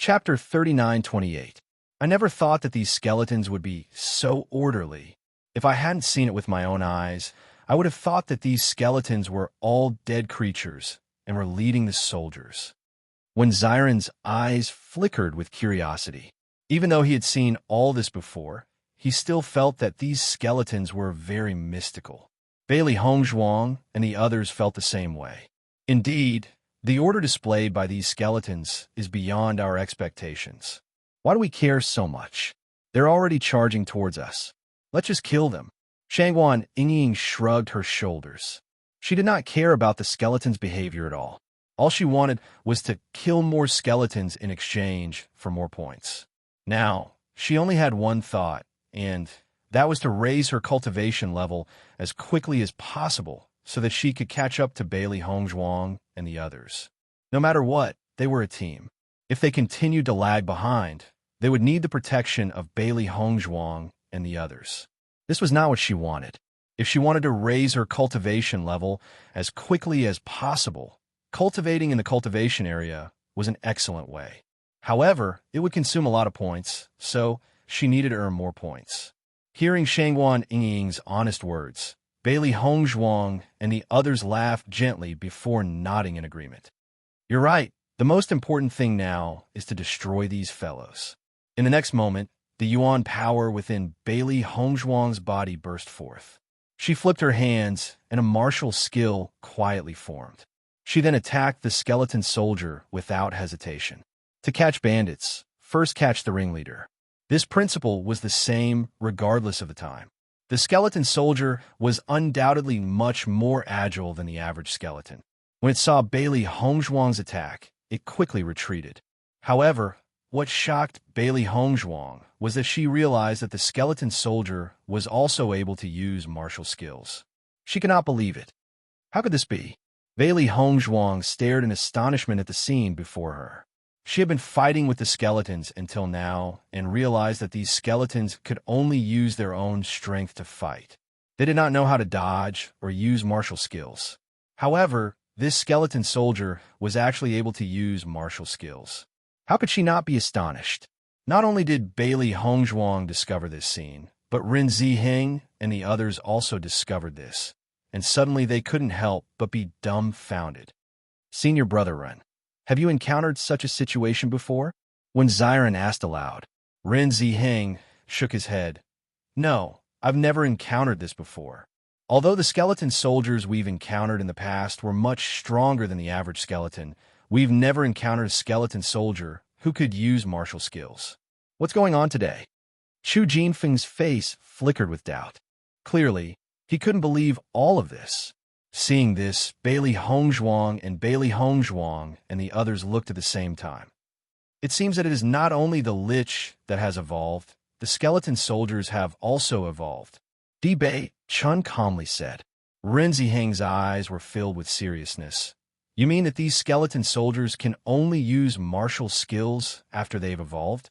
Chapter 39:28. I never thought that these skeletons would be so orderly. If I hadn't seen it with my own eyes, I would have thought that these skeletons were all dead creatures and were leading the soldiers. When Zyron's eyes flickered with curiosity, even though he had seen all this before, he still felt that these skeletons were very mystical. Bailey Hongzhuang and the others felt the same way. Indeed, the order displayed by these skeletons is beyond our expectations. Why do we care so much? They're already charging towards us. Let's just kill them. Shangguan Yingying shrugged her shoulders. She did not care about the skeletons' behavior at all. All she wanted was to kill more skeletons in exchange for more points. Now, she only had one thought, and that was to raise her cultivation level as quickly as possible so that she could catch up to Bailey Hongzhuang and the others. No matter what, they were a team. If they continued to lag behind, they would need the protection of Bailey Hongzhuang and the others. This was not what she wanted. If she wanted to raise her cultivation level as quickly as possible, cultivating in the cultivation area was an excellent way. However, it would consume a lot of points, so she needed to earn more points. Hearing Shangguan Yingying's honest words, Bailey Hongzhuang and the others laughed gently before nodding in agreement. You're right. The most important thing now is to destroy these fellows. In the next moment, the Yuan power within Bailey Hongzhuang's body burst forth. She flipped her hands, and a martial skill quietly formed. She then attacked the skeleton soldier without hesitation. To catch bandits, first catch the ringleader. This principle was the same regardless of the time. The skeleton soldier was undoubtedly much more agile than the average skeleton. When it saw Bailey Hongzhuang's attack, it quickly retreated. However, what shocked Bailey Hongzhuang was that she realized that the skeleton soldier was also able to use martial skills. She could not believe it. How could this be? Bailey Hongzhuang stared in astonishment at the scene before her. She had been fighting with the skeletons until now and realized that these skeletons could only use their own strength to fight. They did not know how to dodge or use martial skills. However, this skeleton soldier was actually able to use martial skills. How could she not be astonished? Not only did Bailey Hongzhuang discover this scene, but Rin Ziheng and the others also discovered this, and suddenly they couldn't help but be dumbfounded. Senior Brother Ren, have you encountered such a situation before? When Zyron asked aloud, Rin Ziheng shook his head. No, I've never encountered this before. Although the skeleton soldiers we've encountered in the past were much stronger than the average skeleton, we've never encountered a skeleton soldier who could use martial skills. What's going on today? Chu Jinfeng's face flickered with doubt. Clearly, he couldn't believe all of this. Seeing this, Bailey Hongzhuang and the others looked at the same time. It seems that it is not only the Lich that has evolved, the skeleton soldiers have also evolved. Debate, Chun calmly said. Rin Ziheng's eyes were filled with seriousness. You mean that these skeleton soldiers can only use martial skills after they've evolved?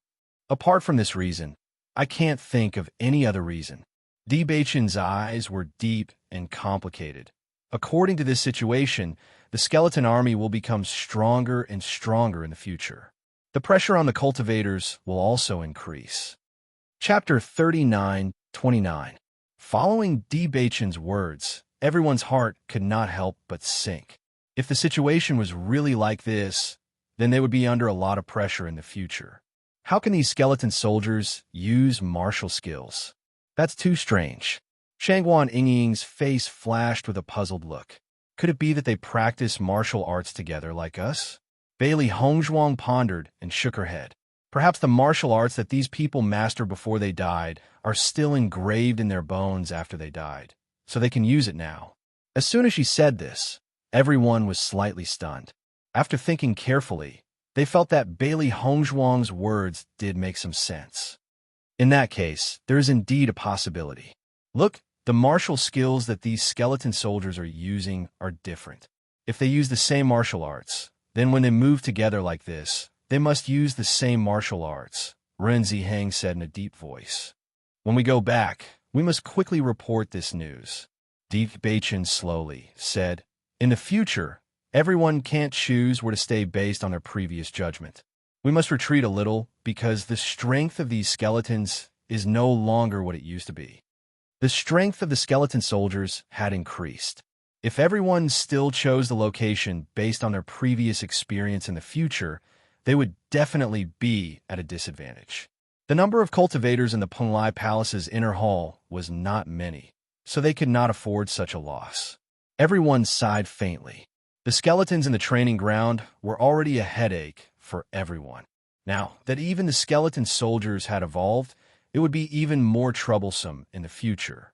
Apart from this reason, I can't think of any other reason. Debaichen's eyes were deep and complicated. According to this situation, the skeleton army will become stronger and stronger in the future. The pressure on the cultivators will also increase. Chapter 39:29. Following Debaichen's words, everyone's heart could not help but sink. If the situation was really like this, then they would be under a lot of pressure in the future. How can these skeleton soldiers use martial skills? That's too strange. Shangguan Yingying's face flashed with a puzzled look. Could it be that they practice martial arts together like us? Bailey Hongzhuang pondered and shook her head. Perhaps the martial arts that these people mastered before they died are still engraved in their bones after they died, so they can use it now. As soon as she said this, everyone was slightly stunned. After thinking carefully, they felt that Bailey Hongzhuang's words did make some sense. In that case, there is indeed a possibility. Look, the martial skills that these skeleton soldiers are using are different. If they use the same martial arts, then when they move together like this, they must use the same martial arts, Ren Ziheng said in a deep voice. When we go back, we must quickly report this news. Deep Bachin slowly said, in the future, everyone can't choose where to stay based on their previous judgment. We must retreat a little because the strength of these skeletons is no longer what it used to be. The strength of the skeleton soldiers had increased. If everyone still chose the location based on their previous experience in the future, they would definitely be at a disadvantage. The number of cultivators in the Penglai Palace's inner hall was not many, so they could not afford such a loss. Everyone sighed faintly. The skeletons in the training ground were already a headache for everyone. Now that even the skeleton soldiers had evolved, it would be even more troublesome in the future.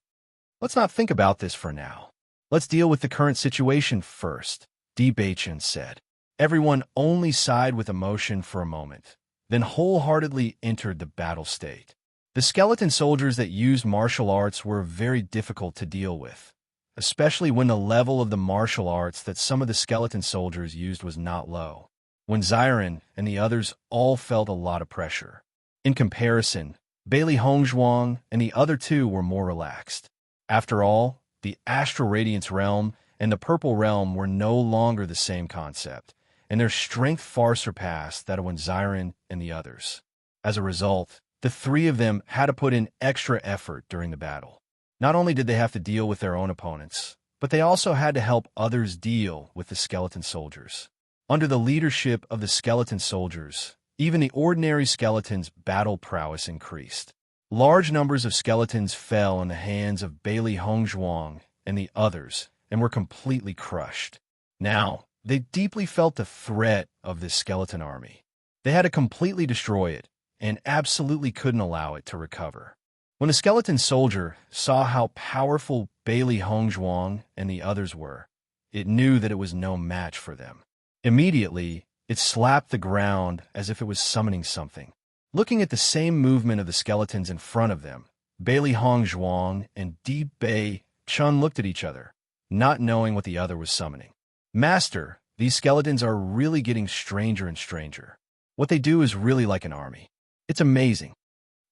Let's not think about this for now. Let's deal with the current situation first, Baichan said. Everyone only sighed with emotion for a moment, then wholeheartedly entered the battle state. The skeleton soldiers that used martial arts were very difficult to deal with, especially when the level of the martial arts that some of the skeleton soldiers used was not low. When Xiren and the others all felt a lot of pressure. In comparison, Bailey Hongzhuang and the other two were more relaxed. After all, the Astral Radiance Realm and the Purple Realm were no longer the same concept, and their strength far surpassed that of Xiren and the others. As a result, the three of them had to put in extra effort during the battle. Not only did they have to deal with their own opponents, but they also had to help others deal with the skeleton soldiers. Under the leadership of the skeleton soldiers, even the ordinary skeletons' battle prowess increased. Large numbers of skeletons fell in the hands of Bailey Hongzhuang and the others and were completely crushed. Now, they deeply felt the threat of this skeleton army. They had to completely destroy it and absolutely couldn't allow it to recover. When the skeleton soldier saw how powerful Bailey Hongzhuang and the others were, it knew that it was no match for them. Immediately, it slapped the ground as if it was summoning something. Looking at the same movement of the skeletons in front of them, Bailey Hongzhuang and Baichan looked at each other, not knowing what the other was summoning. Master, these skeletons are really getting stranger and stranger. What they do is really like an army. It's amazing.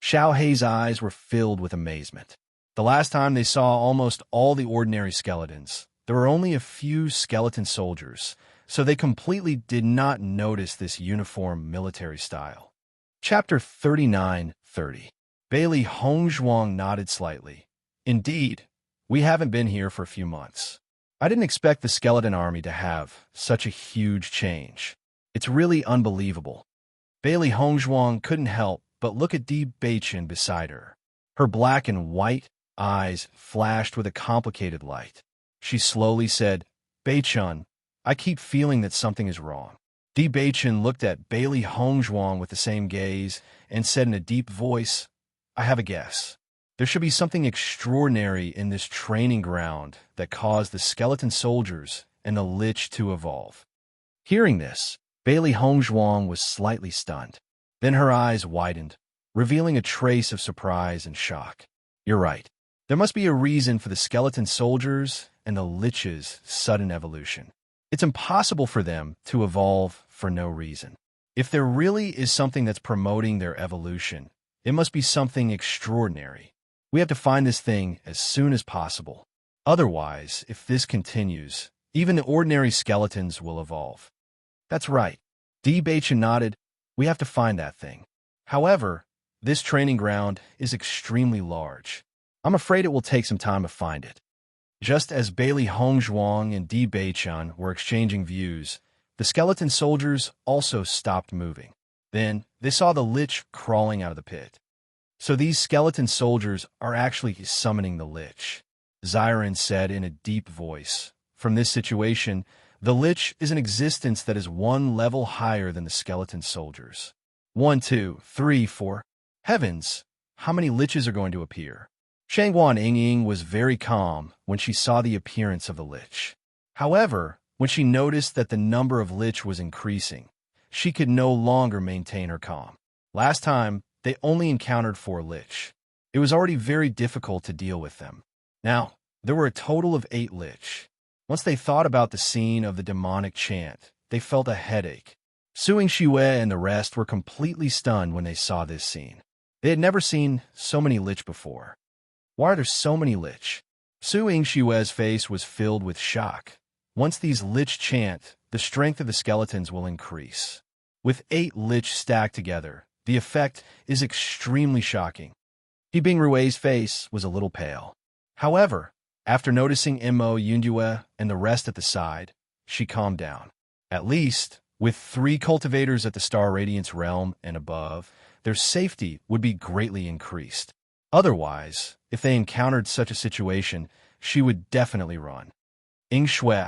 Xiao Hei's eyes were filled with amazement. The last time they saw almost all the ordinary skeletons, there were only a few skeleton soldiers, so they completely did not notice this uniform military style. Chapter 39:30. Bailey Hongzhuang nodded slightly. Indeed, we haven't been here for a few months. I didn't expect the skeleton army to have such a huge change. It's really unbelievable. Bailey Hongzhuang couldn't help but look at Baichan beside her. Her black and white eyes flashed with a complicated light. She slowly said, Baichan, I keep feeling that something is wrong. Baichan looked at Bailey Hongzhuang with the same gaze and said in a deep voice, I have a guess. There should be something extraordinary in this training ground that caused the skeleton soldiers and the Lich to evolve. Hearing this, Bailey Hongzhuang was slightly stunned. Then her eyes widened, revealing a trace of surprise and shock. You're right. There must be a reason for the skeleton soldiers and the Lich's sudden evolution. It's impossible for them to evolve for no reason. If there really is something that's promoting their evolution, it must be something extraordinary. We have to find this thing as soon as possible. Otherwise, if this continues, even the ordinary skeletons will evolve. That's right. Baichan nodded. We have to find that thing. However, this training ground is extremely large. I'm afraid it will take some time to find it. Just as Bailey Hongzhuang and Baichan were exchanging views, the skeleton soldiers also stopped moving. Then, they saw the Lich crawling out of the pit. So these skeleton soldiers are actually summoning the Lich, Xiren said in a deep voice. From this situation, the Lich is an existence that is one level higher than the skeleton soldiers. 1, 2, 3, 4. Heavens! How many Liches are going to appear? Shangguan Yingying was very calm when she saw the appearance of the Lich. However, when she noticed that the number of Lich was increasing, she could no longer maintain her calm. Last time, they only encountered 4 Lich. It was already very difficult to deal with them. Now, there were a total of 8 Lich. Once they thought about the scene of the demonic chant, they felt a headache. Suing Shue and the rest were completely stunned when they saw this scene. They had never seen so many Lich before. Why are there so many Lich? Suing Shue's face was filled with shock. Once these Lich chant, the strength of the skeletons will increase. With 8 lich stacked together, the effect is extremely shocking. He Bingrue's face was a little pale. However, after noticing Mo Yundue and the rest at the side, she calmed down. At least, with 3 cultivators at the Star Radiance realm and above, their safety would be greatly increased. Otherwise, if they encountered such a situation, she would definitely run. Ing Shui,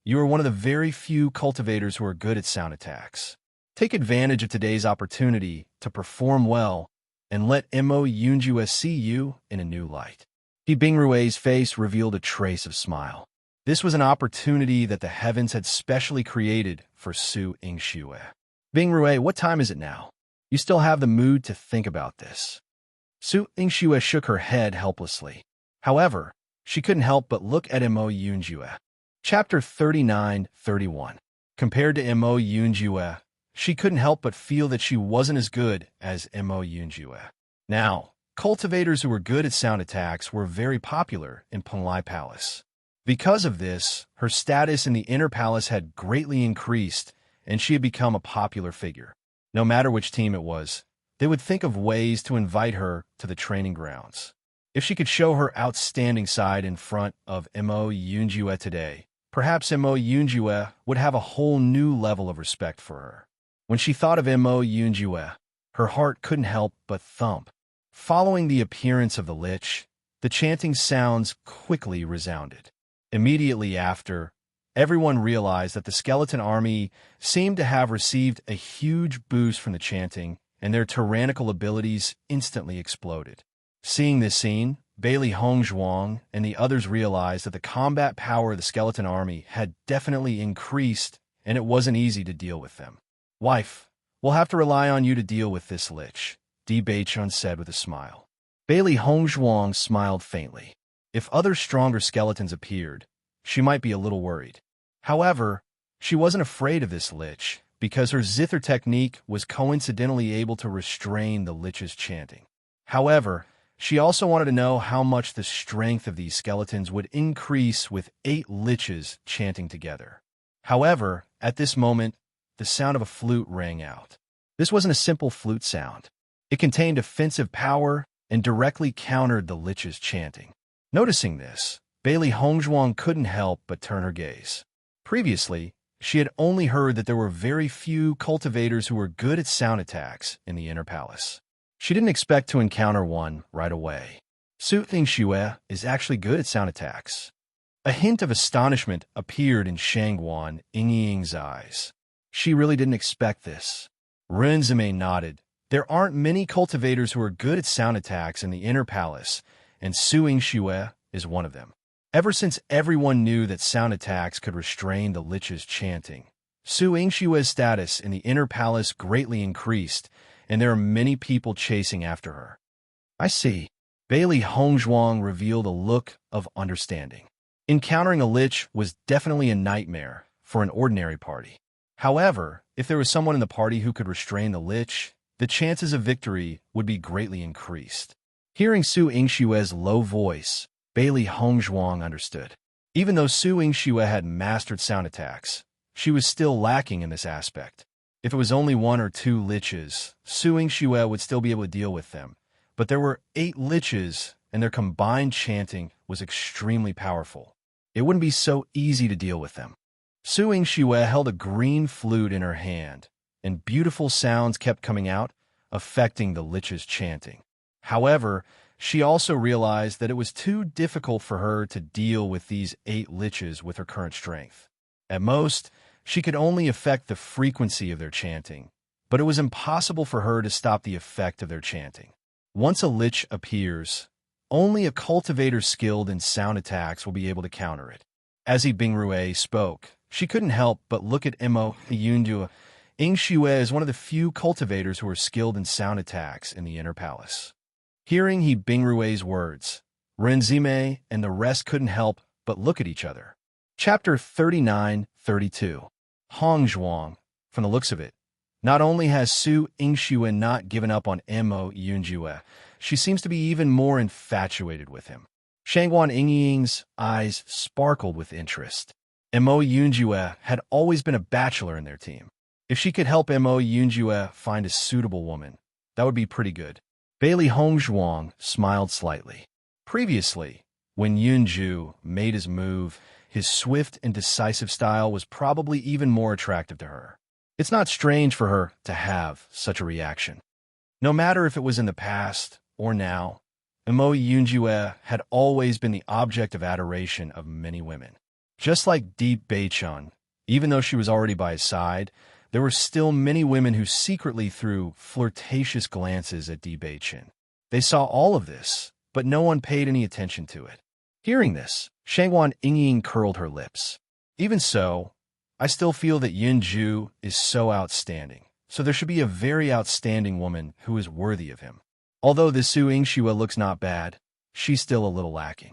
you are one of the very few cultivators who are good at sound attacks. Take advantage of today's opportunity to perform well and let Mo Yunjue see you in a new light. He Bingrue's face revealed a trace of smile. This was an opportunity that the heavens had specially created for Su Yingxue. Bingrue, what time is it now? You still have the mood to think about this. Su Yingxue shook her head helplessly. However, she couldn't help but look at Mo Yunjue. Chapter 39-31. Compared to Mo Yunjue, she couldn't help but feel that she wasn't as good as Mo Yunjue. Now, cultivators who were good at sound attacks were very popular in Penglai Palace. Because of this, her status in the inner palace had greatly increased, and she had become a popular figure. No matter which team it was, they would think of ways to invite her to the training grounds. If she could show her outstanding side in front of Mo Yunjue today, perhaps Mo Yunjue would have a whole new level of respect for her. When she thought of Mo Yunjue, her heart couldn't help but thump. Following the appearance of the lich, the chanting sounds quickly resounded. Immediately after, everyone realized that the skeleton army seemed to have received a huge boost from the chanting, and their tyrannical abilities instantly exploded. Seeing this scene, Bailey Hongzhuang and the others realized that the combat power of the skeleton army had definitely increased, and it wasn't easy to deal with them. Wife, we'll have to rely on you to deal with this lich, Di Beichun said with a smile. Bailey Hongzhuang smiled faintly. If other stronger skeletons appeared, she might be a little worried. However, she wasn't afraid of this lich, because her zither technique was coincidentally able to restrain the lich's chanting. However, she also wanted to know how much the strength of these skeletons would increase with 8 liches chanting together. However, at this moment, the sound of a flute rang out. This wasn't a simple flute sound. It contained offensive power and directly countered the lich's chanting. Noticing this, Bailey Hongzhuang couldn't help but turn her gaze. Previously, she had only heard that there were very few cultivators who were good at sound attacks in the inner palace. She didn't expect to encounter one right away. Su Yingxue is actually good at sound attacks. A hint of astonishment appeared in Shangguan Yingying's eyes. She really didn't expect this. Renzime nodded. There aren't many cultivators who are good at sound attacks in the inner palace, and Su Yingxue is one of them. Ever since everyone knew that sound attacks could restrain the lich's chanting, Su Yingxue's status in the inner palace greatly increased, and there are many people chasing after her. I see. Bailey Hongzhuang revealed a look of understanding. Encountering a lich was definitely a nightmare for an ordinary party. However, if there was someone in the party who could restrain the lich, the chances of victory would be greatly increased. Hearing Su Yingxue's low voice, Bailey Hongzhuang understood. Even though Su Yingxue had mastered sound attacks, she was still lacking in this aspect. If it was only 1 or 2 liches, Su Yingxue would still be able to deal with them. But there were 8 liches, and their combined chanting was extremely powerful. It wouldn't be so easy to deal with them. Su Yingxue held a green flute in her hand, and beautiful sounds kept coming out, affecting the lich's chanting. However, she also realized that it was too difficult for her to deal with these 8 liches with her current strength. At most, she could only affect the frequency of their chanting, but it was impossible for her to stop the effect of their chanting. Once a lich appears, only a cultivator skilled in sound attacks will be able to counter it. As Bingrue spoke, she couldn't help but look at Mo Yunjue. Yingxue is one of the few cultivators who are skilled in sound attacks in the inner palace. Hearing Bingrue's words, Renzime and the rest couldn't help but look at each other. Chapter 39-32. Hongzhuang, from the looks of it, not only has Su Yingxue not given up on Mo Yunjue, she seems to be even more infatuated with him. Shangguan Yingying's eyes sparkled with interest. Mo Yunjue had always been a bachelor in their team. If she could help Mo Yunjue find a suitable woman, that would be pretty good. Bailey Hongzhuang smiled slightly. Previously, when Yunju made his move, his swift and decisive style was probably even more attractive to her. It's not strange for her to have such a reaction. No matter if it was in the past or now, Mo Yunjue had always been the object of adoration of many women. Just like Deep Beichun, even though she was already by his side, there were still many women who secretly threw flirtatious glances at Deep Beichun. They saw all of this, but no one paid any attention to it. Hearing this, Shangwan Yingying curled her lips. Even so, I still feel that Yunju is so outstanding, so there should be a very outstanding woman who is worthy of him. Although the Su Yingxue looks not bad, she's still a little lacking.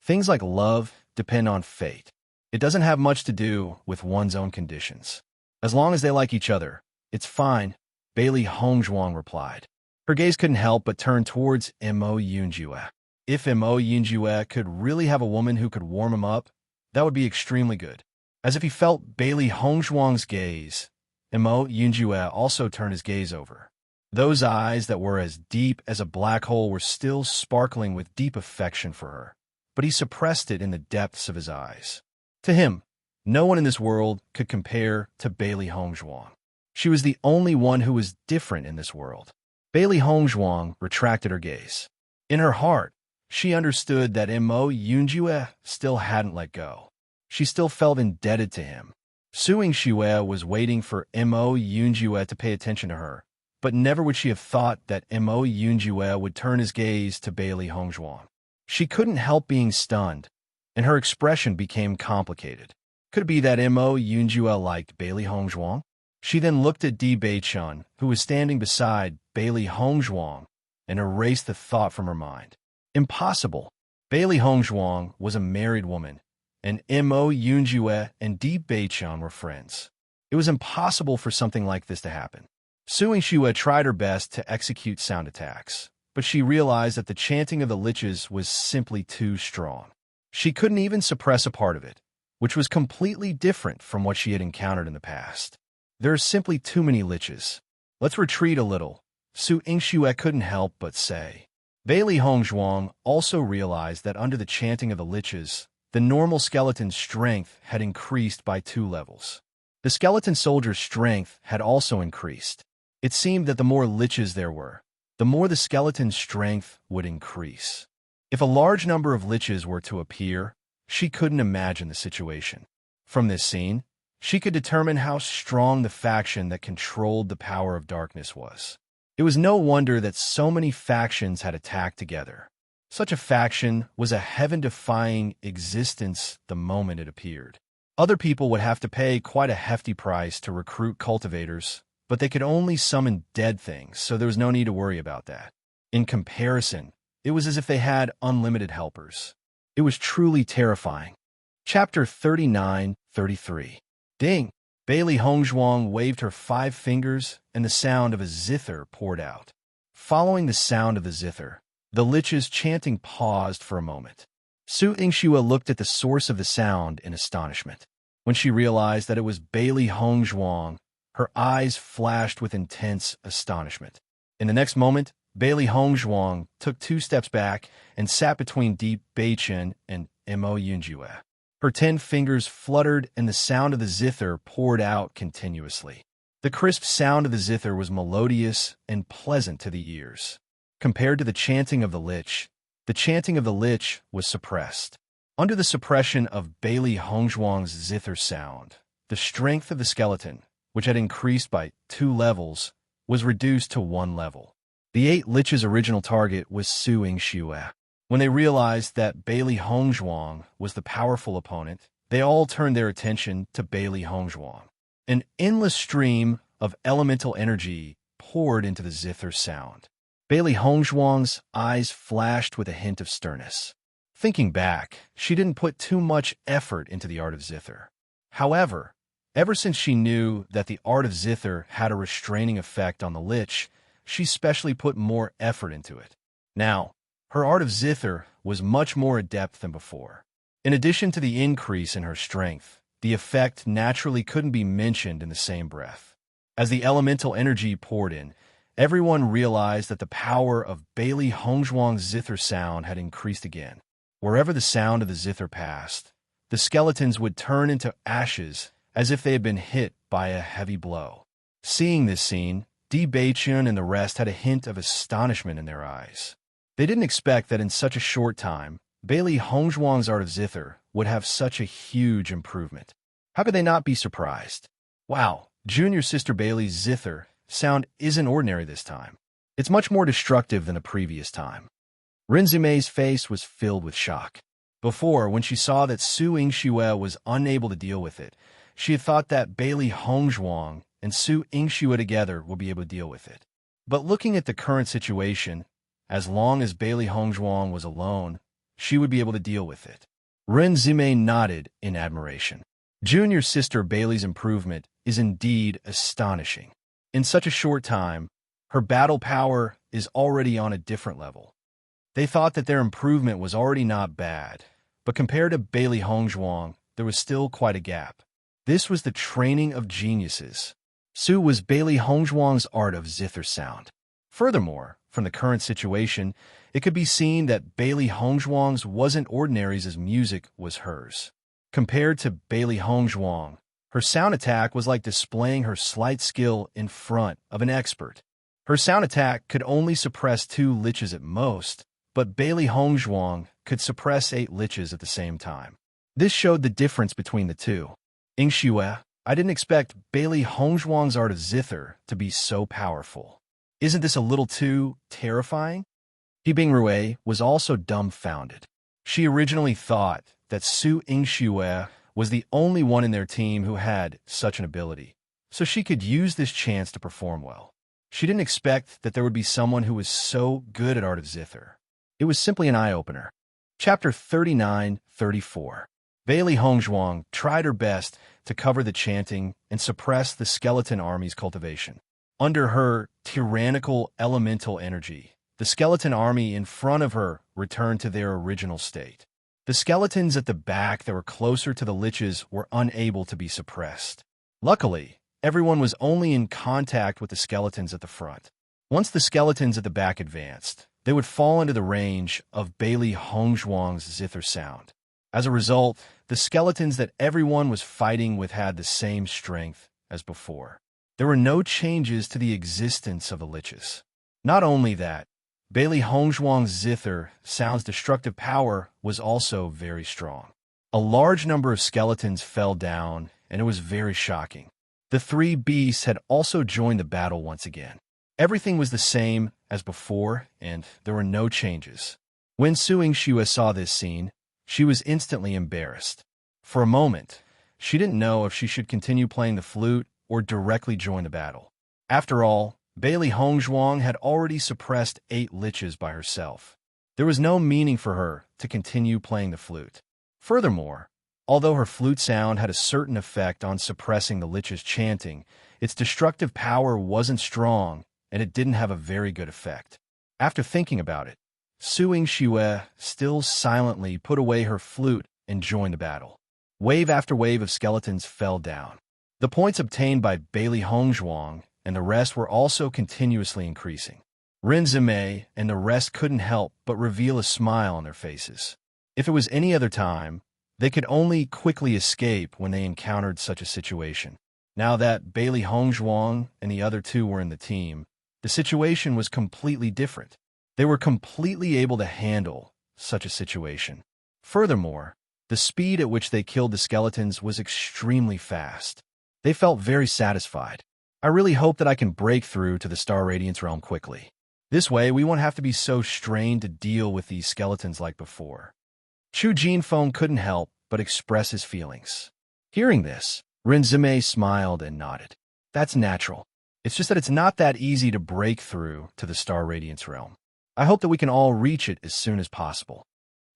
Things like love depend on fate. It doesn't have much to do with one's own conditions. As long as they like each other, it's fine, Bailey Hongzhuang replied. Her gaze couldn't help but turn towards Mo Yunjue. If Mo Yunjue could really have a woman who could warm him up, that would be extremely good. As if he felt Bailey Hongzhuang's gaze, Mo Yunjue also turned his gaze over. Those eyes that were as deep as a black hole were still sparkling with deep affection for her, but he suppressed it in the depths of his eyes. To him, no one in this world could compare to Bailey Hongzhuang. She was the only one who was different in this world. Bailey Hongzhuang retracted her gaze. In her heart, she understood that Mo Yunjue still hadn't let go. She still felt indebted to him. Su Yingxue was waiting for Mo Yunjue to pay attention to her, but never would she have thought that Mo Yunjue would turn his gaze to Bailey Hongzhuang. She couldn't help being stunned, and her expression became complicated. Could it be that Mo Yunjue liked Bailey Hongzhuang? She then looked at Di Beichun, who was standing beside Bailey Hongzhuang, and erased the thought from her mind. Impossible. Bailey Hongzhuang was a married woman, and Mo Yunjue and Di Beichun were friends. It was impossible for something like this to happen. Su Yingxue tried her best to execute sound attacks, but she realized that the chanting of the liches was simply too strong. She couldn't even suppress a part of it, which was completely different from what she had encountered in the past. There are simply too many liches. Let's retreat a little, Su Yingxue couldn't help but say. Bailey Hongzhuang also realized that under the chanting of the liches, the normal skeleton's strength had increased by 2 levels. The skeleton soldier's strength had also increased. It seemed that the more liches there were, the more the skeleton's strength would increase. If a large number of liches were to appear, she couldn't imagine the situation. From this scene, she could determine how strong the faction that controlled the power of darkness was. It was no wonder that so many factions had attacked together. Such a faction was a heaven-defying existence the moment it appeared. Other people would have to pay quite a hefty price to recruit cultivators, but they could only summon dead things, so there was no need to worry about that. In comparison, it was as if they had unlimited helpers. It was truly terrifying. Chapter 39-33. Ding! Bailey Hongzhuang waved her 5 fingers, and the sound of a zither poured out. Following the sound of the zither, the liches chanting paused for a moment. Su Yingxue looked at the source of the sound in astonishment. When she realized that it was Bailey Hongzhuang, her eyes flashed with intense astonishment. In the next moment, Bailey Hongzhuang took 2 steps back and sat between Deep Beichun and Mo Yunjue. Her 10 fingers fluttered and the sound of the zither poured out continuously. The crisp sound of the zither was melodious and pleasant to the ears. Compared to the chanting of the lich was suppressed. Under the suppression of Bailey Hongzhuang's zither sound, the strength of the skeleton, which had increased by 2 levels, was reduced to 1 level. The 8 liches' original target was Su Yingxue. When they realized that Bailey Hongzhuang was the powerful opponent, they all turned their attention to Bailey Hongzhuang. An endless stream of elemental energy poured into the zither sound. Bailey Hongzhuang's eyes flashed with a hint of sternness. Thinking back, she didn't put too much effort into the art of zither. However, ever since she knew that the art of zither had a restraining effect on the lich, she specially put more effort into it. Now, her art of zither was much more adept than before. In addition to the increase in her strength, the effect naturally couldn't be mentioned in the same breath. As the elemental energy poured in, everyone realized that the power of Bailey Hongzhuang's zither sound had increased again. Wherever the sound of the zither passed, the skeletons would turn into ashes as if they had been hit by a heavy blow. Seeing this scene, Di Beichun and the rest had a hint of astonishment in their eyes. They didn't expect that in such a short time, Bailey Hongzhuang's art of zither would have such a huge improvement. How could they not be surprised? Wow, junior sister Bailey's zither sound isn't ordinary this time. It's much more destructive than the previous time. Rinzimei's face was filled with shock. Before, when she saw that Su Yingxue was unable to deal with it, she had thought that Bailey Hongzhuang and Su Yingxue together would be able to deal with it. But looking at the current situation, as long as Bailey Hongzhuang was alone, she would be able to deal with it. Rinzimei nodded in admiration. Junior sister Bailey's improvement is indeed astonishing. In such a short time, her battle power is already on a different level. They thought that their improvement was already not bad, but compared to Bailey Hongzhuang, there was still quite a gap. This was the training of geniuses. Su was Bailey Hongzhuang's art of zither sound. Furthermore, from the current situation, it could be seen that Bailey Hongzhuang's wasn't ordinary as music was hers. Compared to Bailey Hongzhuang, her sound attack was like displaying her slight skill in front of an expert. Her sound attack could only suppress 2 liches at most, but Bailey Hongzhuang could suppress 8 liches at the same time. This showed the difference between the two. Yingxue, I didn't expect Bailey Hongzhuang's art of zither to be so powerful. Isn't this a little too terrifying? He Bingrue was also dumbfounded. She originally thought that Su Yingxue was the only one in their team who had such an ability, so she could use this chance to perform well. She didn't expect that there would be someone who was so good at art of zither. It was simply an eye-opener. Chapter 39-34. Bailey Hongzhuang tried her best to cover the chanting and suppress the skeleton army's cultivation. Under her tyrannical elemental energy, the skeleton army in front of her returned to their original state. The skeletons at the back that were closer to the liches were unable to be suppressed. Luckily, everyone was only in contact with the skeletons at the front. Once the skeletons at the back advanced, they would fall into the range of Bailey Hongzhuang's zither sound. As a result, the skeletons that everyone was fighting with had the same strength as before. There were no changes to the existence of the liches. Not only that, Bailey Hongzhuang's zither sound's destructive power was also very strong. A large number of skeletons fell down, and it was very shocking. The 3 beasts had also joined the battle once again. Everything was the same as before, and there were no changes. When Su Yingxue saw this scene, she was instantly embarrassed. For a moment, she didn't know if she should continue playing the flute or directly join the battle. After all, Bailey Hongzhuang had already suppressed 8 liches by herself. There was no meaning for her to continue playing the flute. Furthermore, although her flute sound had a certain effect on suppressing the liches chanting, its destructive power wasn't strong, and it didn't have a very good effect. After thinking about it, Su Yingxue still silently put away her flute and joined the battle. Wave after wave of skeletons fell down. The points obtained by Bailey Hongzhuang and the rest were also continuously increasing. Rinzimei and the rest couldn't help but reveal a smile on their faces. If it was any other time, they could only quickly escape when they encountered such a situation. Now that Bailey Hongzhuang and the other 2 were in the team, the situation was completely different. They were completely able to handle such a situation. Furthermore, the speed at which they killed the skeletons was extremely fast. They felt very satisfied. I really hope that I can break through to the Star Radiance realm quickly. This way, we won't have to be so strained to deal with these skeletons like before. Chu Jinfeng couldn't help but express his feelings. Hearing this, Rinzimei smiled and nodded. That's natural. It's just that it's not that easy to break through to the Star Radiance realm. I hope that we can all reach it as soon as possible.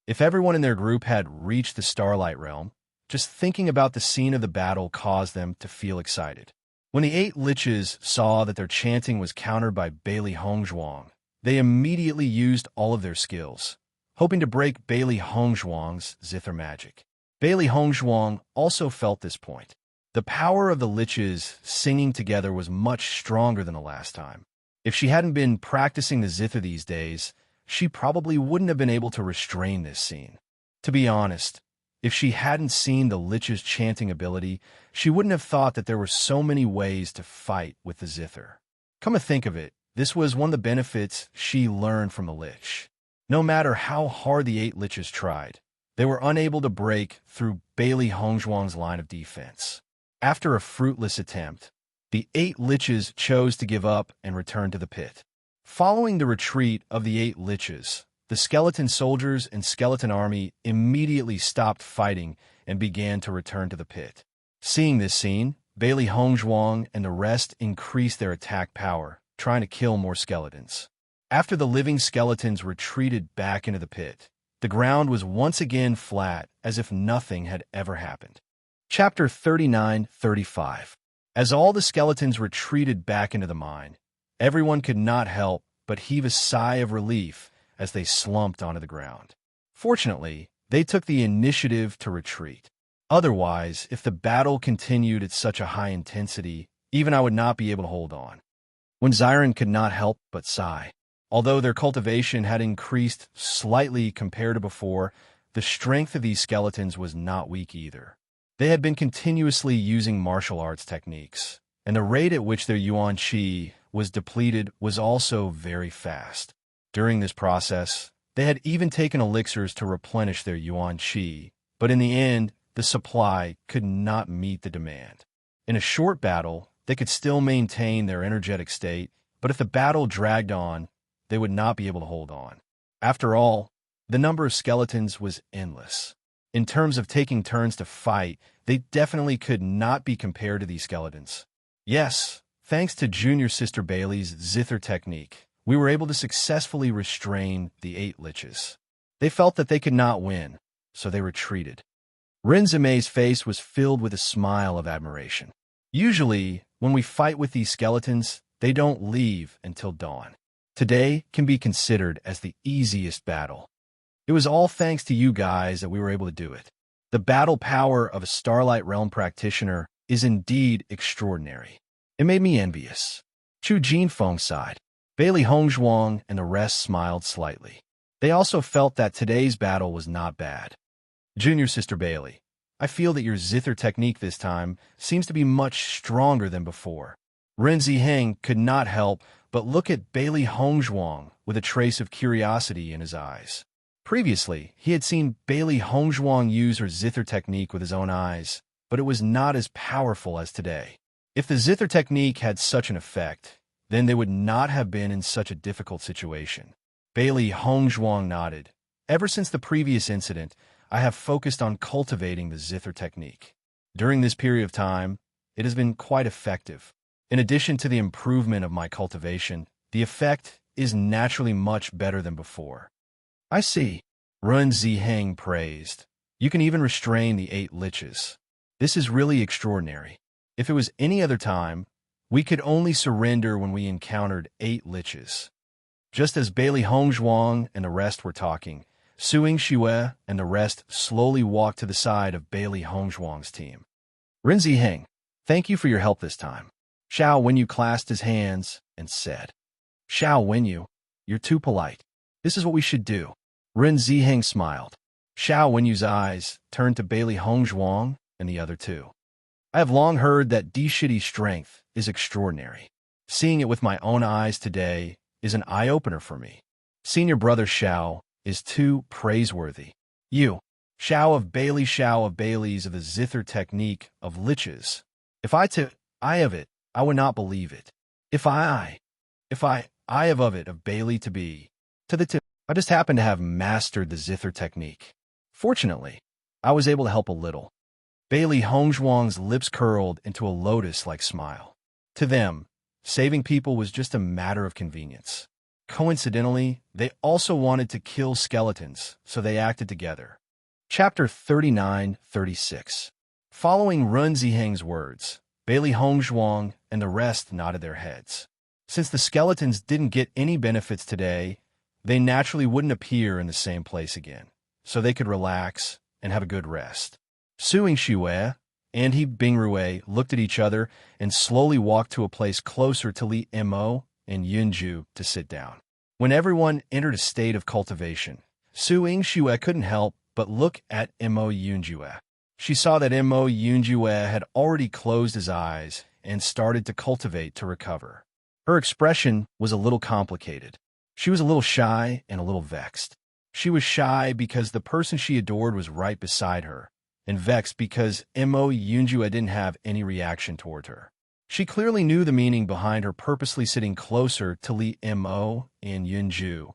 If everyone in their group had reached the Starlight realm, just thinking about the scene of the battle caused them to feel excited. When the 8 liches saw that their chanting was countered by Bailey Hongzhuang, they immediately used all of their skills, hoping to break Bailey Hongzhuang's zither magic. Bailey Hongzhuang also felt this point. The power of the liches singing together was much stronger than the last time. If she hadn't been practicing the zither these days, she probably wouldn't have been able to restrain this scene. To be honest, if she hadn't seen the lich's chanting ability, she wouldn't have thought that there were so many ways to fight with the zither. Come to think of it, this was one of the benefits she learned from the lich. No matter how hard the 8 liches tried, they were unable to break through Bailey Hongzhuang's line of defense. After a fruitless attempt, the 8 liches chose to give up and return to the pit. Following the retreat of the 8 liches, the skeleton soldiers and skeleton army immediately stopped fighting and began to return to the pit. Seeing this scene, Bailey Hongzhuang and the rest increased their attack power, trying to kill more skeletons. After the living skeletons retreated back into the pit, the ground was once again flat, as if nothing had ever happened. Chapter 39-35. As all the skeletons retreated back into the mine, everyone could not help but heave a sigh of relief as they slumped onto the ground. Fortunately, they took the initiative to retreat. Otherwise, if the battle continued at such a high intensity, even I would not be able to hold on. When Ziren could not help but sigh. Although their cultivation had increased slightly compared to before, the strength of these skeletons was not weak either. They had been continuously using martial arts techniques, and the rate at which their yuan qi was depleted was also very fast. During this process, they had even taken elixirs to replenish their yuan qi, but in the end, the supply could not meet the demand. In a short battle, they could still maintain their energetic state, but if the battle dragged on, they would not be able to hold on. After all, the number of skeletons was endless. In terms of taking turns to fight, they definitely could not be compared to these skeletons. Yes, thanks to junior sister Bailey's zither technique, we were able to successfully restrain the 8 liches. They felt that they could not win, so they retreated. Rinzimei's face was filled with a smile of admiration. Usually, when we fight with these skeletons, they don't leave until dawn. Today can be considered as the easiest battle. It was all thanks to you guys that we were able to do it. The battle power of a Starlight Realm practitioner is indeed extraordinary. It made me envious. Chu Jinfeng sighed. Bailey Hongzhuang and the rest smiled slightly. They also felt that today's battle was not bad. Junior Sister Bailey, I feel that your zither technique this time seems to be much stronger than before. Ren Ziheng could not help but look at Bailey Hongzhuang with a trace of curiosity in his eyes. Previously, he had seen Bailey Hongzhuang use her zither technique with his own eyes, but it was not as powerful as today. If the zither technique had such an effect, then they would not have been in such a difficult situation. Bailey Hongzhuang nodded. Ever since the previous incident, I have focused on cultivating the zither technique. During this period of time, it has been quite effective. In addition to the improvement of my cultivation, the effect is naturally much better than before. I see. Run Ziheng praised. You can even restrain the 8 liches. This is really extraordinary. If it was any other time, we could only surrender when we encountered 8 liches. Just as Bailey Hongzhuang and the rest were talking, Suing Xue and the rest slowly walked to the side of Bailey Hongzhuang's team. Ren Ziheng, thank you for your help this time. Xiao Wenyu clasped his hands and said, Xiao Wenyu, you're too polite. This is what we should do. Ren Ziheng smiled. Xiao Wenyu's eyes turned to Bailey Hongzhuang and the other two. I have long heard that Dishiti's strength is extraordinary. Seeing it with my own eyes today is an eye-opener for me. Senior brother Xiao is too praiseworthy. You, Xiao of Bailey's of the zither technique of liches. If I have it, I would not believe it. If I have of it of Bailey to be, to the two, I just happen to have mastered the zither technique. Fortunately, I was able to help a little. Bailey Hongzhuang's lips curled into a lotus-like smile. To them, saving people was just a matter of convenience. Coincidentally, they also wanted to kill skeletons, so they acted together. Chapter 39-36. Following Run Ziheng's words, Bailey Hongzhuang and the rest nodded their heads. Since the skeletons didn't get any benefits today, they naturally wouldn't appear in the same place again, so they could relax and have a good rest. Suing Xue, and Bingrue looked at each other and slowly walked to a place closer to Li Mo and Yunju to sit down. When everyone entered a state of cultivation, Su Yingxue couldn't help but look at Mo Yunjue. She saw that Mo Yunjue had already closed his eyes and started to cultivate to recover. Her expression was a little complicated. She was a little shy and a little vexed. She was shy because the person she adored was right beside her, and vexed because Mo Yunjue didn't have any reaction toward her. She clearly knew the meaning behind her purposely sitting closer to Li Mo and Yunju,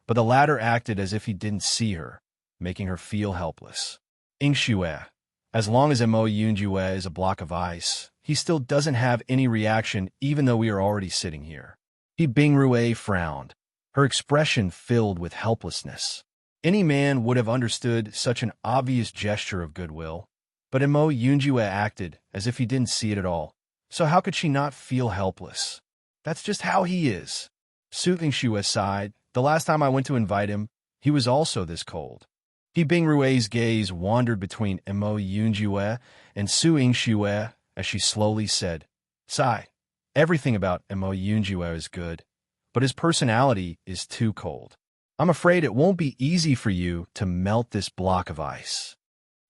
but the latter acted as if he didn't see her, making her feel helpless. Yingxue, as long as Mo Yunjue is a block of ice, he still doesn't have any reaction even though we are already sitting here. Bingrue frowned, her expression filled with helplessness. Any man would have understood such an obvious gesture of goodwill, but Mo Yunjue acted as if he didn't see it at all. So how could she not feel helpless? That's just how he is. Su Yingxue sighed. The last time I went to invite him, he was also this cold. Bingrue's gaze wandered between Mo Yunjue and Su Yingxue as she slowly said, "Sigh, everything about Mo Yunjue is good, but his personality is too cold. I'm afraid it won't be easy for you to melt this block of ice.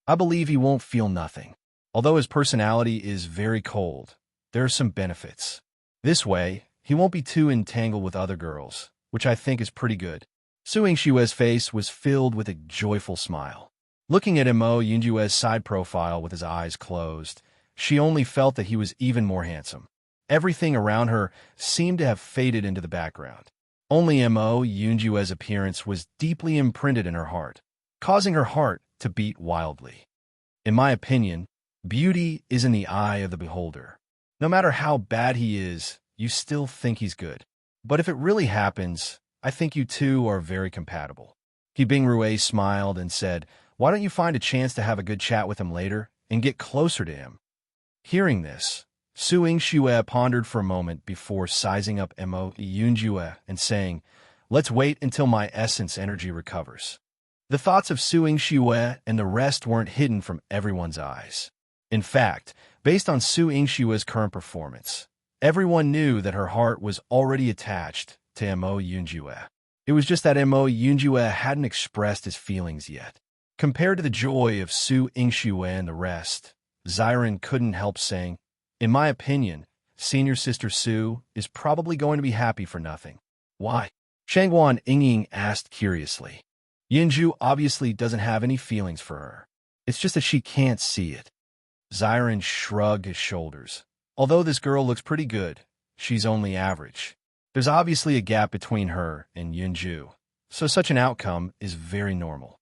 I believe he won't feel nothing. Although his personality is very cold, there are some benefits. This way, he won't be too entangled with other girls, which I think is pretty good." Su Yingxue's face was filled with a joyful smile. Looking at Mo Yunjue's side profile with his eyes closed, she only felt that he was even more handsome. Everything around her seemed to have faded into the background. Only Mo Yunjue's appearance was deeply imprinted in her heart, causing her heart to beat wildly. In my opinion, beauty is in the eye of the beholder. No matter how bad he is, you still think he's good. But if it really happens, I think you two are very compatible. Bingrue smiled and said, "Why don't you find a chance to have a good chat with him later and get closer to him?" Hearing this, Su Yingxue pondered for a moment before sizing up Mo Yunjue and saying, "Let's wait until my essence energy recovers." The thoughts of Su Yingxue and the rest weren't hidden from everyone's eyes. In fact, based on Su Yingxue's current performance, everyone knew that her heart was already attached to Mo Yunjue. It was just that Mo Yunjue hadn't expressed his feelings yet. Compared to the joy of Su Yingxue and the rest, Xiren couldn't help saying, "In my opinion, senior sister Su is probably going to be happy for nothing." "Why?" Shangguan Yingying asked curiously. "Yunju obviously doesn't have any feelings for her. It's just that she can't see it." Xiren shrugged his shoulders. "Although this girl looks pretty good, she's only average. There's obviously a gap between her and Yunju, so such an outcome is very normal."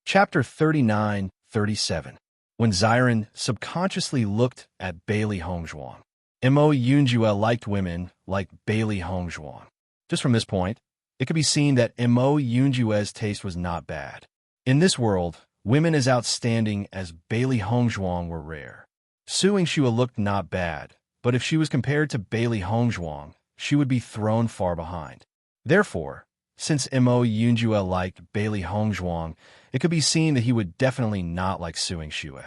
Chapter 39-37. When Xiren subconsciously looked at Bailey Hongzhuang. Mo Yunjue liked women like Bailey Hongzhuang. Just from this point, it could be seen that Mo Yunjue's taste was not bad. In this world, women as outstanding as Bailey Hongzhuang were rare. Su Yingxue looked not bad, but if she was compared to Bailey Hongzhuang, she would be thrown far behind. Therefore, since Mo Yunjue liked Bailey Hongzhuang, it could be seen that he would definitely not like Su Yingxue,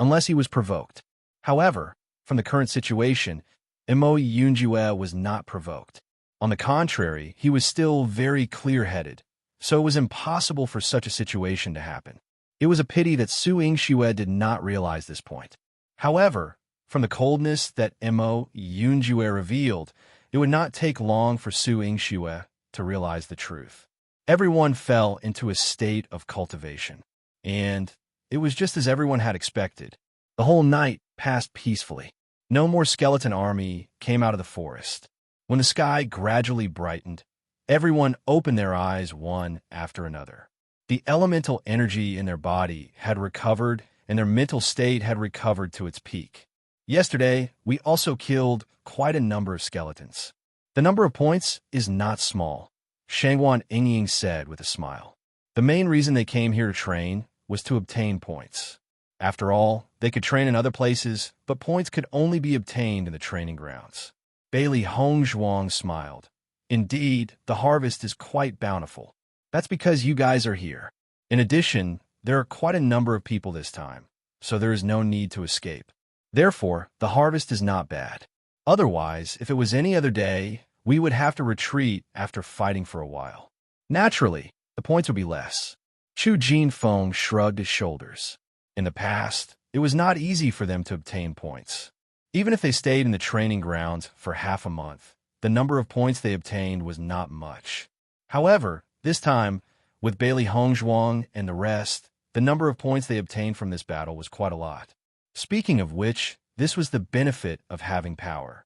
unless he was provoked. However, from the current situation, Mo Yunjue was not provoked. On the contrary, he was still very clear-headed, so it was impossible for such a situation to happen. It was a pity that Su Yingxue did not realize this point. However, from the coldness that Mo Yunjue revealed, it would not take long for Su Yingxue to realize the truth. Everyone fell into a state of cultivation, and it was just as everyone had expected. The whole night passed peacefully. No more skeleton army came out of the forest. When the sky gradually brightened, everyone opened their eyes one after another. The elemental energy in their body had recovered, and their mental state had recovered to its peak. Yesterday, we also killed quite a number of skeletons. The number of points is not small, Shangguan Yingying said with a smile. The main reason they came here to train was to obtain points. After all, they could train in other places, but points could only be obtained in the training grounds. Bailey Hongzhuang smiled. "Indeed, the harvest is quite bountiful. That's because you guys are here. In addition, there are quite a number of people this time, so there is no need to escape. Therefore, the harvest is not bad. Otherwise, if it was any other day, we would have to retreat after fighting for a while. Naturally, the points would be less. Chu Jinfeng shrugged his shoulders. In the past, it was not easy for them to obtain points. Even if they stayed in the training grounds for half a month, the number of points they obtained was not much. However, this time, with Bailey Hongzhuang and the rest, the number of points they obtained from this battle was quite a lot. Speaking of which, this was the benefit of having power.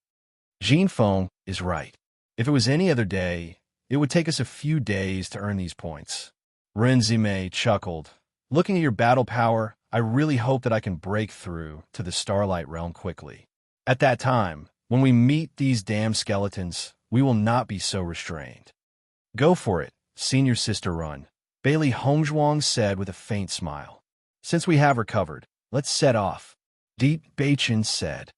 Jinfeng is right. If it was any other day, it would take us a few days to earn these points. Ren Zimei chuckled. Looking at your battle power, I really hope that I can break through to the Starlight Realm quickly. At that time, when we meet these damn skeletons, we will not be so restrained. Go for it, senior sister Run, Bailey Hongzhuang said with a faint smile. Since we have recovered, let's set off, Deep Beichin said.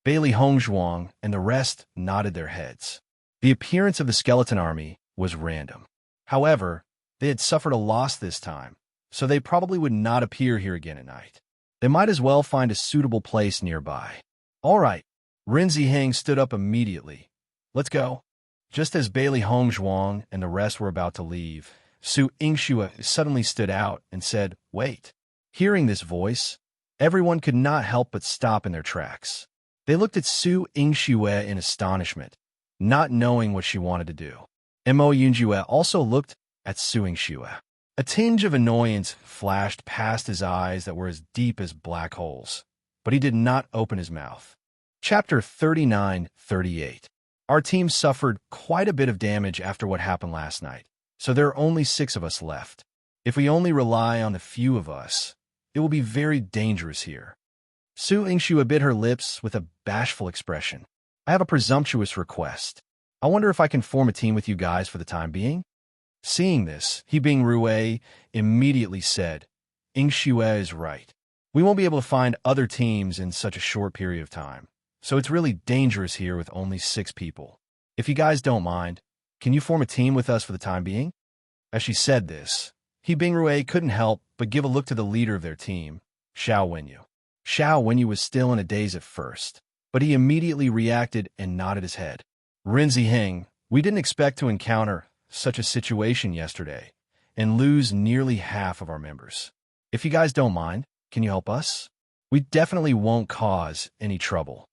Bailey Hongzhuang and the rest nodded their heads. The appearance of the skeleton army was random. However, they had suffered a loss this time, so they probably would not appear here again at night. They might as well find a suitable place nearby. All right, Ren Ziheng stood up immediately. Let's go. Just as Bailey Hongzhuang and the rest were about to leave, Su Yingxue suddenly stood out and said, Wait. Hearing this voice, everyone could not help but stop in their tracks. They looked at Su Yingxue in astonishment, not knowing what she wanted to do. Mo Yunjue also looked at Su Yingxue. A tinge of annoyance flashed past his eyes that were as deep as black holes, but he did not open his mouth. Chapter 39-38. Our team suffered quite a bit of damage after what happened last night, so there are only 6 of us left. If we only rely on the few of us, it will be very dangerous here. Su Yingxue bit her lips with a bashful expression. I have a presumptuous request. I wonder if I can form a team with you guys for the time being? Seeing this, He Bingrue immediately said, Yingxue is right. We won't be able to find other teams in such a short period of time, so it's really dangerous here with only 6 people. If you guys don't mind, can you form a team with us for the time being? As she said this, He Bingrue couldn't help but give a look to the leader of their team, Xiao Wenyu. Xiao Wenyu was still in a daze at first, but he immediately reacted and nodded his head. Ren Ziheng, we didn't expect to encounter such a situation yesterday and lose nearly half of our members. If you guys don't mind, can you help us? We definitely won't cause any trouble.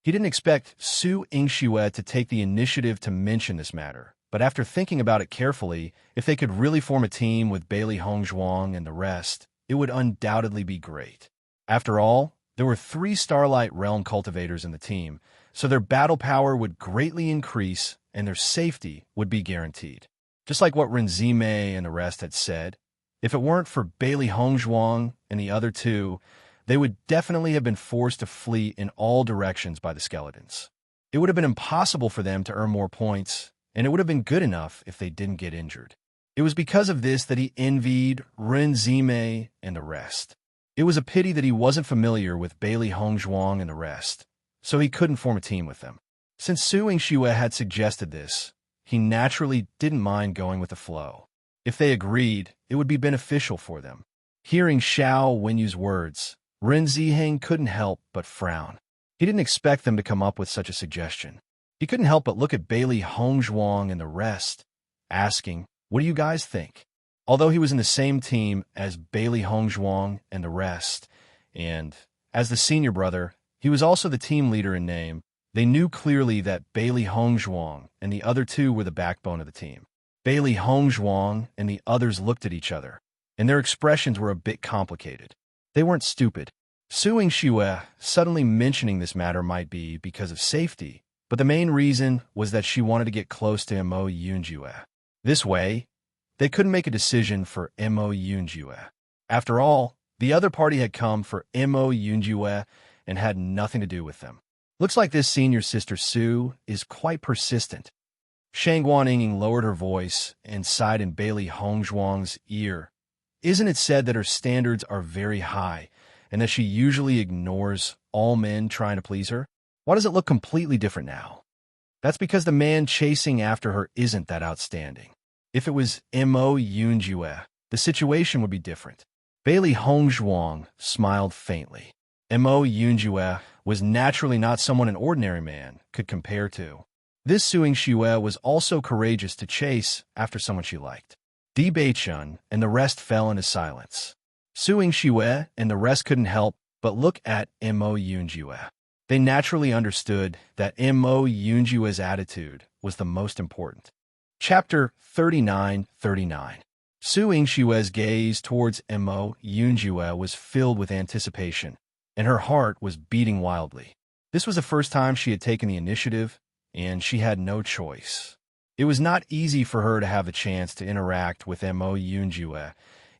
He didn't expect Su Yingxue to take the initiative to mention this matter, but after thinking about it carefully, if they could really form a team with Bailey Hongzhuang and the rest, it would undoubtedly be great. After all, there were 3 Starlight Realm cultivators in the team, so their battle power would greatly increase and their safety would be guaranteed. Just like what Renzime and the rest had said, if it weren't for Bailey Hongzhuang and the other 2, they would definitely have been forced to flee in all directions by the skeletons. It would have been impossible for them to earn more points, and it would have been good enough if they didn't get injured. It was because of this that he envied Renzime and the rest. It was a pity that he wasn't familiar with Bailey Hongzhuang and the rest, so he couldn't form a team with them. Since Su Yingxue had suggested this, he naturally didn't mind going with the flow. If they agreed, it would be beneficial for them. Hearing Xiao Wenyu's words, Ren Ziheng couldn't help but frown. He didn't expect them to come up with such a suggestion. He couldn't help but look at Bailey Hongzhuang and the rest, asking, What do you guys think? Although he was in the same team as Bailey Hongzhuang and the rest, and as the senior brother, he was also the team leader in name, they knew clearly that Bailey Hongzhuang and the other 2 were the backbone of the team. Bailey Hongzhuang and the others looked at each other, and their expressions were a bit complicated. They weren't stupid. Su Yingxue suddenly mentioning this matter might be because of safety, but the main reason was that she wanted to get close to Mo Yunjue. This way, they couldn't make a decision for Mo Yunjue. After all, the other party had come for Mo Yunjue and had nothing to do with them. Looks like this senior sister Su is quite persistent. Shangguan Yinging lowered her voice and sighed in Bailey Hongzhuang's ear. Isn't it said that her standards are very high and that she usually ignores all men trying to please her? Why does it look completely different now? That's because the man chasing after her isn't that outstanding. If it was Mo Yunjue, the situation would be different. Bailey Hongzhuang smiled faintly. Mo Yunjue was naturally not someone an ordinary man could compare to. This Suing Shue was also courageous to chase after someone she liked. Di Beichun and the rest fell into silence. Suing Shue and the rest couldn't help but look at Mo Yunjue. They naturally understood that Mo Yunjue's attitude was the most important. Chapter 39:39. Suing Shue's gaze towards Mo Yunjue was filled with anticipation, and her heart was beating wildly. This was the first time she had taken the initiative, and she had no choice. It was not easy for her to have the chance to interact with Mo Yunjue,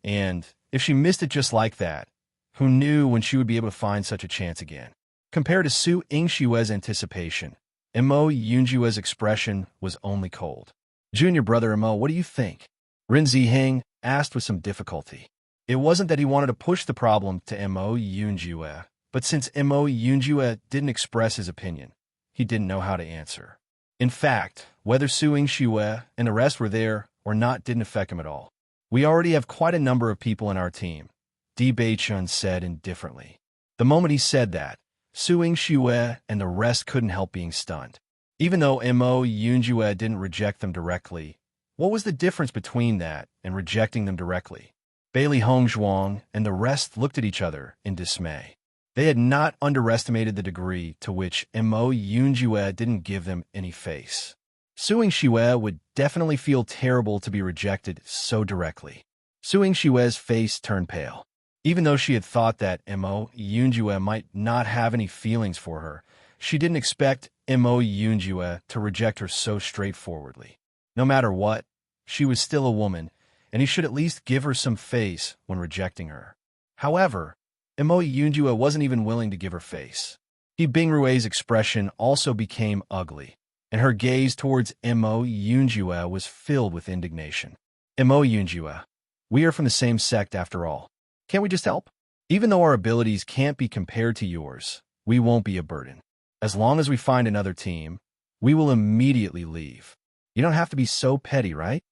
and if she missed it just like that, who knew when she would be able to find such a chance again? Compared to Su Ingshue's anticipation, Mo Yunjue's expression was only cold. Junior brother Mo, what do you think? Rin Ziheng asked with some difficulty. It wasn't that he wanted to push the problem to Mo Yunjue, but since Mo Yunjue didn't express his opinion, he didn't know how to answer. In fact, whether Suing Shue and the rest were there or not didn't affect him at all. We already have quite a number of people in our team, Di Beichun said indifferently. The moment he said that, Suing Shue and the rest couldn't help being stunned. Even though Mo Yunjue didn't reject them directly, what was the difference between that and rejecting them directly? Bailey Hongzhuang and the rest looked at each other in dismay. They had not underestimated the degree to which Mo Yunjue didn't give them any face. Suing Shue would definitely feel terrible to be rejected so directly. Suing Shue's face turned pale. Even though she had thought that Mo Yunjue might not have any feelings for her, she didn't expect Mo Yunjue to reject her so straightforwardly. No matter what, she was still a woman, and he should at least give her some face when rejecting her. However, Mo Yunjue wasn't even willing to give her face. He Bingrue's expression also became ugly, and her gaze towards Mo Yunjue was filled with indignation. Mo Yunjue, we are from the same sect after all. Can't we just help? Even though our abilities can't be compared to yours, we won't be a burden. As long as we find another team, we will immediately leave. You don't have to be so petty, right?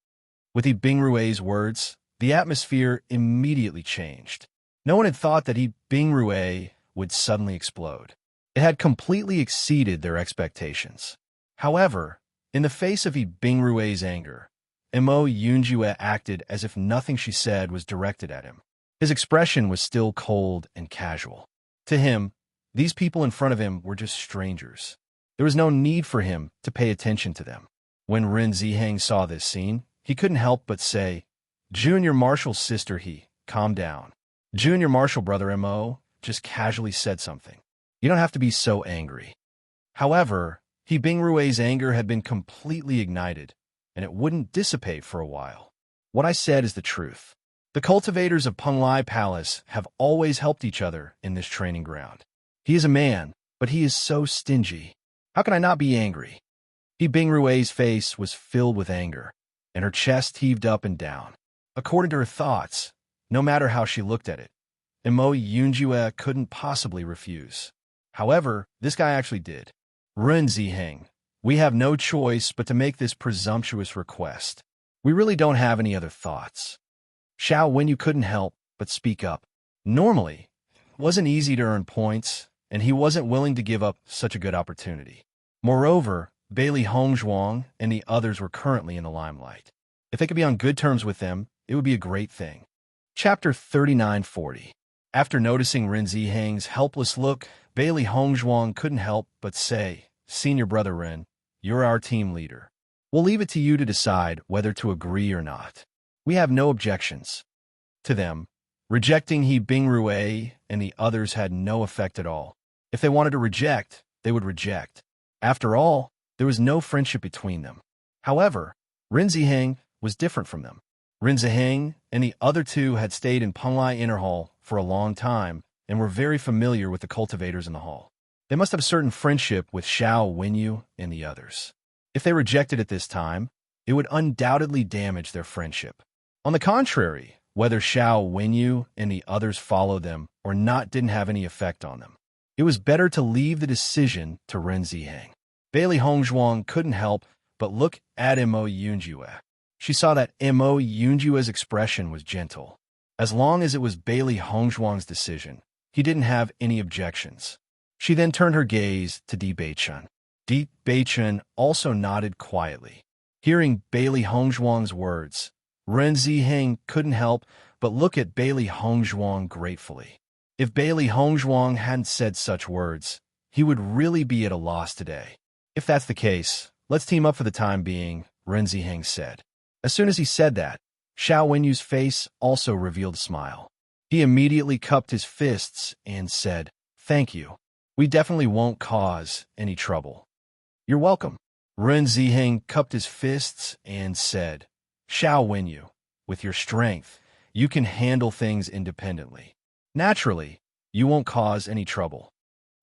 With the Bingrue's words, the atmosphere immediately changed. No one had thought that Bingrue would suddenly explode. It had completely exceeded their expectations. However, in the face of Bingrue's anger, Mo Yunjue acted as if nothing she said was directed at him. His expression was still cold and casual. To him, these people in front of him were just strangers. There was no need for him to pay attention to them. When Rin Ziheng saw this scene, he couldn't help but say, Junior Marshal's sister, calm down. Junior Marshal brother Mo just casually said something. You don't have to be so angry. However, Bingrue's anger had been completely ignited, and it wouldn't dissipate for a while. What I said is the truth. The cultivators of Penglai Palace have always helped each other in this training ground. He is a man, but he is so stingy. How can I not be angry? Bingrue's face was filled with anger, and her chest heaved up and down. According to her thoughts, no matter how she looked at it, Mo Yunjue couldn't possibly refuse. However, this guy actually did. Rin Ziheng, we have no choice but to make this presumptuous request. We really don't have any other thoughts. Xiao Wenyu couldn't help but speak up. Normally, it wasn't easy to earn points, and he wasn't willing to give up such a good opportunity. Moreover, Bailey Hongzhuang and the others were currently in the limelight. If they could be on good terms with them, it would be a great thing. Chapter 39:40. After noticing Rin Ziheng's helpless look, Bailey Hongzhuang couldn't help but say, Senior brother Rin, you're our team leader. We'll leave it to you to decide whether to agree or not. We have no objections. To them, rejecting Bingrue and the others had no effect at all. If they wanted to reject, they would reject. After all, there was no friendship between them. However, Rin Ziheng was different from them. Rin Ziheng and the other two had stayed in Penglai Inner Hall for a long time and were very familiar with the cultivators in the hall. They must have a certain friendship with Xiao Wenyu and the others. If they rejected at this time, it would undoubtedly damage their friendship. On the contrary, whether Xiao Wenyu and the others followed them or not didn't have any effect on them. It was better to leave the decision to Rin Ziheng. Bailey Hongzhuang couldn't help but look at Mo Yunjue. She saw that Mo Yunjue's expression was gentle. As long as it was Bailey Hongzhuang's decision, he didn't have any objections. She then turned her gaze to Di Beichun. Di Beichun also nodded quietly. Hearing Bailey Hongzhuang's words, Ren Ziheng couldn't help but look at Bailey Hongzhuang gratefully. If Bailey Hongzhuang hadn't said such words, he would really be at a loss today. If that's the case, let's team up for the time being, Ren Ziheng said. As soon as he said that, Xiao Wenyu's face also revealed a smile. He immediately cupped his fists and said, "Thank you. We definitely won't cause any trouble." "You're welcome." Ren Ziheng cupped his fists and said, "Xiao Wenyu, with your strength, you can handle things independently. Naturally, you won't cause any trouble."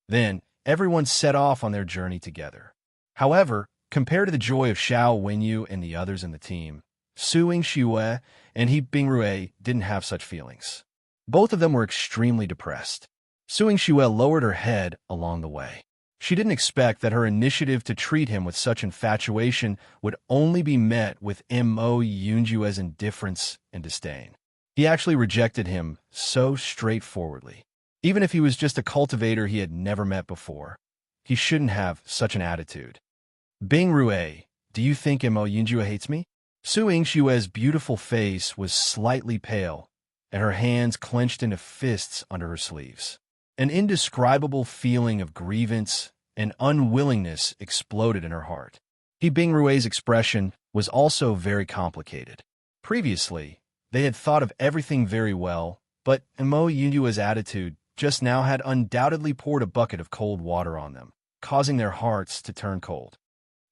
Then, everyone set off on their journey together. However, compared to the joy of Xiao Wenyu and the others in the team, Su Yingxue and He Bingrue didn't have such feelings. Both of them were extremely depressed. Su Yingxue lowered her head along the way. She didn't expect that her initiative to treat him with such infatuation would only be met with Mo Yunjue's indifference and disdain. He actually rejected him so straightforwardly. Even if he was just a cultivator he had never met before, he shouldn't have such an attitude. "Bingrue, do you think Mo Yunjue hates me?" Su Yingxue's beautiful face was slightly pale, and her hands clenched into fists under her sleeves. An indescribable feeling of grievance and unwillingness exploded in her heart. He Bingrue's expression was also very complicated. Previously, they had thought of everything very well, but Mo Yunjue's attitude just now had undoubtedly poured a bucket of cold water on them, causing their hearts to turn cold.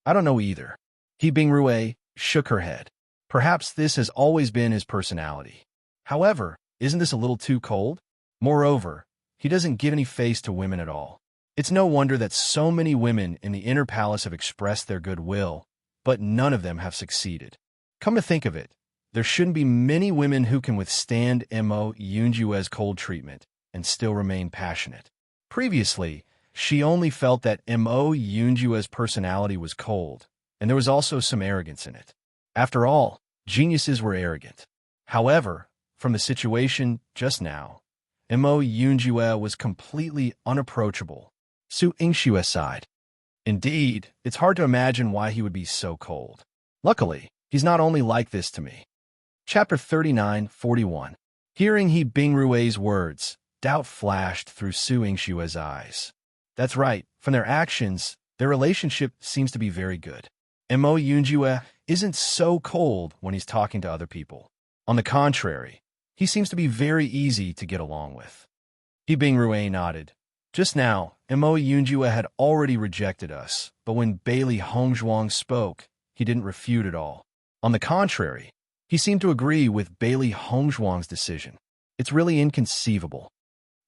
"I don't know either." He Bingrue shook her head. Perhaps this has always been his personality. However, isn't this a little too cold? Moreover, he doesn't give any face to women at all. It's no wonder that so many women in the inner palace have expressed their goodwill, but none of them have succeeded. Come to think of it, there shouldn't be many women who can withstand Mo Yunjue's cold treatment and still remain passionate. Previously, she only felt that Mo Yunjue's personality was cold, and there was also some arrogance in it. After all, geniuses were arrogant. However, from the situation just now, Mo Yunjue was completely unapproachable. Su Yingxue sighed. Indeed, it's hard to imagine why he would be so cold. Luckily, he's not only like this to me. Chapter 39:41. Hearing He Bingrue's words, doubt flashed through Su Yingxue's eyes. That's right, from their actions, their relationship seems to be very good. Mo Yunjue isn't so cold when he's talking to other people. On the contrary, he seems to be very easy to get along with. He Bingrue nodded. Just now, Mo Yunjue had already rejected us, but when Bailey Hongzhuang spoke, he didn't refute at all. On the contrary, he seemed to agree with Bailey Hongzhuang's decision. It's really inconceivable.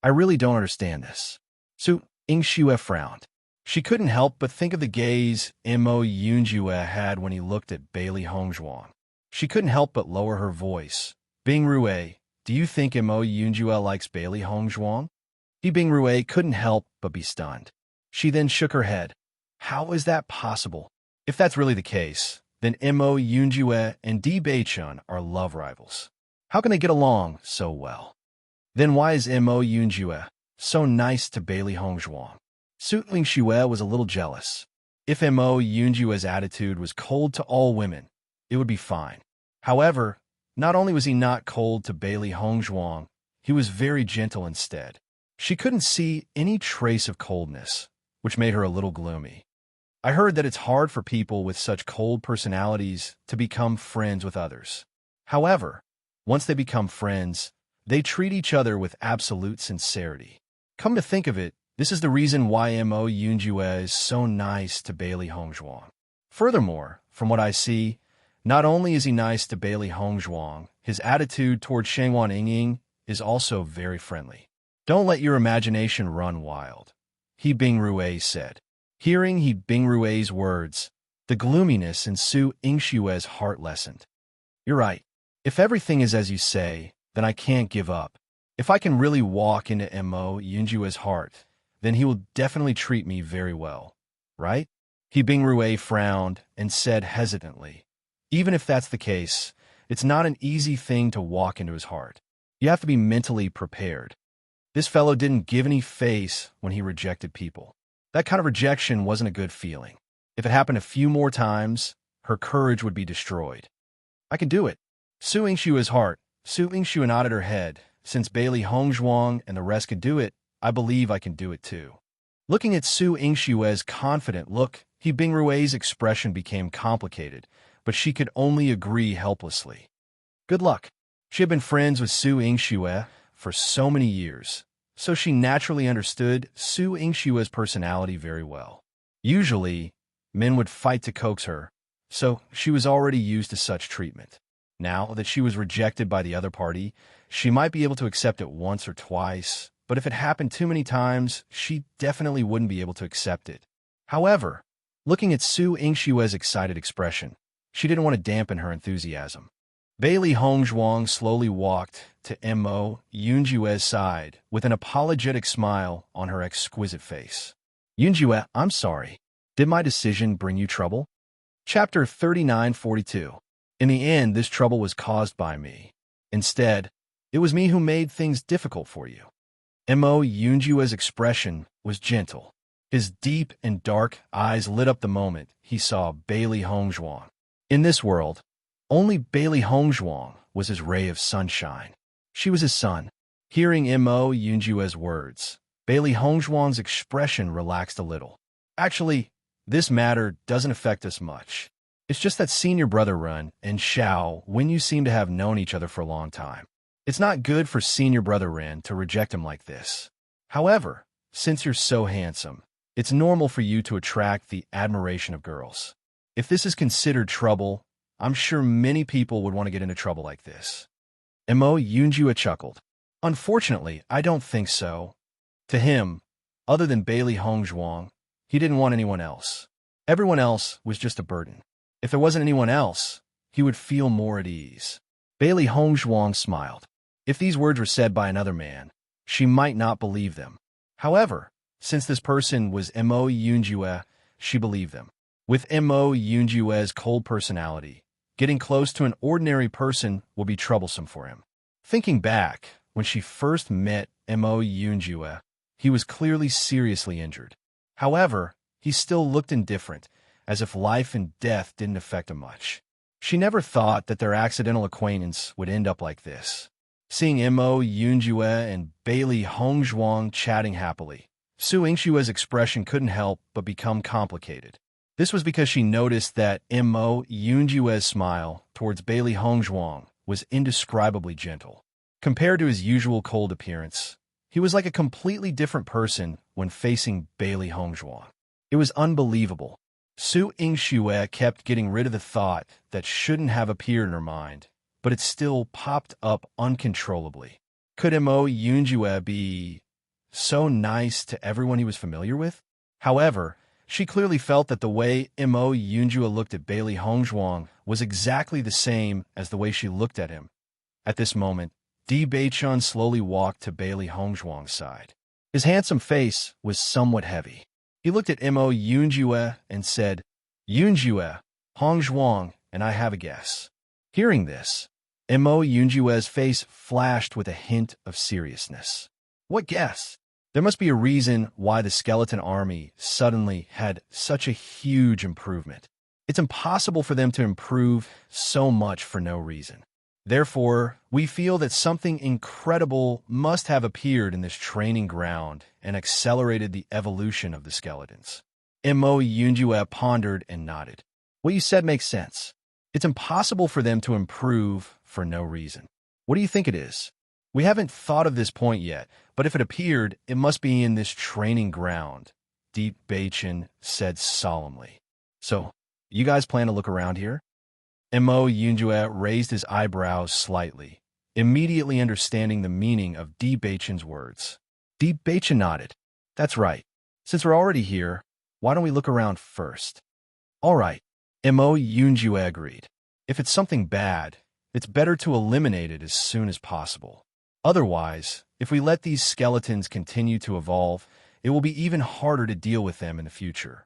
I really don't understand this. Su Yingxue frowned. She couldn't help but think of the gaze Mo Yunjue had when he looked at Bailey Hongzhuang. She couldn't help but lower her voice. "Bingrue, do you think Mo Yunjue likes Bailey Hongzhuang?" He Bingrue couldn't help but be stunned. She then shook her head. "How is that possible? If that's really the case, then Mo Yunjue and Di Beichun are love rivals. How can they get along so well? Then why is Mo Yunjue so nice to Bailey Hongzhuang?" Su Yingxue was a little jealous. If Mo Yunjue's attitude was cold to all women, it would be fine. However, not only was he not cold to Bailey Hongzhuang, he was very gentle instead. She couldn't see any trace of coldness, which made her a little gloomy. "I heard that it's hard for people with such cold personalities to become friends with others. However, once they become friends, they treat each other with absolute sincerity. Come to think of it, this is the reason why Mo Yunjue is so nice to Bailey Hongzhuang. Furthermore, from what I see, not only is he nice to Bailey Hongzhuang, his attitude toward Shangwan Yingying is also very friendly. Don't let your imagination run wild," He Bingrue said. Hearing He Bingrue's words, the gloominess in Su Yingxue's heart lessened. "You're right. If everything is as you say, then I can't give up. If I can really walk into Mo Yunjue's heart, then he will definitely treat me very well, right?" He Bingrue frowned and said hesitantly, "Even if that's the case, it's not an easy thing to walk into his heart. You have to be mentally prepared." This fellow didn't give any face when he rejected people. That kind of rejection wasn't a good feeling. If it happened a few more times, her courage would be destroyed. I can do it. Su Yingshua's heart. Su Yingxue nodded her head. Since Bailey Hongzhuang and the rest could do it, I believe I can do it too. Looking at Su Yingshue's confident look, He Bingrui's expression became complicated, but she could only agree helplessly. Good luck. She had been friends with Su Yingxue for so many years, so she naturally understood Su Yingshue's personality very well. Usually, men would fight to coax her, so she was already used to such treatment. Now that she was rejected by the other party, she might be able to accept it once or twice, but if it happened too many times, she definitely wouldn't be able to accept it. However, looking at Su Yingshue's excited expression, she didn't want to dampen her enthusiasm. Bailey Hongzhuang slowly walked to Mo Yunjue's side with an apologetic smile on her exquisite face. Yunjue, I'm sorry. Did my decision bring you trouble? Chapter 3942. In the end, this trouble was caused by me. Instead, it was me who made things difficult for you. Mo Yunjue's expression was gentle. His deep and dark eyes lit up the moment he saw Bailey Hongzhuang. In this world, only Bailey Hongzhuang was his ray of sunshine. She was his sun. Hearing Mo Yunjue's words, Bailey Hongzhuang's expression relaxed a little. Actually, this matter doesn't affect us much. It's just that senior brother Ren and Xiao, when you seem to have known each other for a long time. It's not good for senior brother Ren to reject him like this. However, since you're so handsome, it's normal for you to attract the admiration of girls. If this is considered trouble, I'm sure many people would want to get into trouble like this. Mo Yunjue chuckled. Unfortunately, I don't think so. To him, other than Bailey Hongzhuang, he didn't want anyone else. Everyone else was just a burden. If there wasn't anyone else, he would feel more at ease. Bailey Hongzhuang smiled. If these words were said by another man, she might not believe them. However, since this person was Mo Yunjue, she believed them. With Mo Yunjue's cold personality, getting close to an ordinary person will be troublesome for him. Thinking back, when she first met Mo Yunjue, he was clearly seriously injured. However, he still looked indifferent, as if life and death didn't affect him much. She never thought that their accidental acquaintance would end up like this. Seeing Mo Yunjue and Bailey Hongzhuang chatting happily, Su Yingshue's expression couldn't help but become complicated. This was because she noticed that Mo Yunjue's smile towards Bailey Hongzhuang was indescribably gentle. Compared to his usual cold appearance, he was like a completely different person when facing Bailey Hongzhuang. It was unbelievable. Su Yingxue kept getting rid of the thought that shouldn't have appeared in her mind, but it still popped up uncontrollably. Could Mo Yunjue be so nice to everyone he was familiar with? However, she clearly felt that the way Mo Yunjue looked at Bailey Hongzhuang was exactly the same as the way she looked at him. At this moment, Di Beichun slowly walked to Bailey Hongzhuang's side. His handsome face was somewhat heavy. He looked at Mo Yunjue and said, Yunjue, Hongzhuang, and I have a guess. Hearing this, Mo Yunjue's face flashed with a hint of seriousness. What guess? There must be a reason why the skeleton army suddenly had such a huge improvement. It's impossible for them to improve so much for no reason. Therefore, we feel that something incredible must have appeared in this training ground and accelerated the evolution of the skeletons. Mo Yunjue pondered and nodded. What you said makes sense. It's impossible for them to improve for no reason. What do you think it is? We haven't thought of this point yet, but if it appeared, it must be in this training ground, Di Beichun said solemnly. So, you guys plan to look around here? Mo Yunjue raised his eyebrows slightly, immediately understanding the meaning of Di Beichun's words. Di Beichun nodded. That's right. Since we're already here, why don't we look around first? All right. Mo Yunjue agreed. If it's something bad, it's better to eliminate it as soon as possible. Otherwise, if we let these skeletons continue to evolve, it will be even harder to deal with them in the future.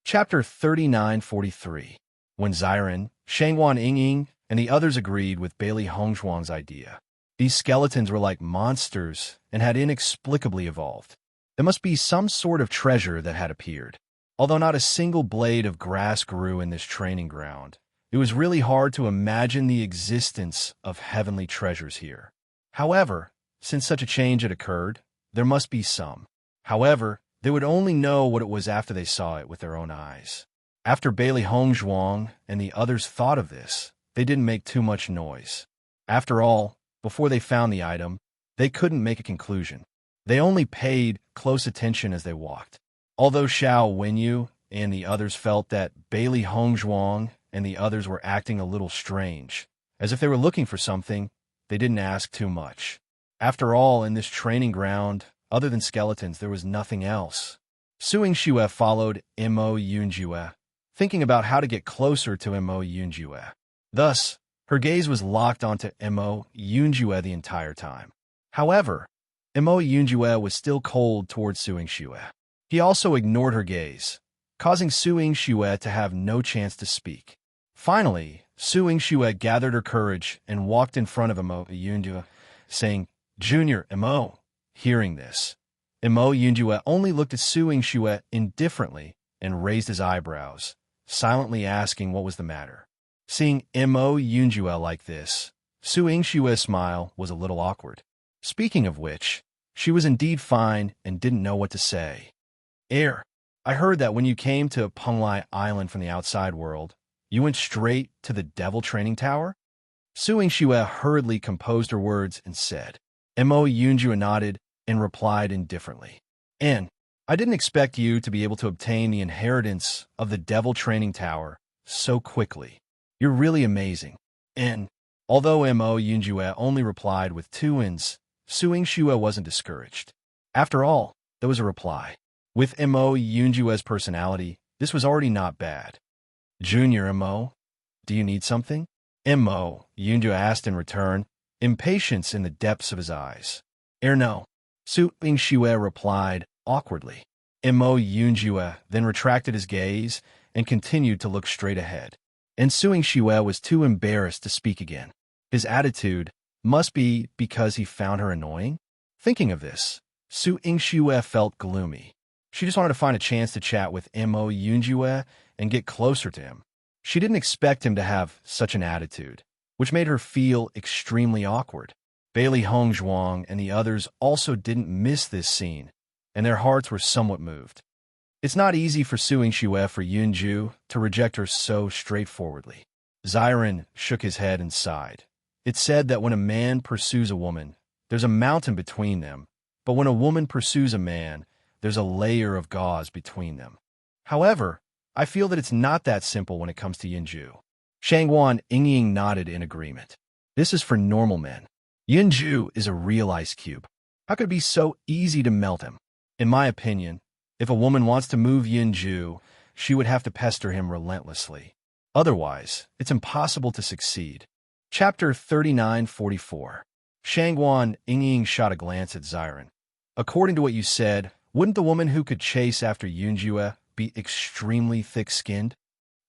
Chapter 3943. When Ziren, Shangwan Yingying, and the others agreed with Bailey Hongzhuang's idea, These skeletons were like monsters and had inexplicably evolved. There must be some sort of treasure that had appeared. Although not a single blade of grass grew in this training ground, it was really hard to imagine the existence of heavenly treasures here. However, since such a change had occurred, there must be some. However, they would only know what it was after they saw it with their own eyes. After Bailey Hongzhuang and the others thought of this, they didn't make too much noise. After all, before they found the item, they couldn't make a conclusion. They only paid close attention as they walked. Although Xiao Wenyu and the others felt that Bailey Hongzhuang and the others were acting a little strange, as if they were looking for something, they didn't ask too much. After all, in this training ground, other than skeletons, there was nothing else. Suing Xue followed Mo Yunjue, thinking about how to get closer to Mo Yunjue. Thus, her gaze was locked onto Mo Yunjue the entire time. However, Mo Yunjue was still cold towards Suing Xue. He also ignored her gaze, causing Suing Xue to have no chance to speak. Finally, Suing Xue gathered her courage and walked in front of Mo Yunjue, saying, "Junior Mo." Hearing this, Mo Yunjue only looked at Suing Xue indifferently and raised his eyebrows, silently asking what was the matter. Seeing Mo Yunjue like this, Suing Xue's smile was a little awkward. Speaking of which, she was indeed fine and didn't know what to say. I heard that when you came to Penglai Island from the outside world, you went straight to the Devil Training Tower?" Suing Xue hurriedly composed her words and said. Mo Yunjue nodded and replied indifferently. I didn't expect you to be able to obtain the inheritance of the Devil Training Tower so quickly. You're really amazing." And although Mo Yunjue only replied with two ins, Suing Xue wasn't discouraged. After all, there was a reply. With Mo Yunjue's personality, this was already not bad. "Junior Mo, do you need something?" Mo Yunjue asked in return, impatience in the depths of his eyes. No. Suing Xue replied awkwardly. Mo Yunjue then retracted his gaze and continued to look straight ahead. And Suing Xue was too embarrassed to speak again. His attitude must be because he found her annoying? Thinking of this, Suing Xue felt gloomy. She just wanted to find a chance to chat with Mo Yunjue and get closer to him. She didn't expect him to have such an attitude, which made her feel extremely awkward. Bailey Hongzhuang and the others also didn't miss this scene, and their hearts were somewhat moved. It's not easy for Suing Xue for Yunju to reject her so straightforwardly. Ziren shook his head and sighed. It's said that when a man pursues a woman, there's a mountain between them, but when a woman pursues a man, there's a layer of gauze between them. However, I feel that it's not that simple when it comes to Yunju. Shangguan Yingying nodded in agreement. This is for normal men. Yunju is a real ice cube. How could it be so easy to melt him? In my opinion, if a woman wants to move Yunju, she would have to pester him relentlessly. Otherwise, it's impossible to succeed. Chapter 3944. Shangguan Yingying shot a glance at Ziren. According to what you said, wouldn't the woman who could chase after Yunjue be extremely thick-skinned?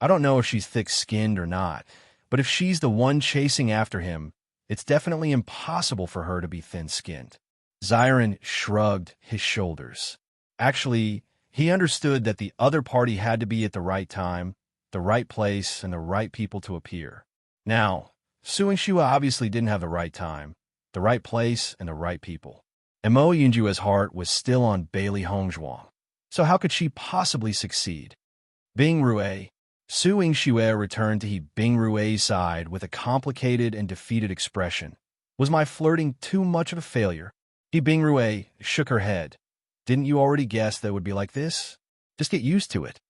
I don't know if she's thick-skinned or not, but if she's the one chasing after him, it's definitely impossible for her to be thin-skinned. Ziren shrugged his shoulders. Actually, he understood that the other party had to be at the right time, the right place, and the right people to appear. Now, Suing Xue obviously didn't have the right time, the right place, and the right people. And Mo Yunjue's heart was still on Bailey Hongzhuang. So how could she possibly succeed? Bing Rue. Suing Xue returned to Bing Rue's side with a complicated and defeated expression. Was my flirting too much of a failure? Bing Rue shook her head. Didn't you already guess that it would be like this? Just get used to it.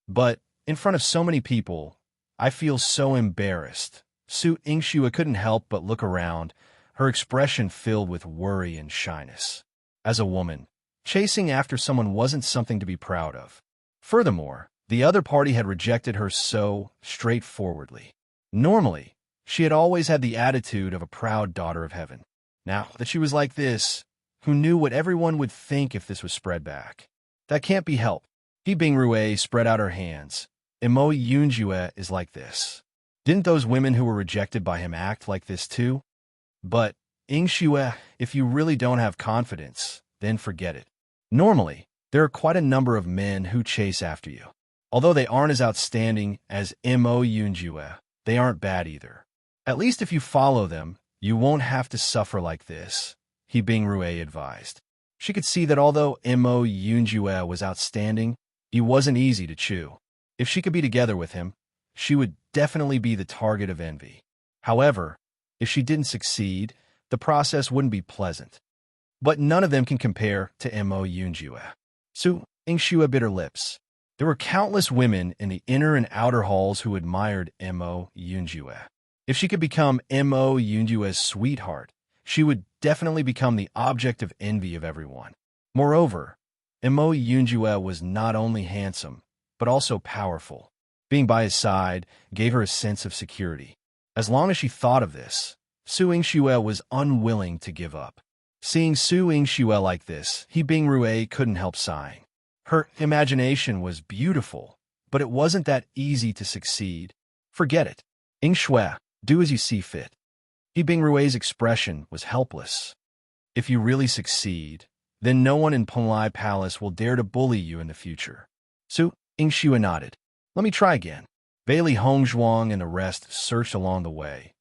But in front of so many people, I feel so embarrassed. Suing Xue couldn't help but look around, her expression filled with worry and shyness. As a woman, chasing after someone wasn't something to be proud of. Furthermore, the other party had rejected her so straightforwardly. Normally, she had always had the attitude of a proud daughter of heaven. Now that she was like this, who knew what everyone would think if this was spread back? That can't be helped. Bing Rue spread out her hands. Mo Yunjue is like this. Didn't those women who were rejected by him act like this too? But Ingxue, if you really don't have confidence, then forget it. Normally, there are quite a number of men who chase after you. Although they aren't as outstanding as Mo Yunjue, they aren't bad either. At least if you follow them, you won't have to suffer like this, He Bingrue advised. She could see that although Mo Yunjue was outstanding, he wasn't easy to chew. If she could be together with him, she would definitely be the target of envy. However, if she didn't succeed, the process wouldn't be pleasant. But none of them can compare to Mo Yunjue. Su Ingxue bit her lips. There were countless women in the inner and outer halls who admired Mo Yunjue. If she could become Mo Yunjue's sweetheart, she would definitely become the object of envy of everyone. Moreover, Mo Yunjue was not only handsome, but also powerful. Being by his side gave her a sense of security. As long as she thought of this, Su Ingxue was unwilling to give up. Seeing Su Ingxue like this, He Bingrue couldn't help sighing. Her imagination was beautiful, but it wasn't that easy to succeed. Forget it. Ingxue, do as you see fit. He Bingrue's expression was helpless. If you really succeed, then no one in Penglai Palace will dare to bully you in the future. Su Ingxue nodded. Let me try again. Bailey Hongzhuang and the rest searched along the way,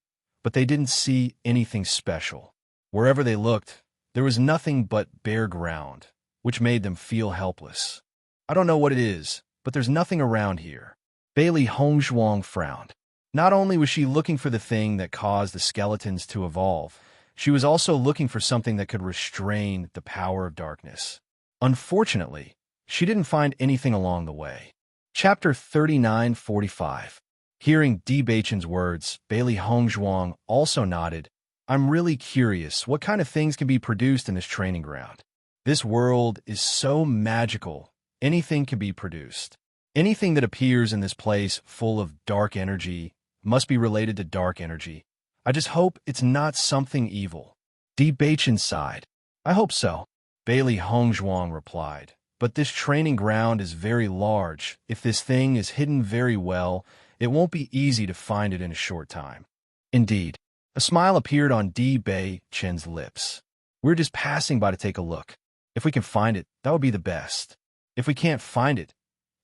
but they didn't see anything special. Wherever they looked, there was nothing but bare ground, which made them feel helpless. I don't know what it is, but there's nothing around here. Bailey Hongzhuang frowned. Not only was she looking for the thing that caused the skeletons to evolve, she was also looking for something that could restrain the power of darkness. Unfortunately, she didn't find anything along the way. Chapter 3945. Hearing Di Baichen's words, Bailey Hongzhuang also nodded. I'm really curious what kind of things can be produced in this training ground. This world is so magical, anything can be produced. Anything that appears in this place full of dark energy must be related to dark energy. I just hope it's not something evil. Di Baichen sighed. I hope so. Bailey Hongzhuang replied. But this training ground is very large. If this thing is hidden very well, it won't be easy to find it in a short time. Indeed, a smile appeared on Di Baichen's lips. We're just passing by to take a look. If we can find it, that would be the best. If we can't find it,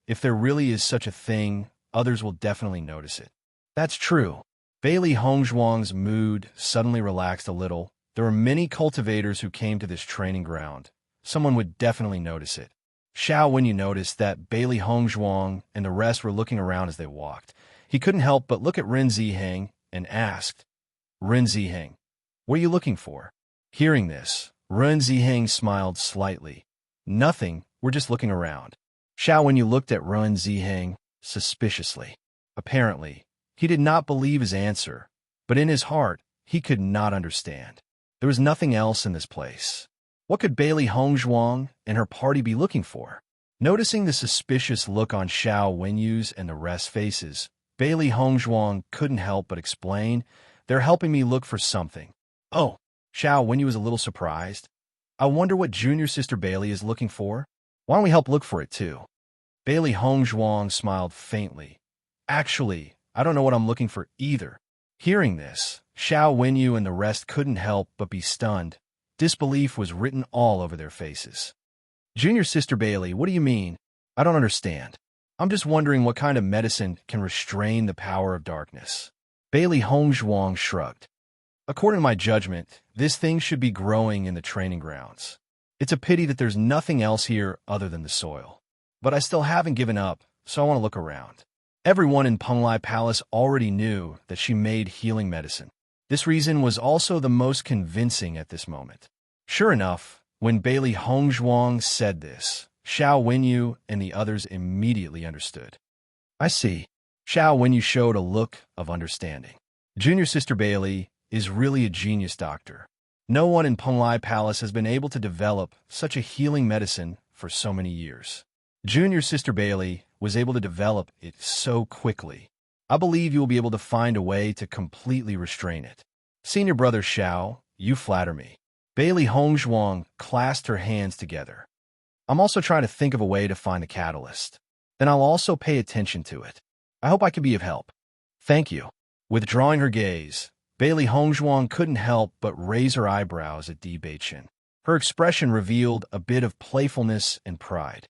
if there really is such a thing, others will definitely notice it. That's true. Bailey Hongzhuang's mood suddenly relaxed a little. There were many cultivators who came to this training ground. Someone would definitely notice it. Xiao Wenyu noticed that Bailey Hongzhuang and the rest were looking around as they walked. He couldn't help but look at Ren Ziheng and asked, Ren Ziheng, what are you looking for? Hearing this, Ren Ziheng smiled slightly. Nothing, we're just looking around. Xiao Wenyu looked at Ren Ziheng suspiciously. Apparently, he did not believe his answer, but in his heart, he could not understand. There was nothing else in this place. What could Bailey Hongzhuang and her party be looking for? Noticing the suspicious look on Xiao Wenyu's and the rest's faces, Bailey Hongzhuang couldn't help but explain, they're helping me look for something. Oh, Xiao Wenyu was a little surprised. I wonder what junior sister Bailey is looking for. Why don't we help look for it too? Bailey Hongzhuang smiled faintly. Actually, I don't know what I'm looking for either. Hearing this, Xiao Wenyu and the rest couldn't help but be stunned. Disbelief was written all over their faces. Junior Sister Bailey, what do you mean? I don't understand. I'm just wondering what kind of medicine can restrain the power of darkness. Bailey Hongzhuang shrugged. According to my judgment, this thing should be growing in the training grounds. It's a pity that there's nothing else here other than the soil. But I still haven't given up, so I want to look around. Everyone in Penglai Palace already knew that she made healing medicine. This reason was also the most convincing at this moment. Sure enough, when Bailey Hongzhuang said this, Xiao Wenyu and the others immediately understood. I see. Xiao Wenyu showed a look of understanding. Junior Sister Bailey is really a genius doctor. No one in Penglai Palace has been able to develop such a healing medicine for so many years. Junior Sister Bailey was able to develop it so quickly. I believe you will be able to find a way to completely restrain it. Senior Brother Xiao, you flatter me. Bailey Hongzhuang clasped her hands together. I'm also trying to think of a way to find the catalyst. Then I'll also pay attention to it. I hope I can be of help. Thank you. Withdrawing her gaze, Bailey Hongzhuang couldn't help but raise her eyebrows at Di Beichen. Her expression revealed a bit of playfulness and pride.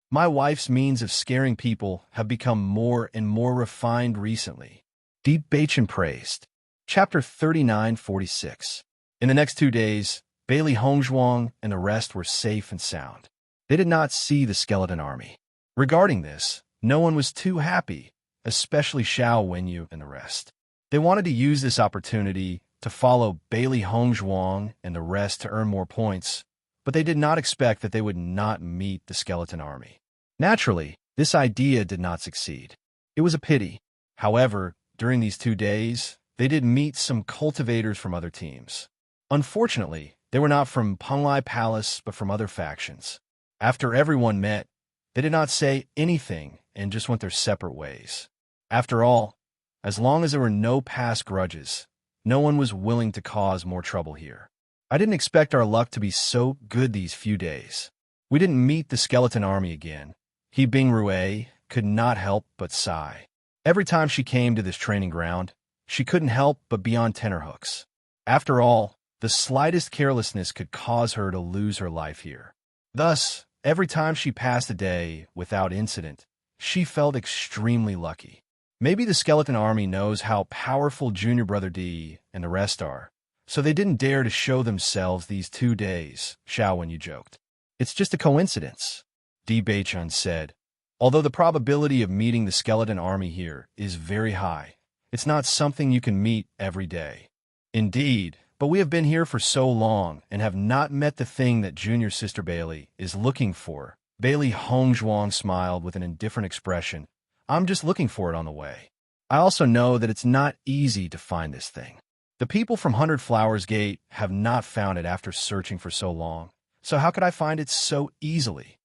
My wife's means of scaring people have become more and more refined recently, Di Beichen praised. Chapter 39:46. In the next 2 days, Bailey Hongzhuang and the rest were safe and sound. They did not see the skeleton army. Regarding this, no one was too happy, especially Xiao Wenyu and the rest. They wanted to use this opportunity to follow Bailey Hongzhuang and the rest to earn more points, but they did not expect that they would not meet the skeleton army. Naturally, this idea did not succeed. It was a pity. However, during these 2 days, they did meet some cultivators from other teams. Unfortunately, they were not from Penglai Palace, but from other factions. After everyone met, they did not say anything and just went their separate ways. After all, as long as there were no past grudges, no one was willing to cause more trouble here. I didn't expect our luck to be so good these few days. We didn't meet the skeleton army again. He Bing Rue could not help but sigh. Every time she came to this training ground, she couldn't help but be on tenterhooks. After all, the slightest carelessness could cause her to lose her life here. Thus, every time she passed a day without incident, she felt extremely lucky. Maybe the skeleton army knows how powerful Junior Brother D and the rest are, so they didn't dare to show themselves these 2 days, Xiao Wenyu joked. It's just a coincidence, Di Beichun said. Although the probability of meeting the skeleton army here is very high, it's not something you can meet every day. Indeed, but we have been here for so long and have not met the thing that Junior Sister Bailey is looking for. Bailey Hongzhuang smiled with an indifferent expression. I'm just looking for it on the way. I also know that it's not easy to find this thing. The people from 100 Flowers Gate have not found it after searching for so long, so how could I find it so easily?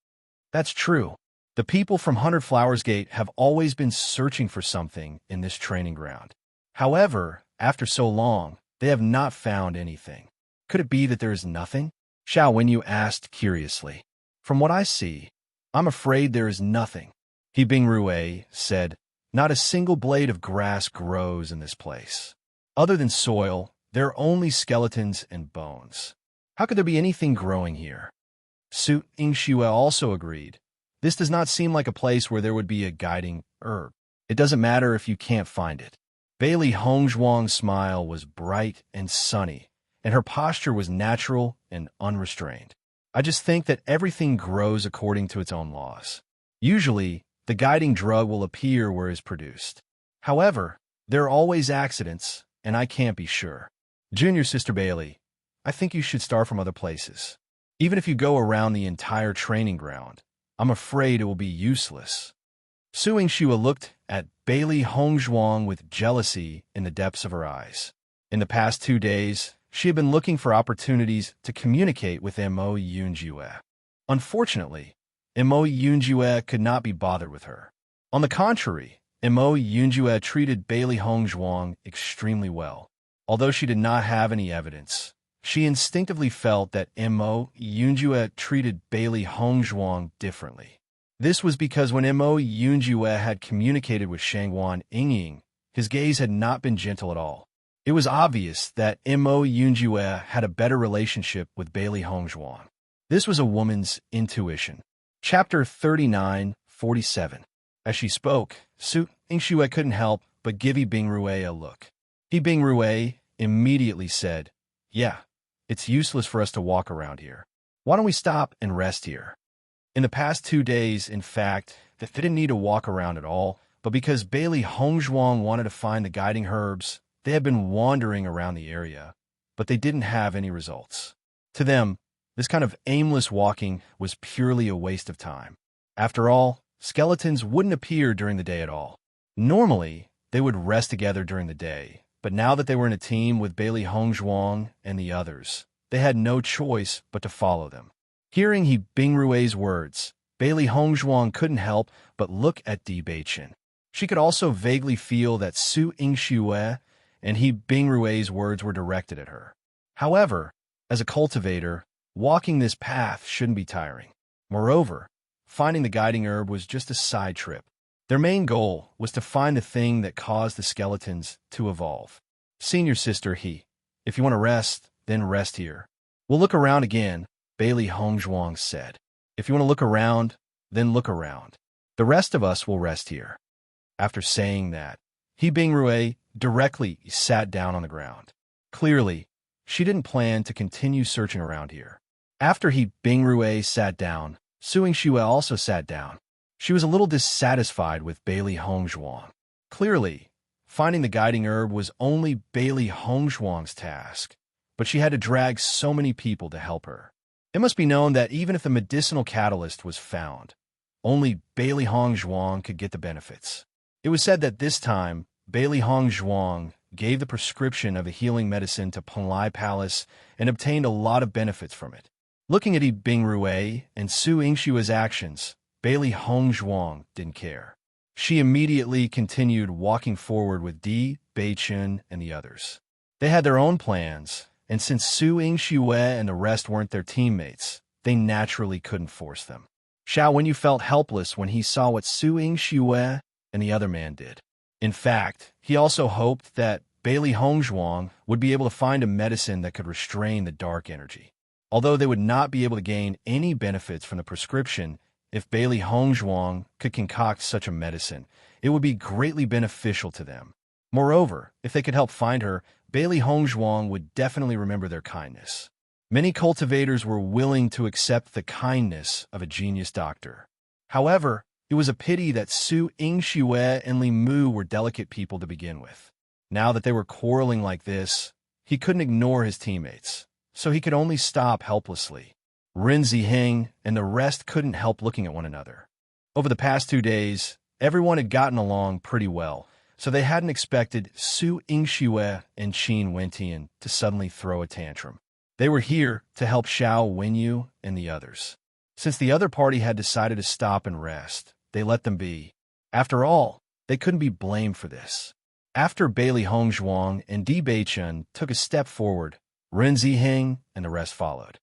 That's true. The people from 100 Flowers Gate have always been searching for something in this training ground. However, after so long, they have not found anything. Could it be that there is nothing? Xiao Wenyu asked curiously. From what I see, I'm afraid there is nothing. He Bing Rue said, not a single blade of grass grows in this place. Other than soil, there are only skeletons and bones. How could there be anything growing here? Su Yingxue also agreed. This does not seem like a place where there would be a guiding herb. It doesn't matter if you can't find it. Bailey Hongzhuang's smile was bright and sunny, and her posture was natural and unrestrained. I just think that everything grows according to its own laws. Usually, the guiding drug will appear where it is produced. However, there are always accidents, and I can't be sure. Junior Sister Bailey, I think you should start from other places. Even if you go around the entire training ground, I'm afraid it will be useless. Su Yingxue looked at Bailey Hongzhuang with jealousy in the depths of her eyes. In the past 2 days, she had been looking for opportunities to communicate with Mo Yunjue. Unfortunately, Mo Yunjue could not be bothered with her. On the contrary, Mo Yunjue treated Bailey Hongzhuang extremely well. Although she did not have any evidence, she instinctively felt that Mo Yunjue treated Bailey Hongzhuang differently. This was because when Mo Yunjue had communicated with Shangguan Yingying, his gaze had not been gentle at all. It was obvious that Mo Yunjue had a better relationship with Bailey Hongzhuang. This was a woman's intuition. Chapter 39:47. As she spoke, Su Yingxue couldn't help but give He Bing Rue a look. He Bing Rue immediately said, yeah, it's useless for us to walk around here. Why don't we stop and rest here? In the past 2 days, in fact, they didn't need to walk around at all, but because Bailey Hongzhuang wanted to find the guiding herbs, they had been wandering around the area, but they didn't have any results. To them, this kind of aimless walking was purely a waste of time. After all, skeletons wouldn't appear during the day at all. Normally, they would rest together during the day, but now that they were in a team with Bailey Hongzhuang and the others, they had no choice but to follow them. Hearing He Bing Rue's words, Bailey Hongzhuang couldn't help but look at Di Beichen. She could also vaguely feel that Su Yingxue and He Bing Rue's words were directed at her. However, as a cultivator, walking this path shouldn't be tiring. Moreover, finding the guiding herb was just a side trip. Their main goal was to find the thing that caused the skeletons to evolve. Senior sister He. If you want to rest, then rest here. We'll look around again, Bailey Hongzhuang said. If you want to look around, then look around. The rest of us will rest here. After saying that, He Bingrui directly sat down on the ground. Clearly, she didn't plan to continue searching around here. After He Bingrui sat down, Su Yingxue also sat down. She was a little dissatisfied with Bailey Hongzhuang. Clearly, finding the guiding herb was only Bailey Hongzhuang's task, but she had to drag so many people to help her. It must be known that even if the medicinal catalyst was found, only Bailey Hongzhuang could get the benefits. It was said that this time, Bailey Hongzhuang gave the prescription of a healing medicine to Penlai Palace and obtained a lot of benefits from it. Looking at Yi Bingrui and Su Yingshue's actions, Bailey Hongzhuang didn't care. She immediately continued walking forward with Di, Beichen, and the others. They had their own plans, and since Su Yingxue and the rest weren't their teammates, they naturally couldn't force them. Xiao Wenyu felt helpless when he saw what Su Yingxue and the other man did. In fact, he also hoped that Bailey Hongzhuang would be able to find a medicine that could restrain the dark energy. Although they would not be able to gain any benefits from the prescription, if Bailey Hongzhuang could concoct such a medicine, it would be greatly beneficial to them. Moreover, if they could help find her, Bailey Hongzhuang would definitely remember their kindness. Many cultivators were willing to accept the kindness of a genius doctor. However, it was a pity that Su Yingxue and Li Mu were delicate people to begin with. Now that they were quarreling like this, he couldn't ignore his teammates, so he could only stop helplessly. Ren Ziheng and the rest couldn't help looking at one another. Over the past 2 days, everyone had gotten along pretty well, so they hadn't expected Su Yingxue and Qin Wentian to suddenly throw a tantrum. They were here to help Xiao Wenyu and the others. Since the other party had decided to stop and rest, they let them be. After all, they couldn't be blamed for this. After Bailey Hongzhuang and Di Beichen took a step forward, Ren Ziheng and the rest followed.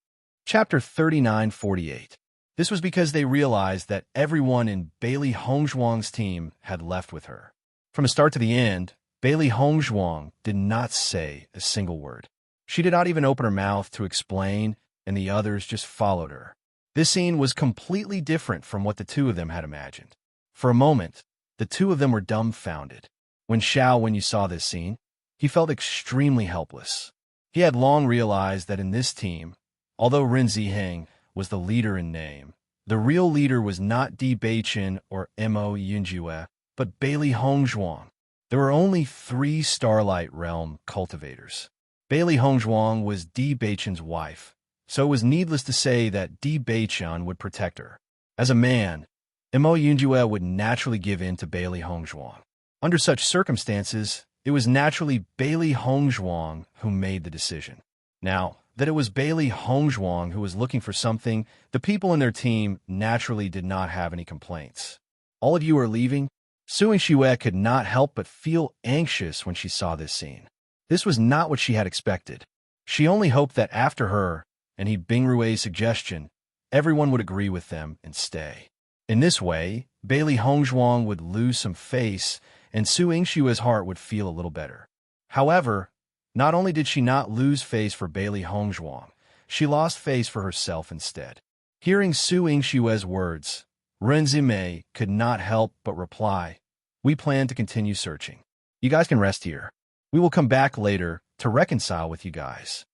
Chapter 3948. This was because they realized that everyone in Bailey Hongzhuang's team had left with her. From the start to the end, Bailey Hongzhuang did not say a single word. She did not even open her mouth to explain, and the others just followed her. This scene was completely different from what the two of them had imagined. For a moment, the two of them were dumbfounded. When you saw this scene, he felt extremely helpless. He had long realized that in this team, although Ren Ziheng was the leader in name, the real leader was not Di Beichen or Mo Yunjue, but Bailey Hongzhuang. There were only 3 Starlight Realm cultivators. Bailey Hongzhuang was Di Beichen's wife, so it was needless to say that Di Beichen would protect her. As a man, Mo Yunjue would naturally give in to Bailey Hongzhuang. Under such circumstances, it was naturally Bailey Hongzhuang who made the decision. Now that it was Bailey Hongzhuang who was looking for something, the people in their team naturally did not have any complaints. All of you are leaving? Su Yingxue could not help but feel anxious when she saw this scene. This was not what she had expected. She only hoped that after her and He Bingrui's suggestion, everyone would agree with them and stay. In this way, Bailey Hongzhuang would lose some face and Su Yingshue's heart would feel a little better. However, not only did she not lose face for Bailey Hongzhuang, she lost face for herself instead. Hearing Su Yingshue's words, Ren Zimei could not help but reply, "We plan to continue searching. You guys can rest here. We will come back later to reconcile with you guys.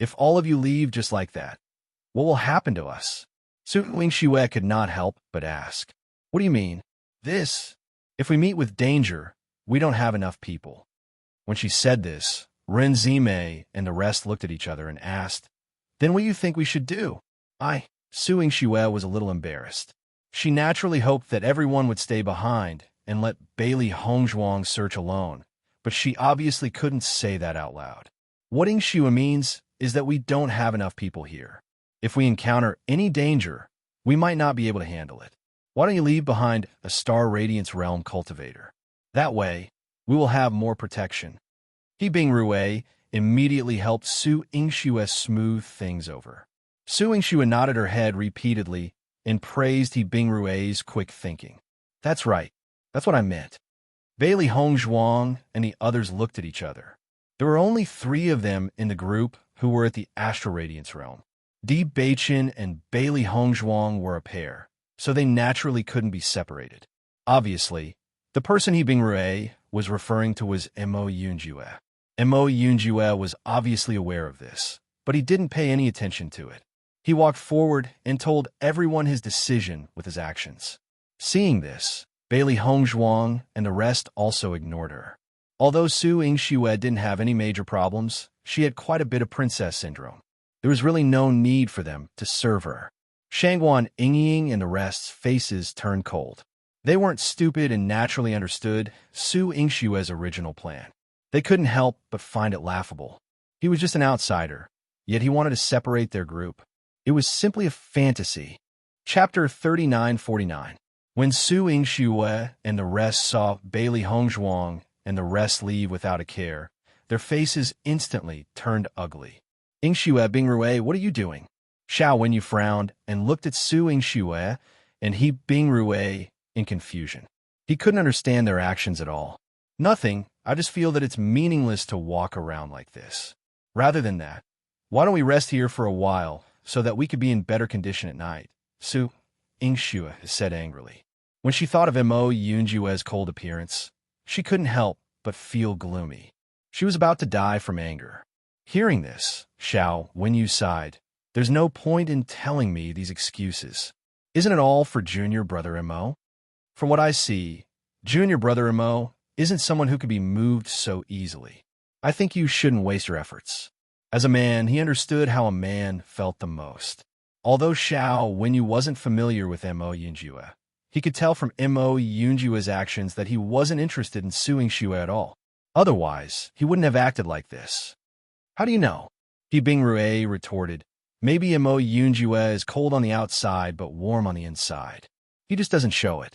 If all of you leave just like that, what will happen to us?" Su Yingxue could not help but ask, "What do you mean? This? If we meet with danger, we don't have enough people." When she said this, Ren Zimei and the rest looked at each other and asked, "Then what do you think we should do?" Su Yingxue was a little embarrassed. She naturally hoped that everyone would stay behind and let Bailey Hongzhuang search alone, but she obviously couldn't say that out loud. What Yingxue means is that we don't have enough people here. If we encounter any danger, we might not be able to handle it. Why don't you leave behind a Star Radiance Realm cultivator? That way, we will have more protection. He Bingrui immediately helped Su Yingxue smooth things over. Su Yingxue nodded her head repeatedly and praised He Bingrui's quick thinking. "That's right. That's what I meant." Bailey Hongzhuang and the others looked at each other. There were only 3 of them in the group who were at the Astral Radiance realm. Di Baichen and Bailey Hongzhuang were a pair, so they naturally couldn't be separated. Obviously, the person He Bingrue was referring to was Mo Yunjue. Mo Yunjue was obviously aware of this, but he didn't pay any attention to it. He walked forward and told everyone his decision with his actions. Seeing this, Bailey Hongzhuang and the rest also ignored her. Although Su Yingxue didn't have any major problems, she had quite a bit of princess syndrome. There was really no need for them to serve her. Shangguan Yingying and the rest's faces turned cold. They weren't stupid and naturally understood Su Yingxue's original plan. They couldn't help but find it laughable. He was just an outsider, yet he wanted to separate their group. It was simply a fantasy. Chapter 3949. When Su Yingxue and the rest saw Bailey Hongzhuang and the rest leave without a care, their faces instantly turned ugly. Yingxue Bingrue, what are you doing? Xiao Wenyu frowned and looked at Su Yingxue and He Bingrue in confusion. He couldn't understand their actions at all. Nothing, I just feel that it's meaningless to walk around like this. Rather than that, why don't we rest here for a while so that we could be in better condition at night? Su Yingxue said angrily. When she thought of Mo Yunjue's cold appearance, she couldn't help but feel gloomy. She was about to die from anger. Hearing this, Xiao Wenyu sighed. There's no point in telling me these excuses. Isn't it all for junior brother Mo? From what I see, junior brother Mo isn't someone who could be moved so easily. I think you shouldn't waste your efforts. As a man, he understood how a man felt the most. Although Xiao Wenyu wasn't familiar with Mo Yunjue, he could tell from Mo Yunjue's actions that he wasn't interested in Su Yingxue at all. Otherwise, he wouldn't have acted like this. How do you know? He Bingrue retorted. Maybe Mo Yunjue is cold on the outside but warm on the inside. He just doesn't show it.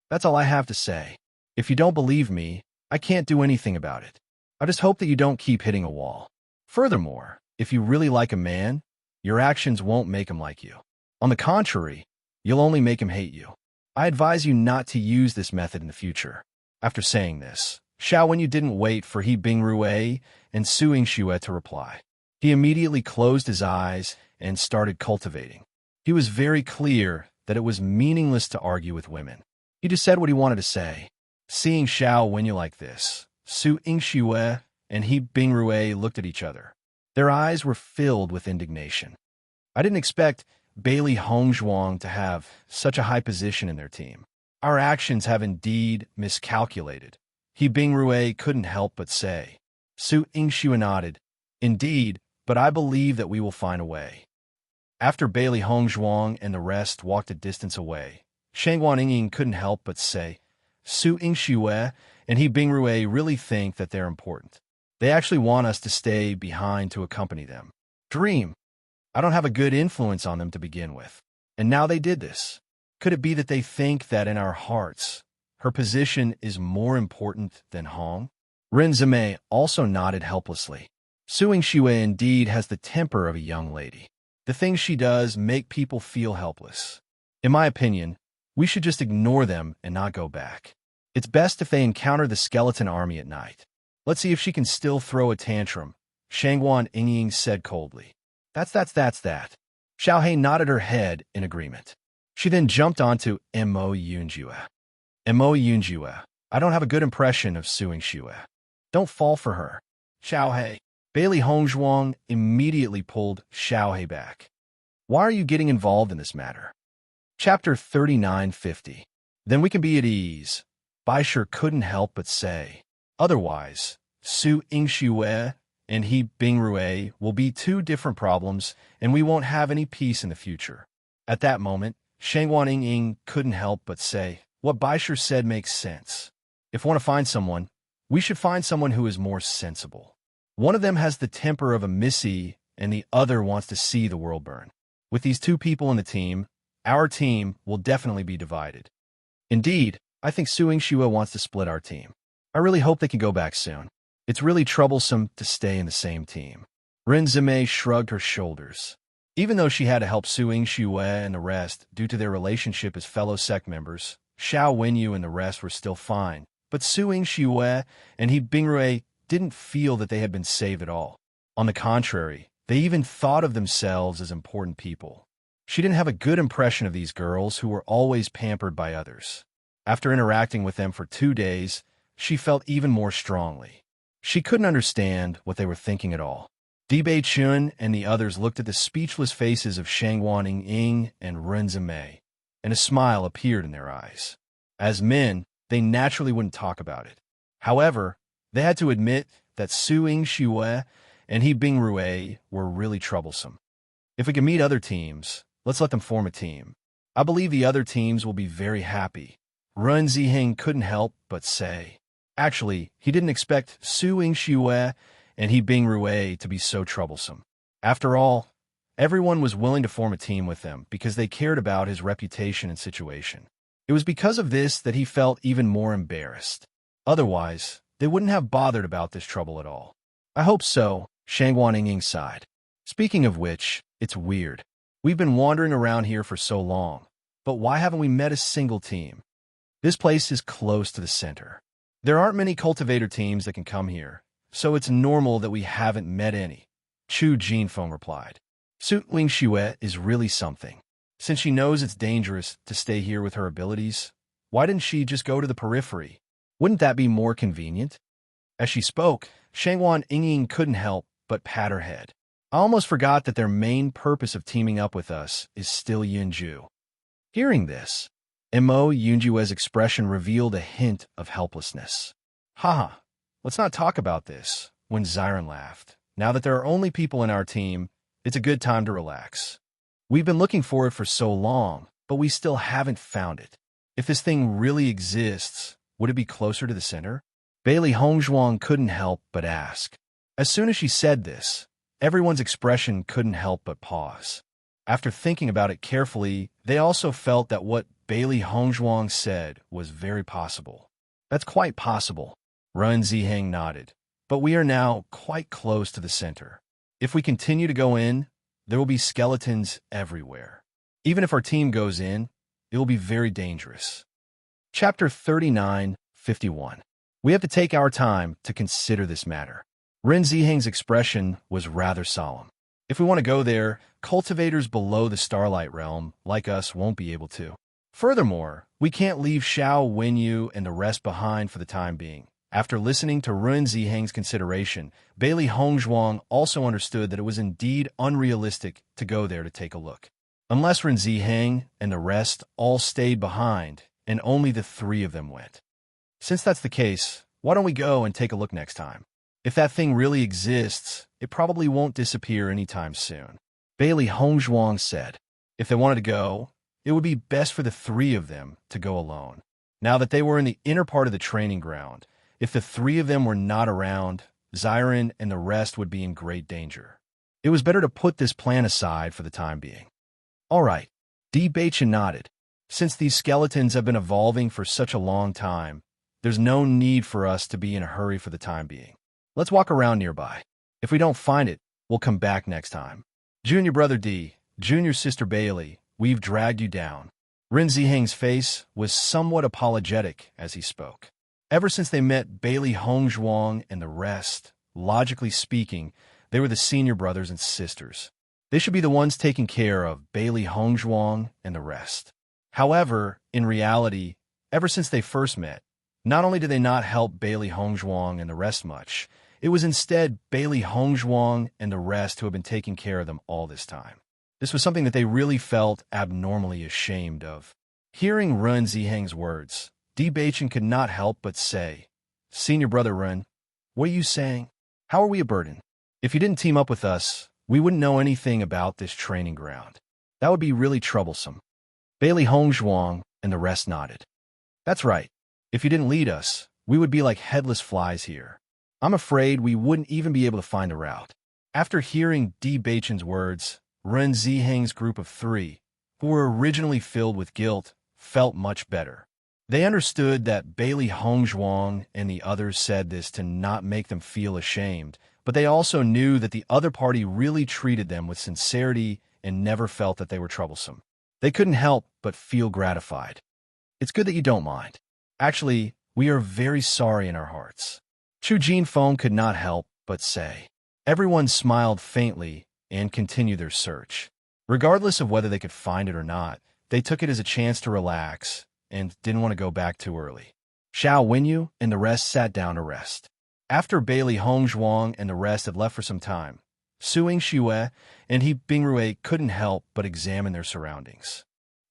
That's all I have to say. If you don't believe me, I can't do anything about it. I just hope that you don't keep hitting a wall. Furthermore, if you really like a man, your actions won't make him like you. On the contrary, you'll only make him hate you. I advise you not to use this method in the future. After saying this, Xiao Wenyu didn't wait for He Bingrue and Su Yingxue to reply. He immediately closed his eyes and started cultivating. He was very clear that it was meaningless to argue with women. He just said what he wanted to say. Seeing Xiao Wenyu like this, Su Yingxue and He Bingrue looked at each other. Their eyes were filled with indignation. I didn't expect Bailey Hongzhuang to have such a high position in their team. Our actions have indeed miscalculated. He Bingrue couldn't help but say. Su Yingxue nodded. Indeed, but I believe that we will find a way. After Bailey Hongzhuang and the rest walked a distance away, Shangguan Yingying couldn't help but say, Su Yingxue and He Bingrue really think that they're important. They actually want us to stay behind to accompany them. Dream. I don't have a good influence on them to begin with. And now they did this. Could it be that they think that in our hearts, her position is more important than Hong? Rin Zimei also nodded helplessly. Su Yingxue indeed has the temper of a young lady. The things she does make people feel helpless. In my opinion, we should just ignore them and not go back. It's best if they encounter the skeleton army at night. Let's see if she can still throw a tantrum, Shangguan Yingying said coldly. That's that. Xiao Hei nodded her head in agreement. She then jumped onto Mo Yunjue. Mo Yunjue, I don't have a good impression of Su Yingxue. Don't fall for her. Xiao Hei. Bailey Hongzhuang immediately pulled Xiao Hei back. Why are you getting involved in this matter? Chapter 3950. Then we can be at ease. Baisher couldn't help but say. Otherwise, Su Yingxue and He Bingrue will be 2 different problems, and we won't have any peace in the future. At that moment, Shangguan Yingying couldn't help but say, what Baisher said makes sense. If we want to find someone, we should find someone who is more sensible. One of them has the temper of a misty, and the other wants to see the world burn. With these 2 people in the team, our team will definitely be divided. Indeed, I think Su Yingxue wants to split our team. I really hope they can go back soon. It's really troublesome to stay in the same team. Rin Zimei shrugged her shoulders. Even though she had to help Su Yingxue and the rest due to their relationship as fellow sect members, Xiao Wenyu and the rest were still fine. But Su Yingxue and He Bingrue didn't feel that they had been saved at all. On the contrary, they even thought of themselves as important people. She didn't have a good impression of these girls who were always pampered by others. After interacting with them for 2 days, she felt even more strongly. She couldn't understand what they were thinking at all. Di Bei-chun and the others looked at the speechless faces of Shangwan Ying and Ren Zimei, and a smile appeared in their eyes. As men, they naturally wouldn't talk about it. However, they had to admit that Su Ying Xue and He Bing Rui were really troublesome. If we can meet other teams, let's let them form a team. I believe the other teams will be very happy. Ren Ziheng couldn't help but say. Actually, he didn't expect Su Ying Xue and He Bing Rui to be so troublesome. After all, everyone was willing to form a team with them because they cared about his reputation and situation. It was because of this that he felt even more embarrassed. Otherwise, they wouldn't have bothered about this trouble at all. I hope so, Shangwan Ying sighed. Speaking of which, it's weird. We've been wandering around here for so long, but why haven't we met a single team? This place is close to the center. There aren't many cultivator teams that can come here, so it's normal that we haven't met any, Chu Jinfeng replied. Su Ying Xue is really something. Since she knows it's dangerous to stay here with her abilities, why didn't she just go to the periphery? Wouldn't that be more convenient? As she spoke, Shangwan Ying couldn't help but pat her head. I almost forgot that their main purpose of teaming up with us is still Yunju. Hearing this, Mo Yunjue's expression revealed a hint of helplessness. Haha, let's not talk about this, when Xiren laughed. Now that there are only people in our team, it's a good time to relax. We've been looking for it for so long, but we still haven't found it. If this thing really exists, would it be closer to the center? Bailey Hongzhuang couldn't help but ask. As soon as she said this, everyone's expression couldn't help but pause. After thinking about it carefully, they also felt that what Bailey Hongzhuang said was very possible. That's quite possible. Ren Ziheng nodded. But we are now quite close to the center. If we continue to go in, there will be skeletons everywhere. Even if our team goes in, it will be very dangerous. Chapter 39:51. We have to take our time to consider this matter. Ren Ziheng's expression was rather solemn. If we want to go there, cultivators below the Starlight Realm, like us, won't be able to. Furthermore, we can't leave Xiao Wenyu and the rest behind for the time being. After listening to Ren Ziheng's consideration, Bailey Hongzhuang also understood that it was indeed unrealistic to go there to take a look. Unless Ren Ziheng and the rest all stayed behind, and only the 3 of them went. Since that's the case, why don't we go and take a look next time? If that thing really exists, it probably won't disappear anytime soon. Bailey Hongzhuang said. If they wanted to go, it would be best for the 3 of them to go alone. Now that they were in the inner part of the training ground, if the 3 of them were not around, Xiren and the rest would be in great danger. It was better to put this plan aside for the time being. All right, Di Bei-chun nodded. Since these skeletons have been evolving for such a long time, there's no need for us to be in a hurry for the time being. Let's walk around nearby. If we don't find it, we'll come back next time. Junior brother D, junior sister Bailey, we've dragged you down. Ren Ziheng's face was somewhat apologetic as he spoke. Ever since they met Bailey Hongzhuang and the rest, logically speaking, they were the senior brothers and sisters. They should be the ones taking care of Bailey Hongzhuang and the rest. However, in reality, ever since they first met, not only did they not help Bailey Hongzhuang and the rest much, it was instead Bailey Hongzhuang and the rest who had been taking care of them all this time. This was something that they really felt abnormally ashamed of. Hearing Ren Ziheng's words, Di Bei-chun could not help but say, Senior brother Ren, what are you saying? How are we a burden? If you didn't team up with us, we wouldn't know anything about this training ground. That would be really troublesome. Bailey Hongzhuang and the rest nodded. That's right. If you didn't lead us, we would be like headless flies here. I'm afraid we wouldn't even be able to find a route. After hearing Di Bei-chun's words, Ren Ziheng's group of 3, who were originally filled with guilt, felt much better. They understood that Bailey Hongzhuang and the others said this to not make them feel ashamed, but they also knew that the other party really treated them with sincerity and never felt that they were troublesome. They couldn't help but feel gratified. It's good that you don't mind. Actually, we are very sorry in our hearts. Chu Jinfeng could not help but say. Everyone smiled faintly and continued their search. Regardless of whether they could find it or not, they took it as a chance to relax and didn't want to go back too early. Xiao Wenyu and the rest sat down to rest. After Bailey Hongzhuang and the rest had left for some time, Suing Xue and He Bingrui couldn't help but examine their surroundings.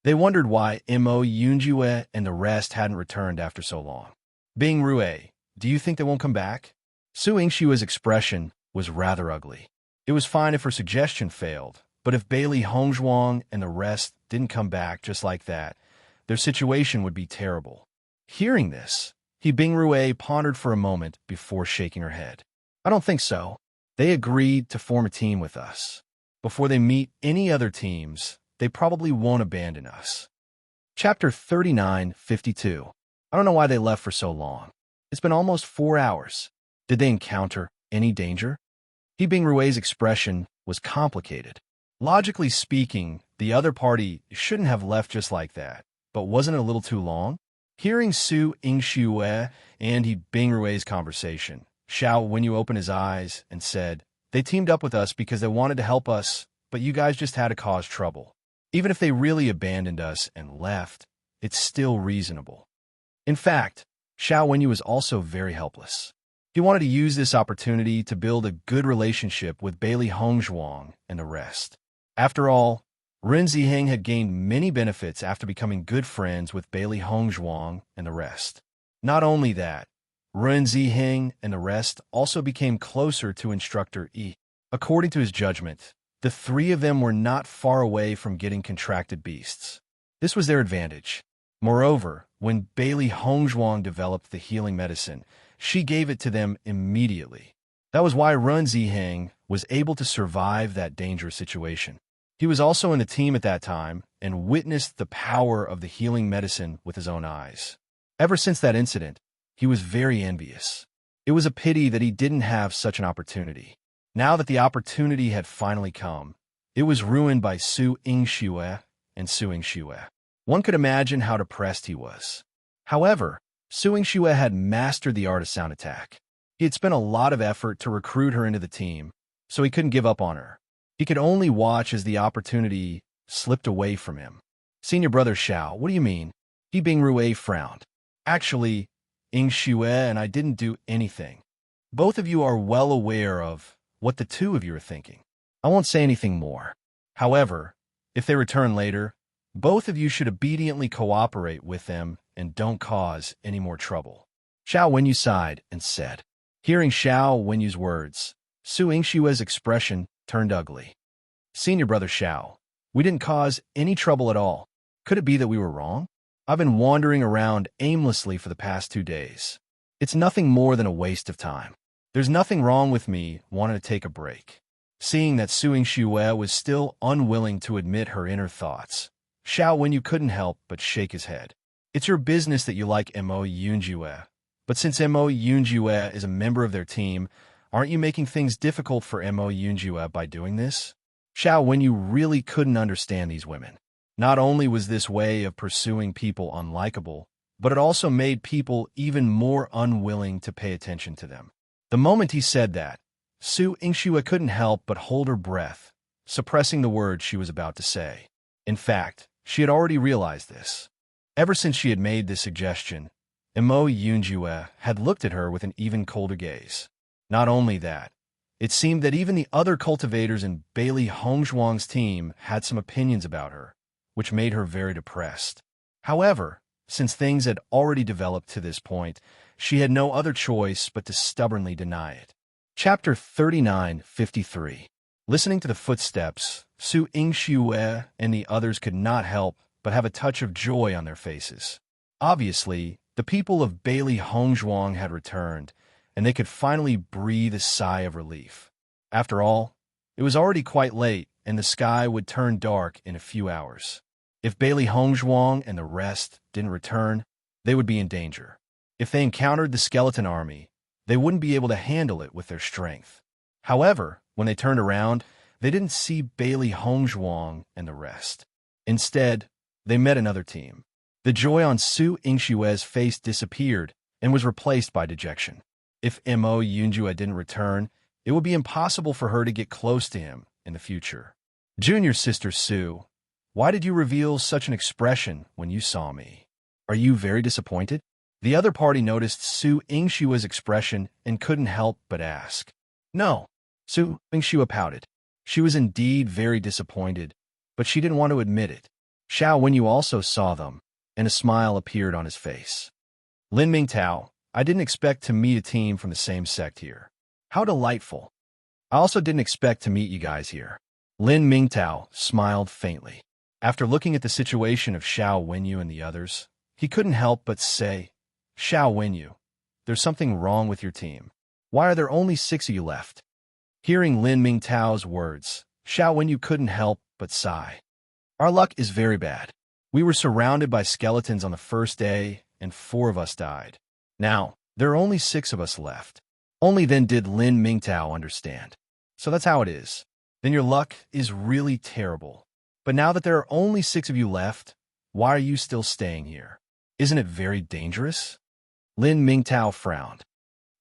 They wondered why Mo Yunjue and the rest hadn't returned after so long. Bingrui, do you think they won't come back? Suing Xue's expression was rather ugly. It was fine if her suggestion failed, but if Bailey Hongzhuang and the rest didn't come back just like that, their situation would be terrible. Hearing this, He Bingrui pondered for a moment before shaking her head. I don't think so. They agreed to form a team with us. Before they meet any other teams, they probably won't abandon us. Chapter 39:52. I don't know why they left for so long. It's been almost 4 hours. Did they encounter any danger? He Bingrui's expression was complicated. Logically speaking, the other party shouldn't have left just like that, but wasn't it a little too long? Hearing Su Yingxue and He Bingrui's conversation, Xiao Wenyu opened his eyes and said, they teamed up with us because they wanted to help us, but you guys just had to cause trouble. Even if they really abandoned us and left, it's still reasonable. In fact, Xiao Wenyu was also very helpless. He wanted to use this opportunity to build a good relationship with Bailey Hongzhuang and the rest. After all, Ren Ziheng had gained many benefits after becoming good friends with Bailey Hongzhuang and the rest. Not only that, Ren Ziheng and the rest also became closer to Instructor Yi. According to his judgment, the three of them were not far away from getting contracted beasts. This was their advantage. Moreover, when Bailey Hongzhuang developed the healing medicine, she gave it to them immediately. That was why Ren Ziheng was able to survive that dangerous situation. He was also in the team at that time and witnessed the power of the healing medicine with his own eyes. Ever since that incident, he was very envious. It was a pity that he didn't have such an opportunity. Now that the opportunity had finally come, it was ruined by Su Yingxue and Suing Xue. One could imagine how depressed he was. However, Suing Xue had mastered the art of sound attack. He had spent a lot of effort to recruit her into the team, so he couldn't give up on her. He could only watch as the opportunity slipped away from him. Senior brother Xiao, what do you mean? He Bingrui frowned. Actually, Yingxue and I didn't do anything. Both of you are well aware of what the two of you are thinking. I won't say anything more. However, if they return later, both of you should obediently cooperate with them and don't cause any more trouble. Xiao Wenyu sighed and said. Hearing Xiao Wenyu's words, Su Yingxue's expression turned ugly. Senior brother Xiao, we didn't cause any trouble at all. Could it be that we were wrong? I've been wandering around aimlessly for the past 2 days. It's nothing more than a waste of time. There's nothing wrong with me wanting to take a break. Seeing that Su Yingxue was still unwilling to admit her inner thoughts, Xiao Wenyu couldn't help but shake his head. It's your business that you like Mo Yunjue, but since Mo Yunjue is a member of their team, aren't you making things difficult for Mo Yunjue by doing this? Xiao Wenyu really couldn't understand these women. Not only was this way of pursuing people unlikable, but it also made people even more unwilling to pay attention to them. The moment he said that, Su Yingxue couldn't help but hold her breath, suppressing the words she was about to say. In fact, she had already realized this. Ever since she had made this suggestion, Mo Yunjue had looked at her with an even colder gaze. Not only that, it seemed that even the other cultivators in Bailey Hongzhuang's team had some opinions about her, which made her very depressed. However, since things had already developed to this point, she had no other choice but to stubbornly deny it. Chapter 39:53. Listening to the footsteps, Su Yingxue and the others could not help but have a touch of joy on their faces. Obviously, the people of Bailey Hongzhuang had returned, and they could finally breathe a sigh of relief. After all, it was already quite late, and the sky would turn dark in a few hours. If Bailey Hongzhuang and the rest didn't return, they would be in danger. If they encountered the skeleton army, they wouldn't be able to handle it with their strength. However, when they turned around, they didn't see Bailey Hongzhuang and the rest. Instead, they met another team. The joy on Su Yingxue's face disappeared and was replaced by dejection. If Mo Yunjua didn't return, it would be impossible for her to get close to him in the future. Junior sister Sue, why did you reveal such an expression when you saw me? Are you very disappointed? The other party noticed Su Yingshua's expression and couldn't help but ask. No, Su Yingshua pouted. She was indeed very disappointed, but she didn't want to admit it. Xiao Wenyu also saw them, and a smile appeared on his face. Lin Mingtao, I didn't expect to meet a team from the same sect here. How delightful. I also didn't expect to meet you guys here. Lin Mingtao smiled faintly. After looking at the situation of Xiao Wenyu and the others, he couldn't help but say, Xiao Wenyu, there's something wrong with your team. Why are there only 6 of you left? Hearing Lin Mingtao's words, Xiao Wenyu couldn't help but sigh. Our luck is very bad. We were surrounded by skeletons on the first day, and 4 of us died. Now, there are only 6 of us left. Only then did Lin Mingtao understand. So that's how it is. Then your luck is really terrible. But now that there are only 6 of you left, why are you still staying here? Isn't it very dangerous? Lin Mingtao frowned.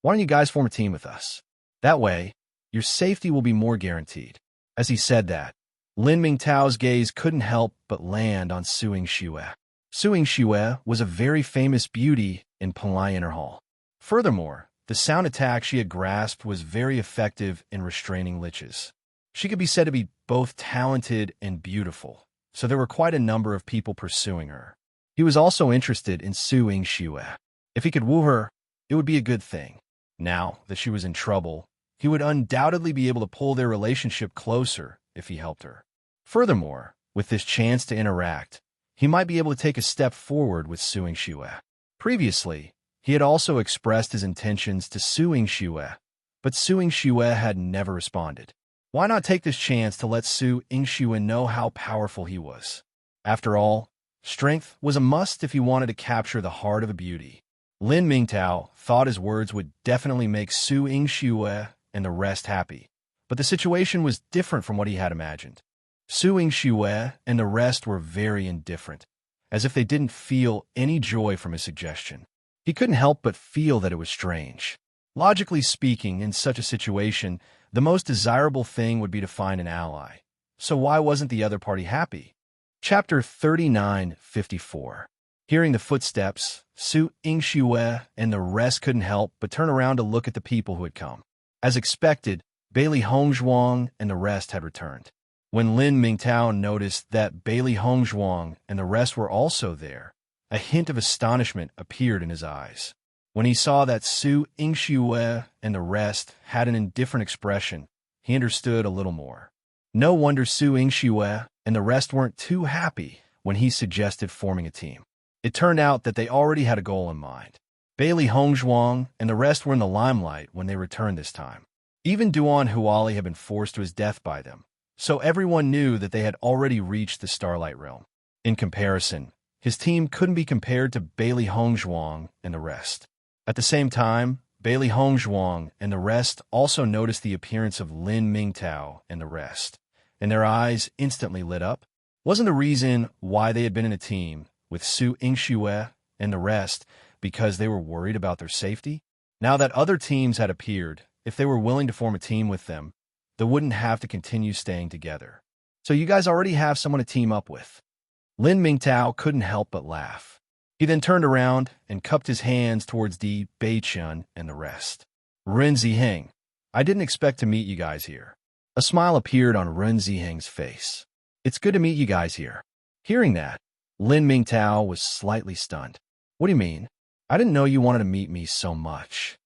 Why don't you guys form a team with us? That way, your safety will be more guaranteed. As he said that, Lin Mingtao's gaze couldn't help but land on Su Yingxue. Su Yingxue was a very famous beauty in Penglai Inner Hall. Furthermore, the sound attack she had grasped was very effective in restraining liches. She could be said to be both talented and beautiful, so there were quite a number of people pursuing her. He was also interested in Su Yingxue. If he could woo her, it would be a good thing. Now that she was in trouble, he would undoubtedly be able to pull their relationship closer if he helped her. Furthermore, with this chance to interact, he might be able to take a step forward with Su Yingxue. Previously, he had also expressed his intentions to Su Yingxue, but Su Yingxue had never responded. Why not take this chance to let Su Yingxue know how powerful he was? After all, strength was a must if he wanted to capture the heart of a beauty. Lin Mingtao thought his words would definitely make Su Yingxue and the rest happy, but the situation was different from what he had imagined. Su Yingxue and the rest were very indifferent, as if they didn't feel any joy from his suggestion. He couldn't help but feel that it was strange. Logically speaking, in such a situation, the most desirable thing would be to find an ally. So why wasn't the other party happy? Chapter 39:54. Hearing the footsteps, Su Yingxue and the rest couldn't help but turn around to look at the people who had come. As expected, Bailey Hongzhuang and the rest had returned. When Lin Mingtao noticed that Bailey Hongzhuang and the rest were also there, a hint of astonishment appeared in his eyes. When he saw that Su Yingxue and the rest had an indifferent expression, he understood a little more. No wonder Su Yingxue and the rest weren't too happy when he suggested forming a team. It turned out that they already had a goal in mind. Bailey Hongzhuang and the rest were in the limelight when they returned this time. Even Duan Huali had been forced to his death by them, so everyone knew that they had already reached the Starlight Realm. In comparison, his team couldn't be compared to Bailey Hongzhuang and the rest. At the same time, Bailey Hongzhuang and the rest also noticed the appearance of Lin Mingtao and the rest, and their eyes instantly lit up. Wasn't the reason why they had been in a team with Su Yingxue and the rest because they were worried about their safety? Now that other teams had appeared, if they were willing to form a team with them, they wouldn't have to continue staying together. So you guys already have someone to team up with. Lin Mingtao couldn't help but laugh. He then turned around and cupped his hands towards Di Beichun and the rest. Ren Ziheng, I didn't expect to meet you guys here. A smile appeared on Ren Ziheng's face. It's good to meet you guys here. Hearing that, Lin Mingtao was slightly stunned. What do you mean? I didn't know you wanted to meet me so much.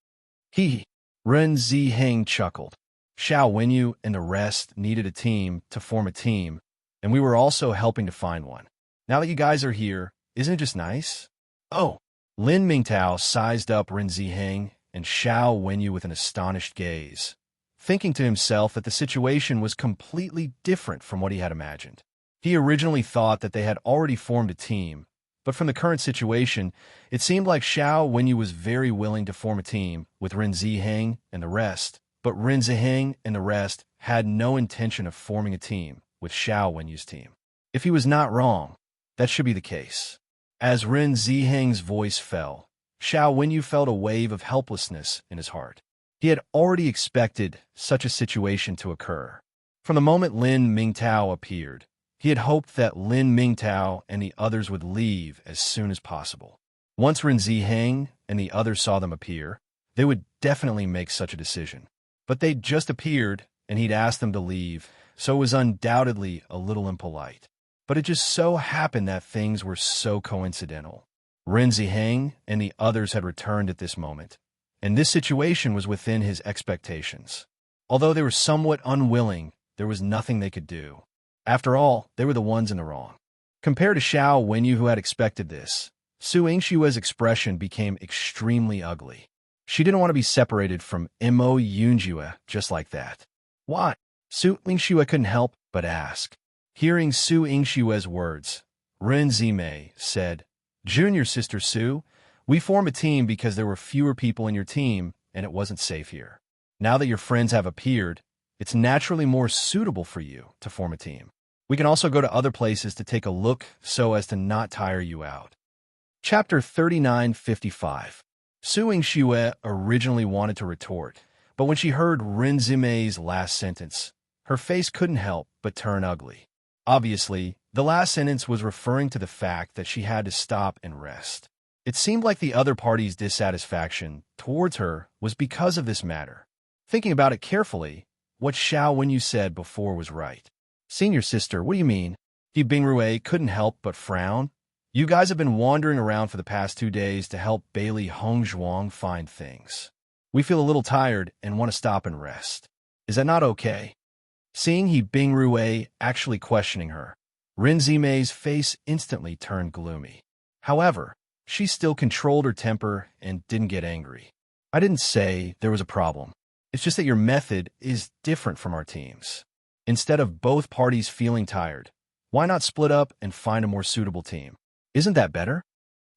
Ren Ziheng chuckled. Xiao Wenyu and the rest needed a team to form a team, and we were also helping to find one. Now that you guys are here, isn't it just nice? Oh, Lin Mingtao sized up Ren Ziheng and Xiao Wenyu with an astonished gaze, thinking to himself that the situation was completely different from what he had imagined. He originally thought that they had already formed a team, but from the current situation, it seemed like Xiao Wenyu was very willing to form a team with Ren Ziheng and the rest, but Ren Ziheng and the rest had no intention of forming a team with Xiao Wenyu's team. If he was not wrong, that should be the case. As Ren Ziheng's voice fell, Xiao Wenyu felt a wave of helplessness in his heart. He had already expected such a situation to occur. From the moment Lin Mingtao appeared, he had hoped that Lin Mingtao and the others would leave as soon as possible. Once Ren Ziheng and the others saw them appear, they would definitely make such a decision. But they'd just appeared, and he'd asked them to leave, so it was undoubtedly a little impolite. But it just so happened that things were so coincidental. Ren Ziheng and the others had returned at this moment, and this situation was within his expectations. Although they were somewhat unwilling, there was nothing they could do. After all, they were the ones in the wrong. Compared to Xiao Wenyu, who had expected this, Su Yingshue's expression became extremely ugly. She didn't want to be separated from Mo Yunjue just like that. Why? Su Yingxue couldn't help but ask. Hearing Su Yingshue's words, Ren Zimei said, "Junior sister Su, we form a team because there were fewer people in your team and it wasn't safe here. Now that your friends have appeared, it's naturally more suitable for you to form a team. We can also go to other places to take a look so as to not tire you out." Chapter 3955. Su Yingxue originally wanted to retort, but when she heard Ren Zimei's last sentence, her face couldn't help but turn ugly. Obviously, the last sentence was referring to the fact that she had to stop and rest. It seemed like the other party's dissatisfaction towards her was because of this matter. Thinking about it carefully, what Xiao Wenyu said before was right. "Senior sister, what do you mean?" He Bingrue couldn't help but frown. "You guys have been wandering around for the past 2 days to help Bailey Hongzhuang find things. We feel a little tired and want to stop and rest. Is that not okay?" Seeing He Bingrue actually questioning her, Ren Zimei's face instantly turned gloomy. However, she still controlled her temper and didn't get angry. "I didn't say there was a problem. It's just that your method is different from our team's. Instead of both parties feeling tired, why not split up and find a more suitable team? Isn't that better?"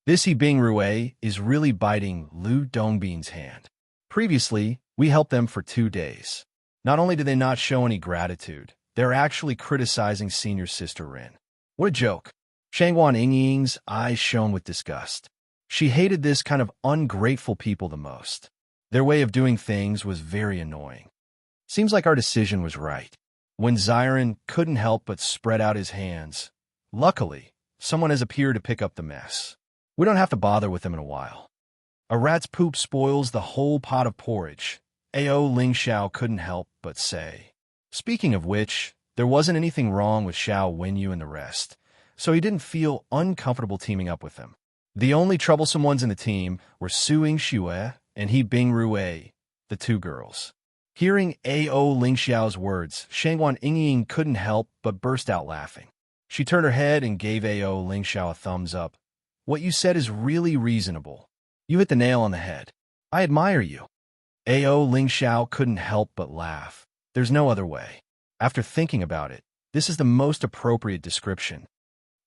This He Bingrue is really biting Lu Dongbin's hand. Previously, we helped them for 2 days. Not only did they not show any gratitude, they're actually criticizing senior sister Ren. What a joke. Shangguan Yingying's eyes shone with disgust. She hated this kind of ungrateful people the most. Their way of doing things was very annoying. Seems like our decision was right. When Ziren couldn't help but spread out his hands. Luckily, someone has appeared to pick up the mess. We don't have to bother with them in a while. A rat's poop spoils the whole pot of porridge, Ao Ling Xiao couldn't help but say. Speaking of which, there wasn't anything wrong with Xiao Wenyu and the rest, so he didn't feel uncomfortable teaming up with them. The only troublesome ones in the team were Su Yingxue and He Bingrue, the 2 girls. Hearing Ao Ling Xiao's words, Shangguan Yingying couldn't help but burst out laughing. She turned her head and gave Ao Ling Xiao a thumbs up. "What you said is really reasonable. You hit the nail on the head. I admire you." Ao Ling Xiao couldn't help but laugh. There's no other way. After thinking about it, this is the most appropriate description.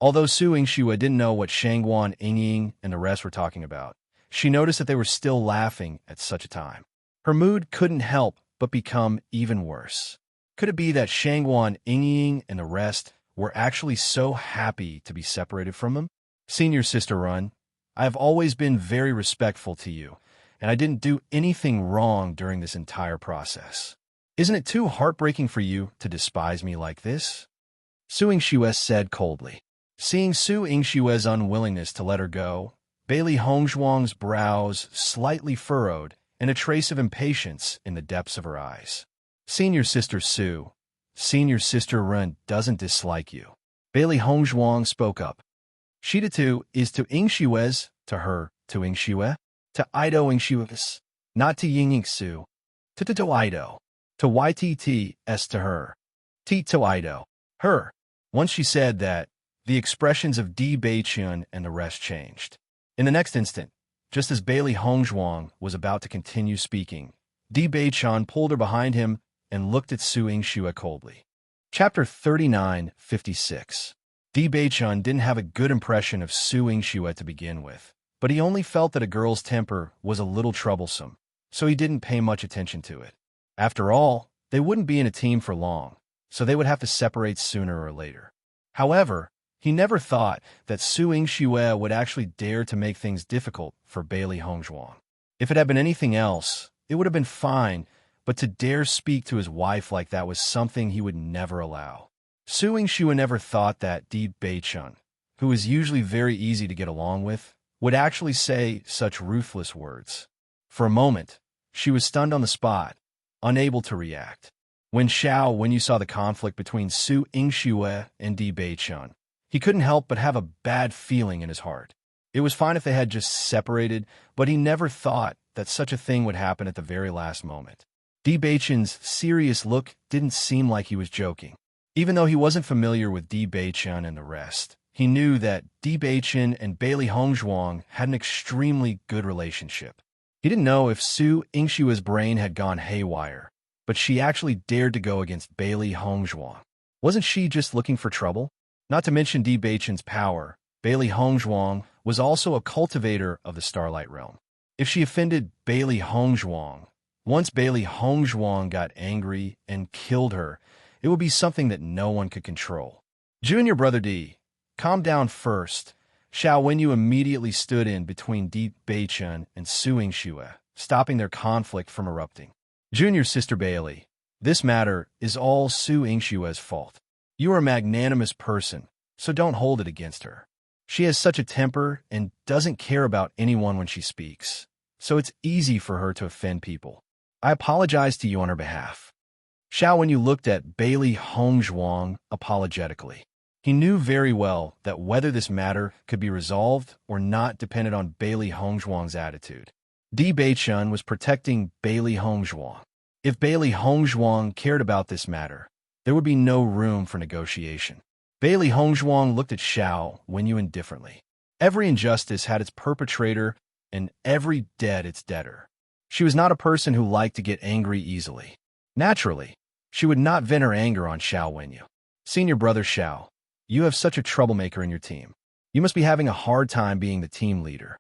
Although Su Yingxue didn't know what Shangguan Yingying and the rest were talking about, she noticed that they were still laughing at such a time. Her mood couldn't help but become even worse. Could it be that Shangguan Yingying and the rest were actually so happy to be separated from them? "Senior sister Run, I have always been very respectful to you, and I didn't do anything wrong during this entire process. Isn't it too heartbreaking for you to despise me like this?" Su Yingxue said coldly. Seeing Su Yingshue's unwillingness to let her go, Bailey Hongzhuang's brows slightly furrowed and a trace of impatience in the depths of her eyes. "Senior sister Su, senior sister Ren doesn't dislike you." Bailey Hongzhuang spoke up. "Shida to is to Yingshue's, to her, to Yingxue, to Ido Yingshue's, not to Yingxu, to Ido, to YTT's to her, T to Ido, her." Once she said that, the expressions of Di Beichun and the rest changed. In the next instant, just as Bailey Hongzhuang was about to continue speaking, Di Beichun pulled her behind him and looked at Su Yingxue coldly. Chapter 3956. Di Beichun didn't have a good impression of Su Yingxue to begin with, but he only felt that a girl's temper was a little troublesome, so he didn't pay much attention to it. After all, they wouldn't be in a team for long, so they would have to separate sooner or later. However, He never thought that Su Yingxue would actually dare to make things difficult for Bailey Hongzhuang. If it had been anything else, it would have been fine, but to dare speak to his wife like that was something he would never allow. Su Yingxue never thought that Di Beichun, who was usually very easy to get along with, would actually say such ruthless words. For a moment, she was stunned on the spot, unable to react. When Wenyu saw the conflict between Su Yingxue and Di Beichun, he couldn't help but have a bad feeling in his heart. It was fine if they had just separated, but he never thought that such a thing would happen at the very last moment. Di Beichun's serious look didn't seem like he was joking. Even though he wasn't familiar with Di Beichun and the rest, he knew that Di Beichun and Bailey Hongzhuang had an extremely good relationship. He didn't know if Su Yingxue's brain had gone haywire, but she actually dared to go against Bailey Hongzhuang. Wasn't she just looking for trouble? Not to mention Di Beichun's power, Bailey Hongzhuang was also a cultivator of the Starlight Realm. If she offended Bailey Hongzhuang, once Bailey Hongzhuang got angry and killed her, it would be something that no one could control. Junior brother Di, calm down first. Wenyu immediately stood in between Di Beichun and Su Yingxue, stopping their conflict from erupting. Junior sister Bailey, this matter is all Su Yingxue's fault. You are a magnanimous person, so don't hold it against her. She has such a temper and doesn't care about anyone when she speaks, so it's easy for her to offend people. I apologize to you on her behalf. Wenyu looked at Bailey Hongzhuang apologetically. He knew very well that whether this matter could be resolved or not depended on Bailey Hongzhuang's attitude. Di Beichun was protecting Bailey Hongzhuang. If Bailey Hongzhuang cared about this matter, there would be no room for negotiation. Bailey Hongzhuang looked at Wenyu indifferently. Every injustice had its perpetrator, and every debt its debtor. She was not a person who liked to get angry easily. Naturally, she would not vent her anger on Wenyu. Senior brother Xiao, you have such a troublemaker in your team. You must be having a hard time being the team leader.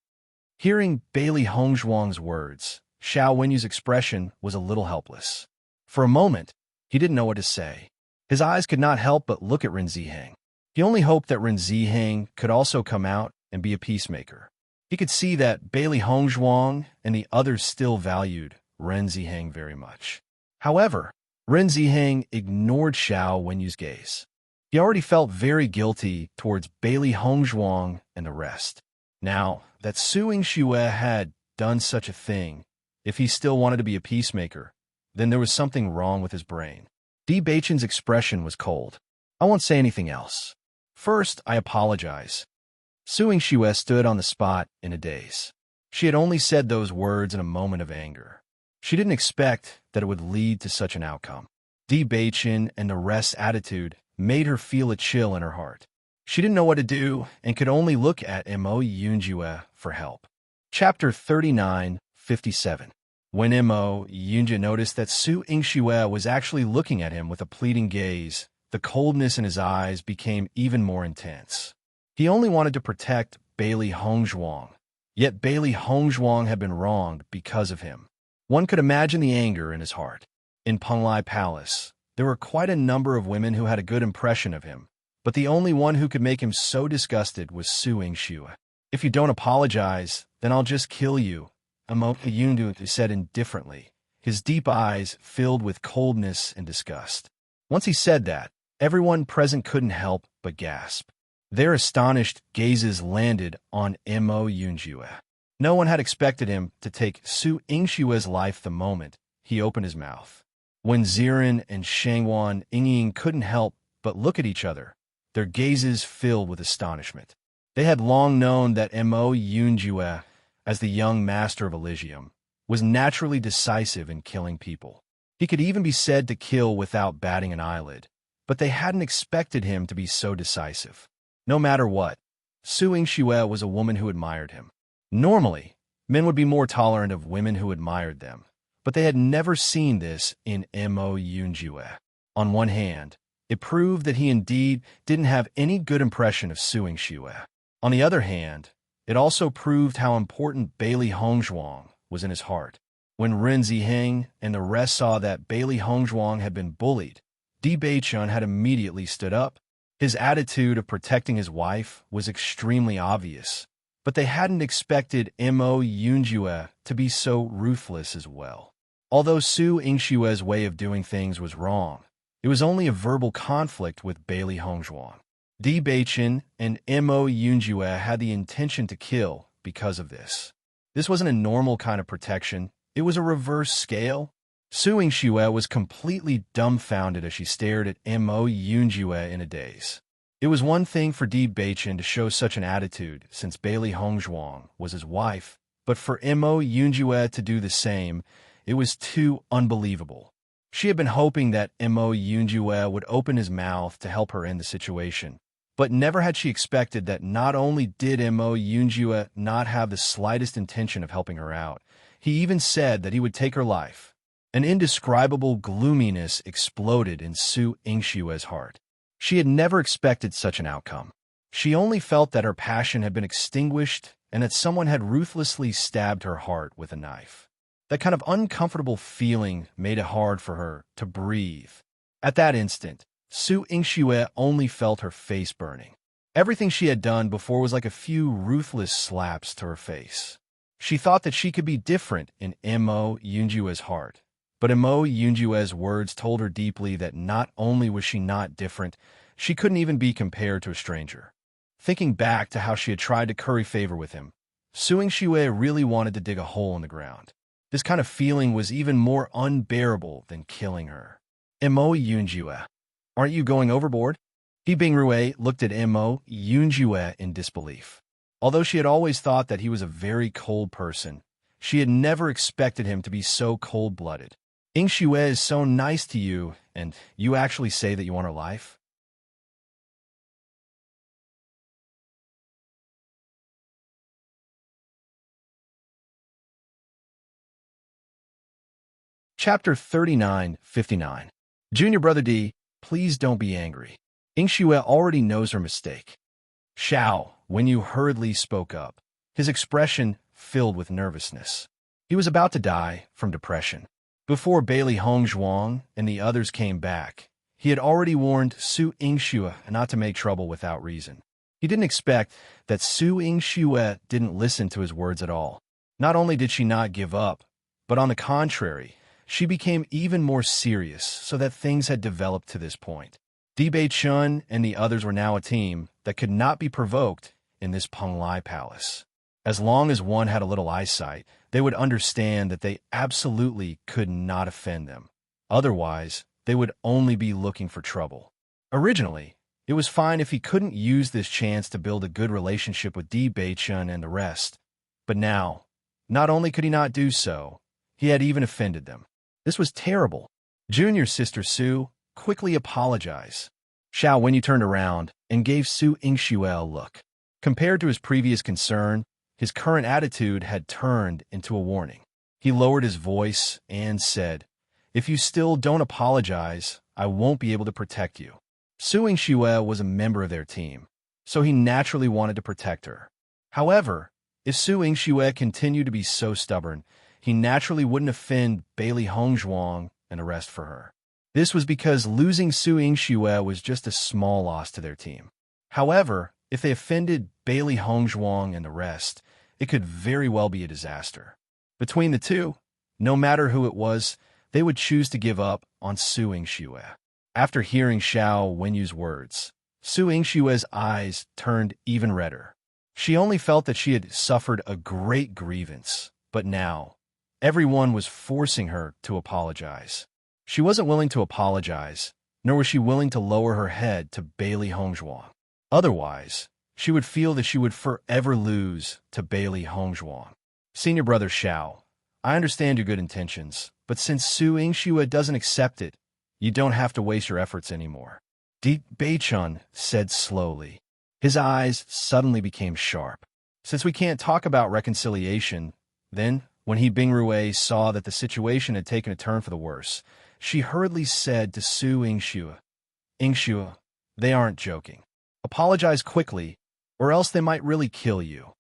Hearing Bailey Hongzhuang's words, Wenyu's expression was a little helpless. For a moment, he didn't know what to say. His eyes could not help but look at Ren Ziheng. He only hoped that Ren Ziheng could also come out and be a peacemaker. He could see that Bailey Hongzhuang and the others still valued Ren Ziheng very much. However, Ren Ziheng ignored Wenyu's gaze. He already felt very guilty towards Bailey Hongzhuang and the rest. Now that Su Yingxue had done such a thing, if he still wanted to be a peacemaker, then there was something wrong with his brain. Di Beichun's expression was cold. I won't say anything else. First, I apologize. Su Yingxue stood on the spot in a daze. She had only said those words in a moment of anger. She didn't expect that it would lead to such an outcome. Di Beichun and the rest's attitude made her feel a chill in her heart. She didn't know what to do and could only look at Mo Yunjue for help. Chapter 39:57. When Mo Yunjue noticed that Su Yingxue was actually looking at him with a pleading gaze, the coldness in his eyes became even more intense. He only wanted to protect Bailey Hongzhuang, yet Bailey Hongzhuang had been wronged because of him. One could imagine the anger in his heart. In Penglai Palace, there were quite a number of women who had a good impression of him, but the only one who could make him so disgusted was Su Yingxue. If you don't apologize, then I'll just kill you, Mo Yunjue said indifferently, his deep eyes filled with coldness and disgust. Once he said that, everyone present couldn't help but gasp. Their astonished gazes landed on Mo Yunjue. No one had expected him to take Su Yingxue's life the moment he opened his mouth. When Ziren and Shangwan Yingying couldn't help but look at each other, their gazes filled with astonishment. They had long known that Mo Yunjue, as the young master of Elysium, was naturally decisive in killing people. He could even be said to kill without batting an eyelid, but they hadn't expected him to be so decisive. No matter what, Su Yingxue was a woman who admired him. Normally, men would be more tolerant of women who admired them, but they had never seen this in Mo Yunjue. On one hand, it proved that he indeed didn't have any good impression of Su Yingxue. On the other hand, it also proved how important Bailey Hongzhuang was in his heart. When Ren Ziheng and the rest saw that Bailey Hongzhuang had been bullied, Di Beichun had immediately stood up. His attitude of protecting his wife was extremely obvious, but they hadn't expected Mo Yunjue to be so ruthless as well. Although Su Yingshue's way of doing things was wrong, it was only a verbal conflict with Bailey Hongzhuang. Di Beichen and Mo Yunjue had the intention to kill because of this. This wasn't a normal kind of protection, it was a reverse scale. Su Yingxue was completely dumbfounded as she stared at Mo Yunjue in a daze. It was one thing for Di Beichen to show such an attitude since Bailey Hongzhuang was his wife, but for Mo Yunjue to do the same, it was too unbelievable. She had been hoping that Mo Yunjue would open his mouth to help her end the situation, but never had she expected that not only did Mo Yunjue not have the slightest intention of helping her out, he even said that he would take her life. An indescribable gloominess exploded in Su Yingshue's heart. She had never expected such an outcome. She only felt that her passion had been extinguished and that someone had ruthlessly stabbed her heart with a knife. That kind of uncomfortable feeling made it hard for her to breathe. At that instant, Su Yingxue only felt her face burning. Everything she had done before was like a few ruthless slaps to her face. She thought that she could be different in Mo Yunjue's heart, but Mo Yunjue's words told her deeply that not only was she not different, she couldn't even be compared to a stranger. Thinking back to how she had tried to curry favor with him, Su Yingxue really wanted to dig a hole in the ground. This kind of feeling was even more unbearable than killing her. Mo Yunjue, aren't you going overboard? He Bingrue looked at Mo Yunjue in disbelief. Although she had always thought that he was a very cold person, she had never expected him to be so cold-blooded. Yingxue is so nice to you, and you actually say that you want her life? Chapter 39:59. Junior Brother D, please don't be angry. Yingxue already knows her mistake. Xiao, when you hurriedly spoke up, his expression filled with nervousness. He was about to die from depression. Before Bailey Hongzhuang and the others came back, he had already warned Su Yingxue not to make trouble without reason. He didn't expect that Su Yingxue didn't listen to his words at all. Not only did she not give up, but on the contrary, she became even more serious so that things had developed to this point. Di Beichun and the others were now a team that could not be provoked in this Penglai palace. As long as one had a little eyesight, they would understand that they absolutely could not offend them. Otherwise, they would only be looking for trouble. Originally, it was fine if he couldn't use this chance to build a good relationship with Di Beichun and the rest. But now, not only could he not do so, he had even offended them. This was terrible. Junior Sister Su quickly apologized. Xiao Wenyu turned around and gave Su Yingxue a look. Compared to his previous concern, his current attitude had turned into a warning. He lowered his voice and said, "If you still don't apologize, I won't be able to protect you." Su Yingxue was a member of their team, so he naturally wanted to protect her. However, if Su Yingxue continued to be so stubborn, he naturally wouldn't offend Bailey Hongzhuang and the rest for her. This was because losing Su Yingxue was just a small loss to their team. However, if they offended Bailey Hongzhuang and the rest, it could very well be a disaster. Between the two, no matter who it was, they would choose to give up on Su Yingxue. After hearing Xiao Wenyu's words, Su Yingxue's eyes turned even redder. She only felt that she had suffered a great grievance, but now, everyone was forcing her to apologize. She wasn't willing to apologize, nor was she willing to lower her head to Bailey Hongzhuang. Otherwise, she would feel that she would forever lose to Bailey Hongzhuang. Senior Brother Xiao, I understand your good intentions, but since Su Yingxue doesn't accept it, you don't have to waste your efforts anymore. Di Beichun said slowly. His eyes suddenly became sharp. Since we can't talk about reconciliation, then, when He Bingrue saw that the situation had taken a turn for the worse, she hurriedly said to Su Yingxue, "Yingxue, they aren't joking. Apologize quickly, or else they might really kill you."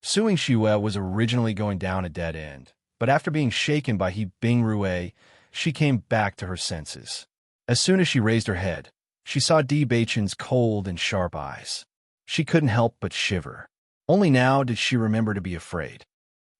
Su Yingxue was originally going down a dead end, but after being shaken by He Bingrue, she came back to her senses. As soon as she raised her head, She saw Di Baichen's cold and sharp eyes. She couldn't help but shiver. Only now did she remember to be afraid.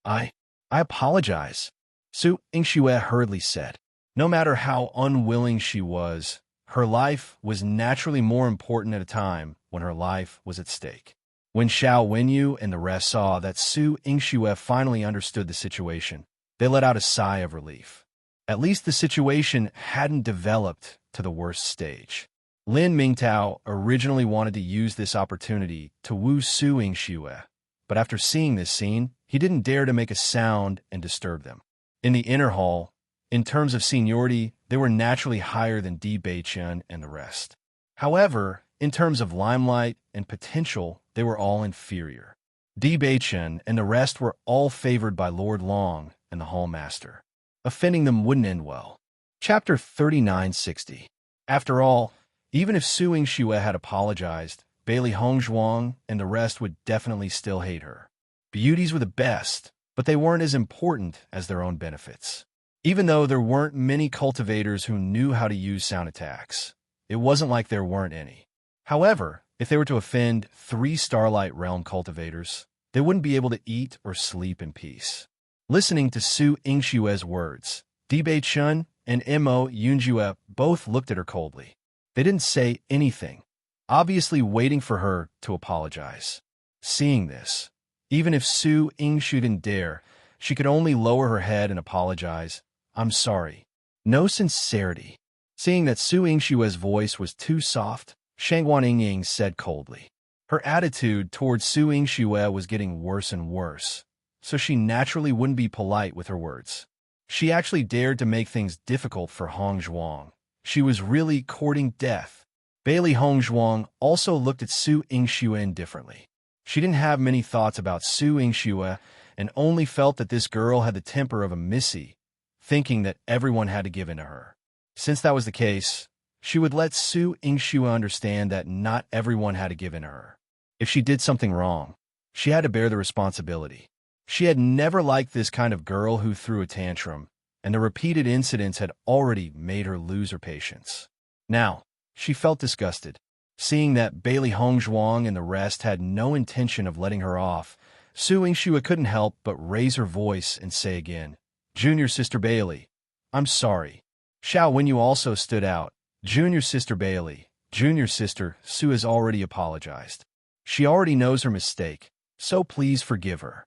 I apologize, Su Yingxue hurriedly said. No matter how unwilling she was, her life was naturally more important at a time when her life was at stake. When Xiao Wenyu and the rest saw that Su Yingxue finally understood the situation, they let out a sigh of relief. At least the situation hadn't developed to the worst stage. Lin Mingtao originally wanted to use this opportunity to woo Su Yingxue, but after seeing this scene, he didn't dare to make a sound and disturb them. In the inner hall, in terms of seniority, they were naturally higher than Di Beichen and the rest. However, in terms of limelight and potential, they were all inferior. Di Beichen and the rest were all favored by Lord Long and the Hallmaster. Offending them wouldn't end well. Chapter 3960. After all, even if Su Yingxue had apologized, Bailey Hongzhuang and the rest would definitely still hate her. Beauties were the best, but they weren't as important as their own benefits. Even though there weren't many cultivators who knew how to use sound attacks, it wasn't like there weren't any. However, if they were to offend 3 Starlight Realm cultivators, they wouldn't be able to eat or sleep in peace. Listening to Su Yingxue's words, Di Beichun and Mo Yunjue both looked at her coldly. They didn't say anything, obviously waiting for her to apologize. Seeing this, even if Su Yingxue didn't dare, she could only lower her head and apologize. I'm sorry. No sincerity. Seeing that Su Yingxue's voice was too soft, Shangguan Yingying said coldly. Her attitude towards Su Yingxue was getting worse and worse, so she naturally wouldn't be polite with her words. She actually dared to make things difficult for Hongzhuang. She was really courting death. Bailey Hongzhuang also looked at Su Yingxue indifferently. She didn't have many thoughts about Su Yingxue and only felt that this girl had the temper of a misty, thinking that everyone had to give in to her. Since that was the case, she would let Su Yingxue understand that not everyone had to give in to her. If she did something wrong, she had to bear the responsibility. She had never liked this kind of girl who threw a tantrum, and the repeated incidents had already made her lose her patience. Now, she felt disgusted. Seeing that Bailey Hongzhuang and the rest had no intention of letting her off, Su Yingxue couldn't help but raise her voice and say again, Junior Sister Bailey, I'm sorry. Xiao Wenyu also stood out. Junior Sister Bailey, Junior Sister, Su has already apologized. She already knows her mistake, so please forgive her.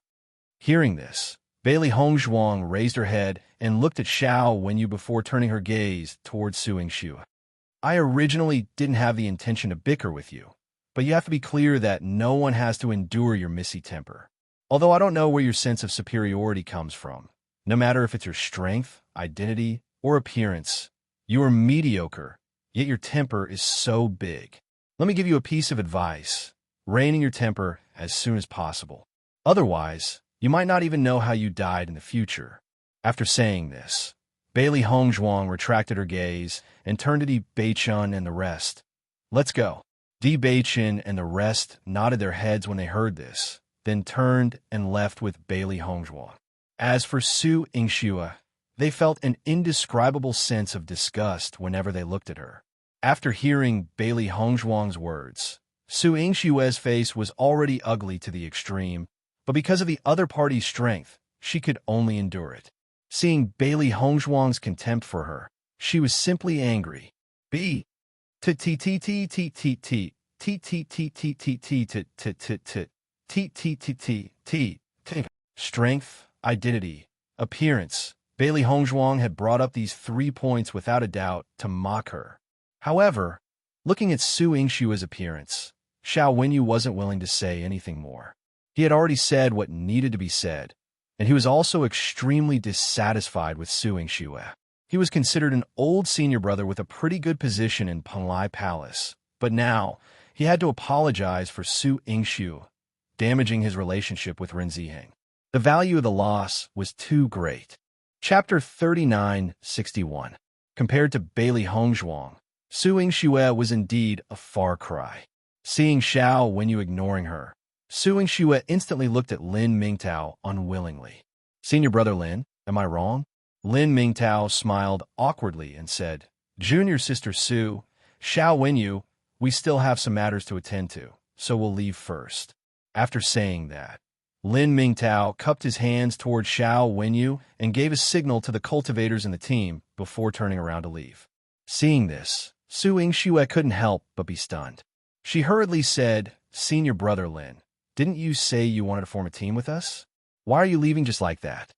Hearing this, Bailey Hongzhuang raised her head and looked at Xiao Wenyu before turning her gaze towards Su Yingxue. I originally didn't have the intention to bicker with you, but you have to be clear that no one has to endure your missy temper. Although I don't know where your sense of superiority comes from, no matter if it's your strength, identity, or appearance, you are mediocre, yet your temper is so big. Let me give you a piece of advice. Rein in your temper as soon as possible. Otherwise, you might not even know how you died in the future. After saying this, Bailey Hongzhuang retracted her gaze and turned to Di Beichun and the rest. Let's go. Di Beichun and the rest nodded their heads when they heard this, then turned and left with Bailey Hongzhuang. As for Su Yingxue, they felt an indescribable sense of disgust whenever they looked at her. After hearing Bailey Hongzhuang's words, Su Yingxue's face was already ugly to the extreme, but because of the other party's strength, she could only endure it. Seeing Bailey Hongzhuang's contempt for her, she was simply angry. B. T T T T T T T T T T T T T T T T T T T. Strength, identity, appearance. Bailey Hongzhuang had brought up these 3 points without a doubt to mock her. However, looking at Su Yingxue's appearance, Xiao Wenyu wasn't willing to say anything more. He had already said what needed to be said, and he was also extremely dissatisfied with Su Yingxue. He was considered an old senior brother with a pretty good position in Penlai Palace, but now he had to apologize for Su Yingxue, damaging his relationship with Ren Ziheng. The value of the loss was too great. Chapter 3961. Compared to Bailey Hongzhuang, Su Yingxue was indeed a far cry. Seeing Xiao Wenyu ignoring her, Su Yingxue instantly looked at Lin Mingtao unwillingly. Senior brother Lin, am I wrong? Lin Mingtao smiled awkwardly and said, Junior Sister Su, Xiao Wenyu, we still have some matters to attend to, so we'll leave first. After saying that, Lin Mingtao cupped his hands toward Xiao Wenyu and gave a signal to the cultivators in the team before turning around to leave. Seeing this, Su Yingxue couldn't help but be stunned. She hurriedly said, "Senior brother Lin, didn't you say you wanted to form a team with us? Why are you leaving just like that?"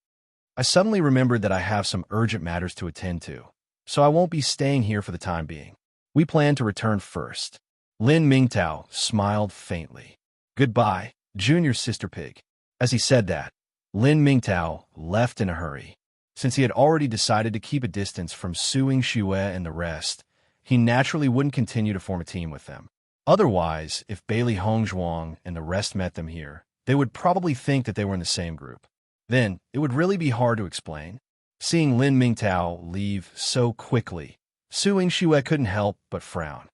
"I suddenly remembered that I have some urgent matters to attend to, so I won't be staying here for the time being. We plan to return first." Lin Mingtao smiled faintly. "Goodbye, junior sister pig." As he said that, Lin Mingtao left in a hurry. Since he had already decided to keep a distance from Su Yingxue and the rest, he naturally wouldn't continue to form a team with them. Otherwise, if Bailey Hongzhuang and the rest met them here, they would probably think that they were in the same group. Then, it would really be hard to explain. Seeing Lin Mingtao leave so quickly, Su Yingxue couldn't help but frown.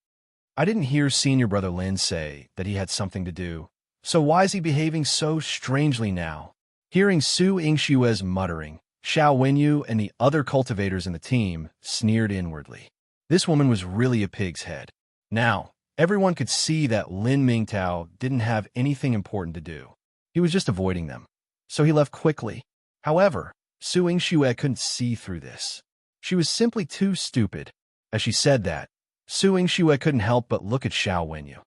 "I didn't hear senior brother Lin say that he had something to do, so why is he behaving so strangely now?" Hearing Su Yingxue's muttering, Xiao Wenyu and the other cultivators in the team sneered inwardly. This woman was really a pig's head. Now, everyone could see that Lin Mingtao didn't have anything important to do. He was just avoiding them, so he left quickly. However, Su Yingxue couldn't see through this. She was simply too stupid. As she said that, Su Yingxue couldn't help but look at Xiao Wenyu.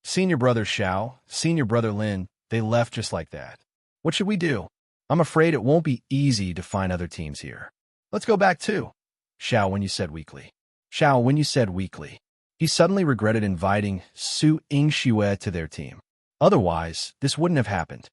"Senior brother Xiao, senior brother Lin, they left just like that. What should we do? I'm afraid it won't be easy to find other teams here. Let's go back too," Xiao Wenyu said weakly. Xiao Wenyu said weakly. He suddenly regretted inviting Su Yingxue to their team. Otherwise, this wouldn't have happened.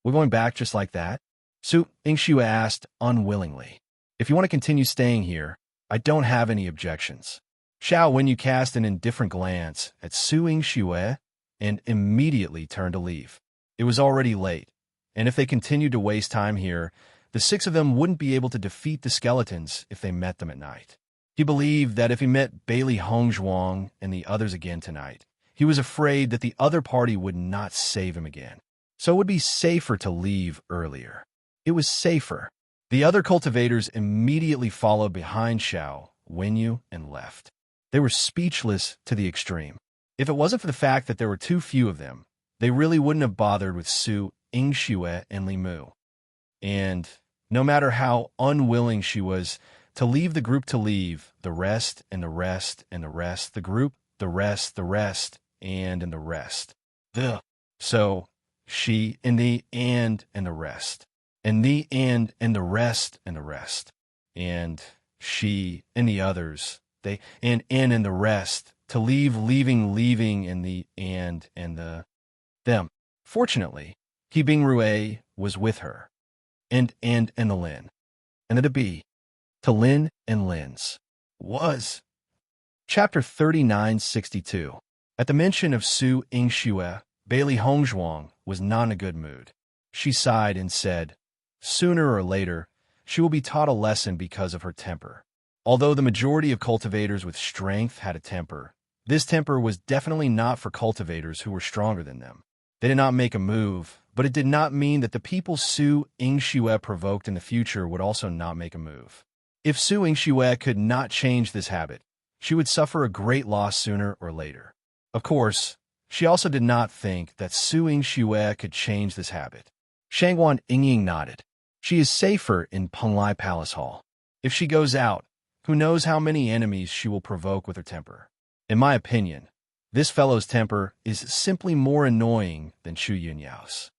"We're going back just like that?" Su Yingxue asked unwillingly. "If you want to continue staying here, I don't have any objections." Xiao Wenyu cast an indifferent glance at Su Yingxue and immediately turned to leave. It was already late, and if they continued to waste time here, the six of them wouldn't be able to defeat the skeletons if they met them at night. He believed that if he met Bailey Hongzhuang and the others again tonight, he was afraid that the other party would not save him again. So it would be safer to leave earlier. It was safer. The other cultivators immediately followed behind Xiao Wenyu and left. They were speechless to the extreme. If it wasn't for the fact that there were too few of them, they really wouldn't have bothered with Su Yingxue and Li Mu. And no matter how unwilling she was to leave the group to leave, the rest and the rest and the rest, the group, the rest, and the rest. So, she and the and the rest. And the and the rest and the rest. And she and the others. They and the rest. To leave, leaving, and the and the them. Fortunately, He Bing Rue was with her. And the Lin. And the be. To Lin and Lin's. Was. Chapter 3962. At the mention of Su Yingxue, Bailey Hongzhuang was not in a good mood. She sighed and said, "Sooner or later, she will be taught a lesson because of her temper." Although the majority of cultivators with strength had a temper, this temper was definitely not for cultivators who were stronger than them. They did not make a move, but it did not mean that the people Su Yingxue provoked in the future would also not make a move. If Su Yingxue could not change this habit, she would suffer a great loss sooner or later. Of course, she also did not think that Su Yingxue could change this habit. Shangguan Yingying nodded. She is safer in Penglai Palace Hall. If she goes out, who knows how many enemies she will provoke with her temper. In my opinion, this fellow's temper is simply more annoying than Chu Yunyao's.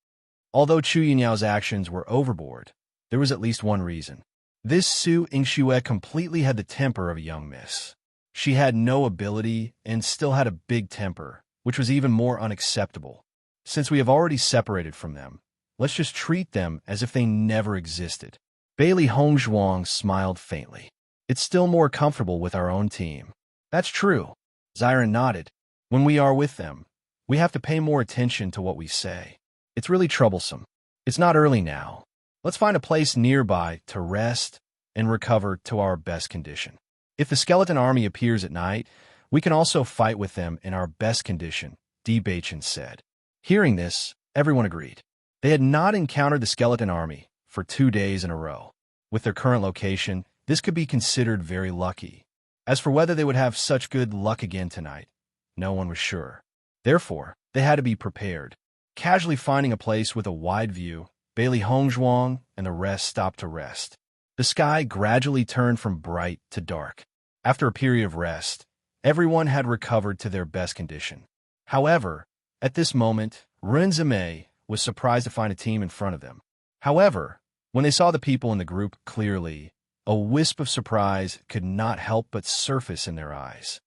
Although Chu Yunyao's actions were overboard, there was at least one reason. This Su Yingxue completely had the temper of a young miss. She had no ability and still had a big temper, which was even more unacceptable. Since we have already separated from them, let's just treat them as if they never existed. Bailey Hongzhuang smiled faintly. It's still more comfortable with our own team. That's true. Xiren nodded. When we are with them, we have to pay more attention to what we say. It's really troublesome. It's not early now. Let's find a place nearby to rest and recover to our best condition. If the skeleton army appears at night, we can also fight with them in our best condition, Di Beichen said. Hearing this, everyone agreed. They had not encountered the skeleton army for 2 days in a row. With their current location, this could be considered very lucky. As for whether they would have such good luck again tonight, no one was sure. Therefore, they had to be prepared. Casually finding a place with a wide view, Bailey Hongzhuang and the rest stopped to rest. The sky gradually turned from bright to dark. After a period of rest, everyone had recovered to their best condition. However, at this moment, Ren Zimei was surprised to find a team in front of them. However, when they saw the people in the group clearly, a wisp of surprise could not help but surface in their eyes.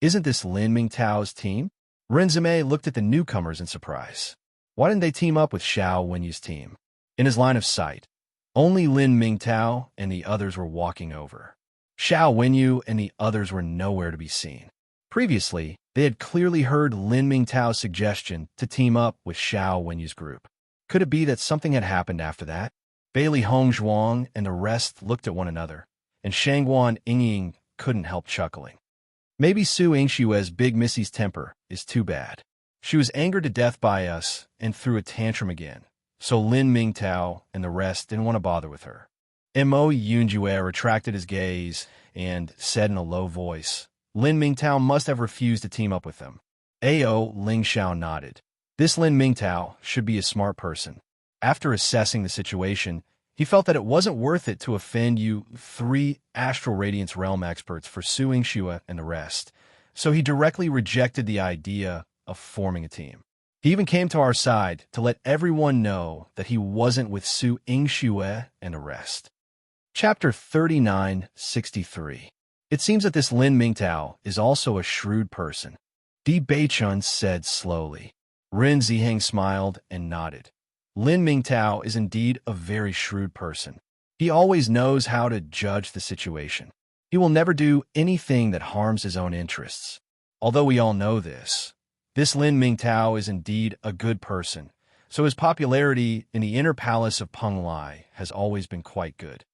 Isn't this Lin Mingtao's team? Ren Zimei looked at the newcomers in surprise. Why didn't they team up with Xiao Wenyu's team? In his line of sight, only Lin Mingtao and the others were walking over. Xiao Wenyu and the others were nowhere to be seen. Previously, they had clearly heard Lin Mingtao's suggestion to team up with Xiao Wenyu's group. Could it be that something had happened after that? Bailey Hongzhuang and the rest looked at one another, and Shangguan Yingying couldn't help chuckling. Maybe Su Yingshue's Big Missy's temper is too bad. She was angered to death by us and threw a tantrum again, so Lin Mingtao and the rest didn't want to bother with her. Mo Yunjue retracted his gaze and said in a low voice, Lin Mingtao must have refused to team up with them. Ao Ling Xiao nodded. This Lin Mingtao should be a smart person. After assessing the situation, he felt that it wasn't worth it to offend you three Astral Radiance Realm experts for Su Yingxue and the rest, so he directly rejected the idea of forming a team. He even came to our side to let everyone know that he wasn't with Su Yingxue and the rest. Chapter 3963. It seems that this Lin Mingtao is also a shrewd person. Di Beichun said slowly. Ren Ziheng smiled and nodded. Lin Mingtao is indeed a very shrewd person. He always knows how to judge the situation. He will never do anything that harms his own interests. Although we all know this Lin Mingtao is indeed a good person, so his popularity in the inner palace of Penglai has always been quite good.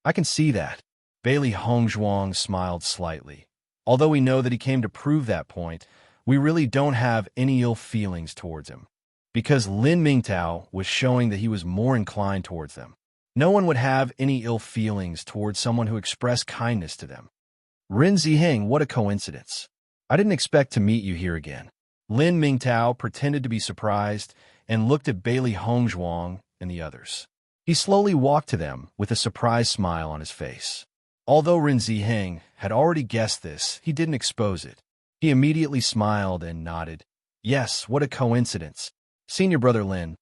I can see that. Bailey Hongzhuang smiled slightly. Although we know that he came to prove that point, we really don't have any ill feelings towards him. Because Lin Mingtao was showing that he was more inclined towards them. No one would have any ill feelings towards someone who expressed kindness to them. Ren Ziheng, what a coincidence. I didn't expect to meet you here again. Lin Mingtao pretended to be surprised and looked at Bailey Hongzhuang and the others. He slowly walked to them with a surprised smile on his face. Although Ren Ziheng had already guessed this, he didn't expose it. He immediately smiled and nodded. Yes, what a coincidence. Senior Brother Lin,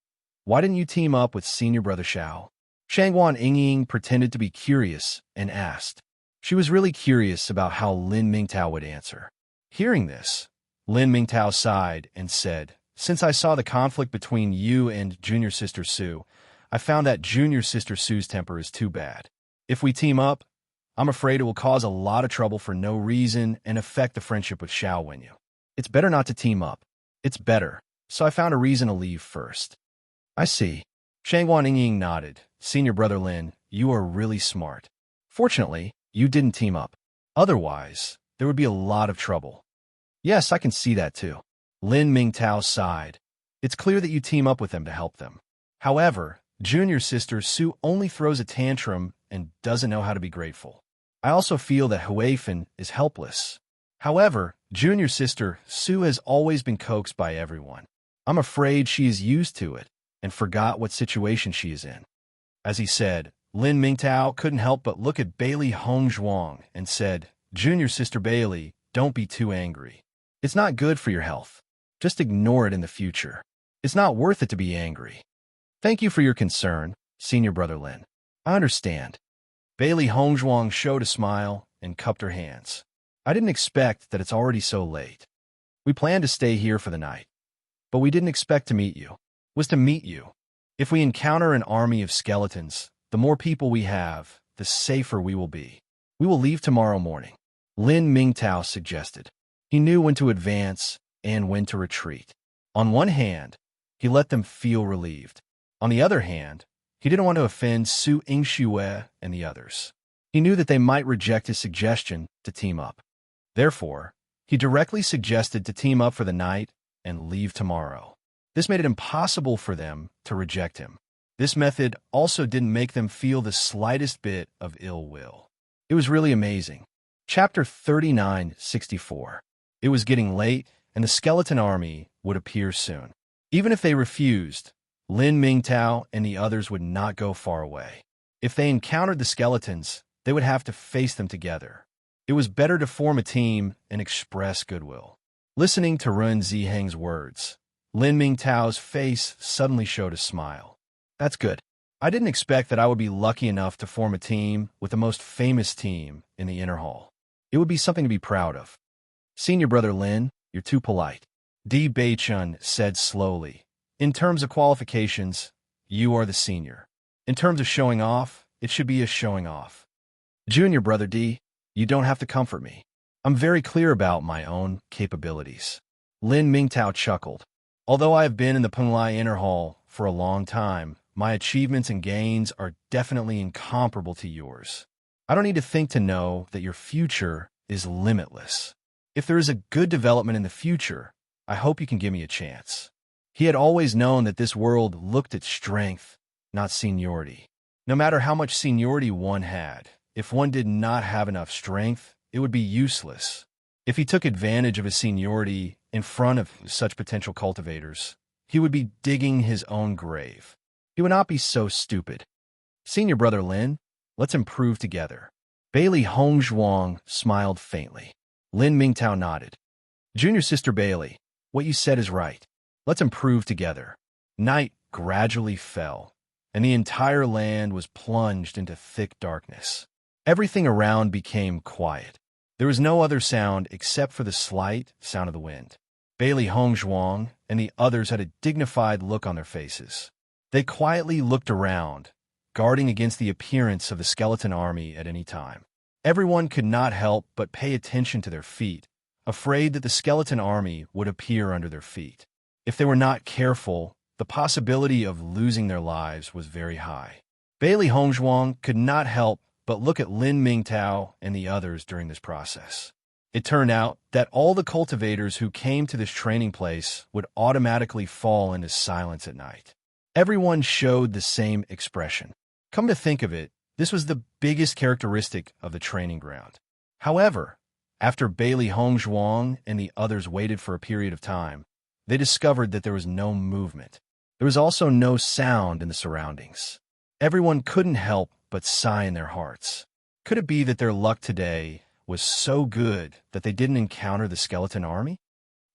why didn't you team up with Senior Brother Xiao? Shangguan Yingying pretended to be curious and asked. She was really curious about how Lin Mingtao would answer. Hearing this, Lin Mingtao sighed and said, Since I saw the conflict between you and Junior Sister Su, I found that Junior Sister Su's temper is too bad. If we team up, I'm afraid it will cause a lot of trouble for no reason and affect the friendship with Xiao Wenyu. It's better not to team up. It's better. So I found a reason to leave first. I see. Shangguan Yingying nodded. Senior Brother Lin, you are really smart. Fortunately, you didn't team up. Otherwise, there would be a lot of trouble. Yes, I can see that too. Lin Mingtao sighed. It's clear that you team up with them to help them. However, Junior Sister Su only throws a tantrum and doesn't know how to be grateful. I also feel that Huifan is helpless. However, Junior Sister Su has always been coaxed by everyone. I'm afraid she is used to it and forgot what situation she is in. As he said, Lin Mingtao couldn't help but look at Bailey Hongzhuang and said, Junior Sister Bailey, don't be too angry. It's not good for your health. Just ignore it in the future. It's not worth it to be angry. Thank you for your concern, Senior Brother Lin. I understand. Bailey Hongzhuang showed a smile and cupped her hands. I didn't expect that it's already so late. We planned to stay here for the night. But we didn't expect to meet you. Was to meet you. If we encounter an army of skeletons, the more people we have, the safer we will be. We will leave tomorrow morning. Lin Mingtao suggested. He knew when to advance and when to retreat. On one hand, he let them feel relieved. On the other hand, he didn't want to offend Su Yingxue and the others. He knew that they might reject his suggestion to team up. Therefore, he directly suggested to team up for the night and leave tomorrow. This made it impossible for them to reject him. This method also didn't make them feel the slightest bit of ill will. It was really amazing. Chapter 3964. It was getting late, and the skeleton army would appear soon. Even if they refused, Lin Mingtao and the others would not go far away. If they encountered the skeletons, they would have to face them together. It was better to form a team and express goodwill. Listening to Run Ziheng's words, Lin Mingtao's face suddenly showed a smile. That's good. I didn't expect that I would be lucky enough to form a team with the most famous team in the inner hall. It would be something to be proud of. Senior brother Lin, you're too polite. Di Beichun said slowly. In terms of qualifications, you are the senior. In terms of showing off, it should be a showing off. Junior brother Di, you don't have to comfort me. I'm very clear about my own capabilities. Lin Mingtao chuckled. Although I have been in the Penglai Inner Hall for a long time, my achievements and gains are definitely incomparable to yours. I don't need to think to know that your future is limitless. If there is a good development in the future, I hope you can give me a chance. He had always known that this world looked at strength, not seniority. No matter how much seniority one had, if one did not have enough strength, it would be useless. If he took advantage of his seniority in front of such potential cultivators, he would be digging his own grave. He would not be so stupid. Senior brother Lin, let's improve together. Bailey Hongzhuang smiled faintly. Lin Mingtao nodded. Junior sister Bailey, what you said is right. Let's improve together. Night gradually fell, and the entire land was plunged into thick darkness. Everything around became quiet. There was no other sound except for the slight sound of the wind. Bailey Hongzhuang and the others had a dignified look on their faces. They quietly looked around, guarding against the appearance of the skeleton army at any time. Everyone could not help but pay attention to their feet, afraid that the skeleton army would appear under their feet. If they were not careful, the possibility of losing their lives was very high. Bailey Hongzhuang could not help but look at Lin Mingtao and the others during this process. It turned out that all the cultivators who came to this training place would automatically fall into silence at night. Everyone showed the same expression. Come to think of it, this was the biggest characteristic of the training ground. However, after Bailey Hongzhuang and the others waited for a period of time, they discovered that there was no movement. There was also no sound in the surroundings. Everyone couldn't help but sigh in their hearts. Could it be that their luck today was so good that they didn't encounter the skeleton army?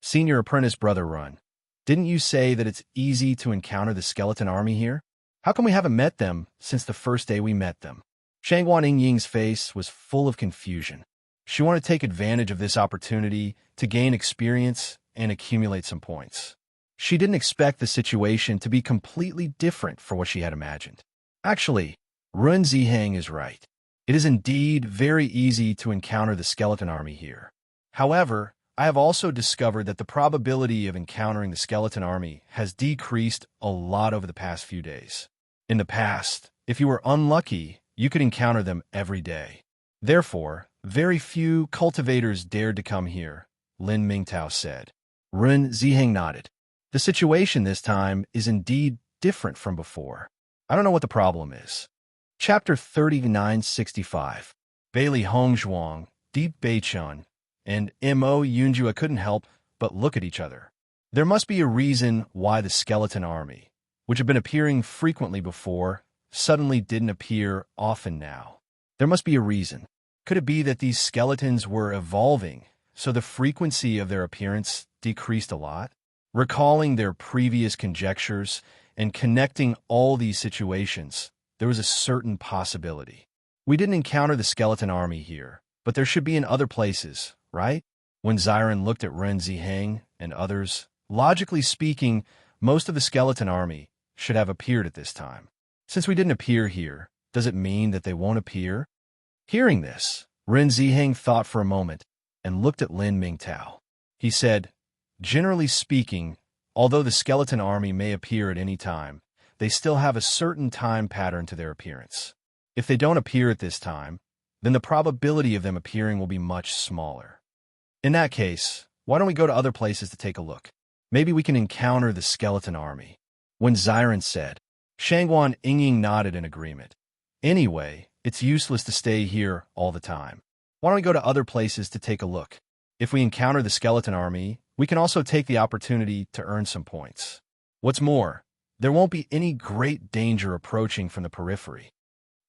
Senior apprentice brother Run, didn't you say that it's easy to encounter the skeleton army here? How come we haven't met them since the first day we met them? Shangguan Yingying's face was full of confusion. She wanted to take advantage of this opportunity to gain experience and accumulate some points. She didn't expect the situation to be completely different from what she had imagined. Actually, Run Ziheng is right. It is indeed very easy to encounter the skeleton army here. However, I have also discovered that the probability of encountering the skeleton army has decreased a lot over the past few days. In the past, if you were unlucky, you could encounter them every day. Therefore, very few cultivators dared to come here, Lin Mingtao said. Run Ziheng nodded. The situation this time is indeed different from before. I don't know what the problem is. Chapter 3965. Bailey Hongzhuang, Di Beichun, and Mo Yunjua couldn't help but look at each other. There must be a reason why the skeleton army, which had been appearing frequently before, suddenly didn't appear often now. There must be a reason. Could it be that these skeletons were evolving, so the frequency of their appearance decreased a lot? Recalling their previous conjectures and connecting all these situations, there was a certain possibility. We didn't encounter the skeleton army here, but there should be in other places, right? When Xiren looked at Ren Ziheng and others, logically speaking, most of the skeleton army should have appeared at this time. Since we didn't appear here, does it mean that they won't appear? Hearing this, Ren Ziheng thought for a moment and looked at Lin Mingtao. He said, generally speaking, although the skeleton army may appear at any time, they still have a certain time pattern to their appearance. If they don't appear at this time, then the probability of them appearing will be much smaller. In that case, why don't we go to other places to take a look? Maybe we can encounter the skeleton army. When Xiren said, Shangguan Yingying nodded in agreement. Anyway, it's useless to stay here all the time. Why don't we go to other places to take a look? If we encounter the skeleton army, we can also take the opportunity to earn some points. What's more, there won't be any great danger approaching from the periphery.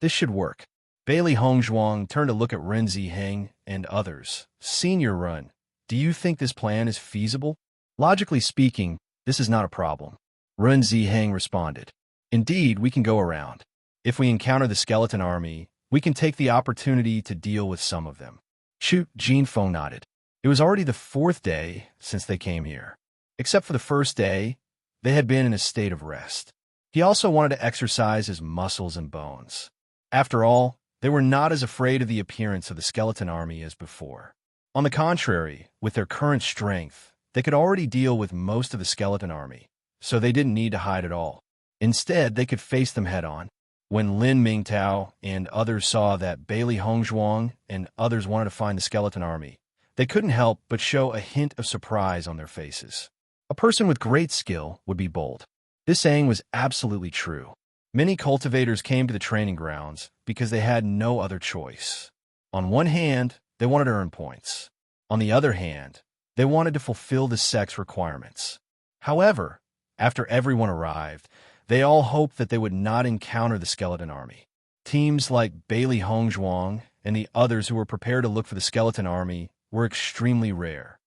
This should work. Bailey Hongzhuang turned to look at Ren Ziheng and others. Senior Run, do you think this plan is feasible? Logically speaking, this is not a problem. Ren Ziheng responded. Indeed, we can go around. If we encounter the skeleton army, we can take the opportunity to deal with some of them. Chu Jinfeng nodded. It was already the 4th day since they came here. Except for the first day, they had been in a state of rest. He also wanted to exercise his muscles and bones. After all, they were not as afraid of the appearance of the skeleton army as before. On the contrary, with their current strength, they could already deal with most of the skeleton army, so they didn't need to hide at all. Instead, they could face them head-on. When Lin Mingtao and others saw that Bailey Hongzhuang and others wanted to find the skeleton army, they couldn't help but show a hint of surprise on their faces. A person with great skill would be bold. This saying was absolutely true. Many cultivators came to the training grounds because they had no other choice. On one hand, they wanted to earn points. On the other hand, they wanted to fulfill the sex requirements. However, after everyone arrived, they all hoped that they would not encounter the skeleton army. Teams like Bailey Hongzhuang and the others who were prepared to look for the skeleton army were extremely rare.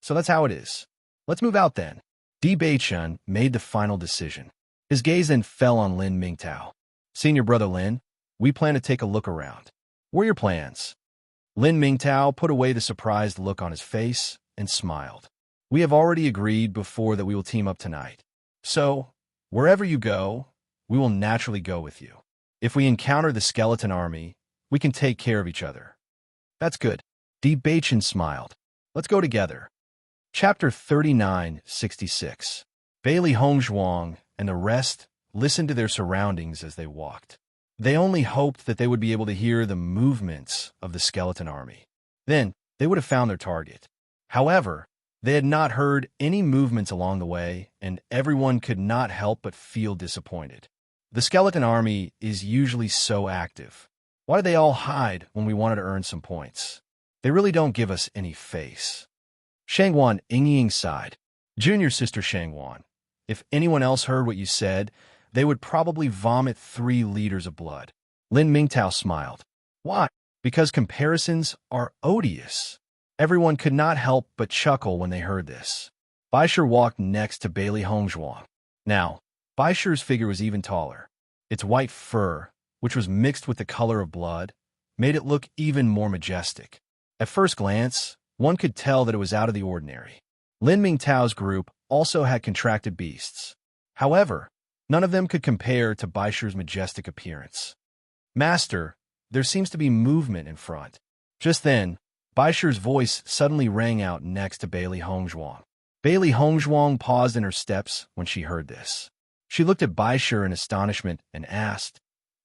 So that's how it is. Let's move out then. Di Beichun made the final decision. His gaze then fell on Lin Mingtao. Senior brother Lin, we plan to take a look around. What are your plans? Lin Mingtao put away the surprised look on his face and smiled. We have already agreed before that we will team up tonight. So, wherever you go, we will naturally go with you. If we encounter the skeleton army, we can take care of each other. That's good. Di Beichun smiled. Let's go together. Chapter 3966. Bailey Hongzhuang and the rest listened to their surroundings as they walked. They only hoped that they would be able to hear the movements of the skeleton army. Then, they would have found their target. However, they had not heard any movements along the way, and everyone could not help but feel disappointed. The skeleton army is usually so active. Why do they all hide when we wanted to earn some points? They really don't give us any face. Shangwan Yingying sighed. Junior sister Shangwan, if anyone else heard what you said, they would probably vomit 3 liters of blood. Lin Mingtao smiled. Why? Because comparisons are odious. Everyone could not help but chuckle when they heard this. Baisher walked next to Bailey Hongzhuang. Now, Baisher's figure was even taller. Its white fur, which was mixed with the color of blood, made it look even more majestic. At first glance, one could tell that it was out of the ordinary. Lin Mingtao's group also had contracted beasts. However, none of them could compare to Baisher's majestic appearance. Master, there seems to be movement in front. Just then, Baisher's voice suddenly rang out next to Bailey Hongzhuang. Bailey Hongzhuang paused in her steps when she heard this. She looked at Baisher in astonishment and asked,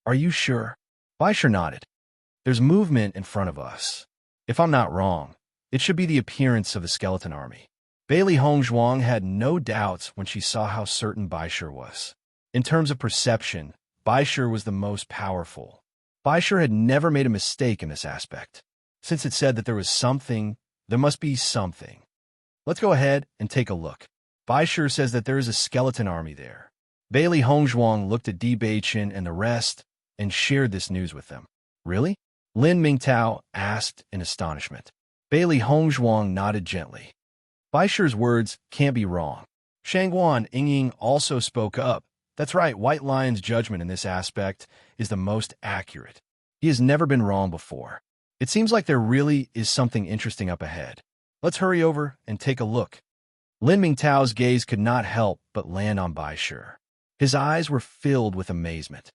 Are you sure? Baisher nodded. There's movement in front of us. If I'm not wrong, it should be the appearance of the skeleton army. Bailey Hongzhuang had no doubts when she saw how certain Baisher was. In terms of perception, Baisher was the most powerful. Baisher had never made a mistake in this aspect. Since it said that there was something, there must be something. Let's go ahead and take a look. Baisher says that there is a skeleton army there. Bailey Hongzhuang looked at Di Beichun and the rest and shared this news with them. Really? Lin Mingtao asked in astonishment. Bailey Hongzhuang nodded gently. Baisher's words can't be wrong. Shangwan Yingying also spoke up. That's right, White Lion's judgment in this aspect is the most accurate. He has never been wrong before. It seems like there really is something interesting up ahead. Let's hurry over and take a look. Lin Mingtao's gaze could not help but land on Baisher. His eyes were filled with amazement.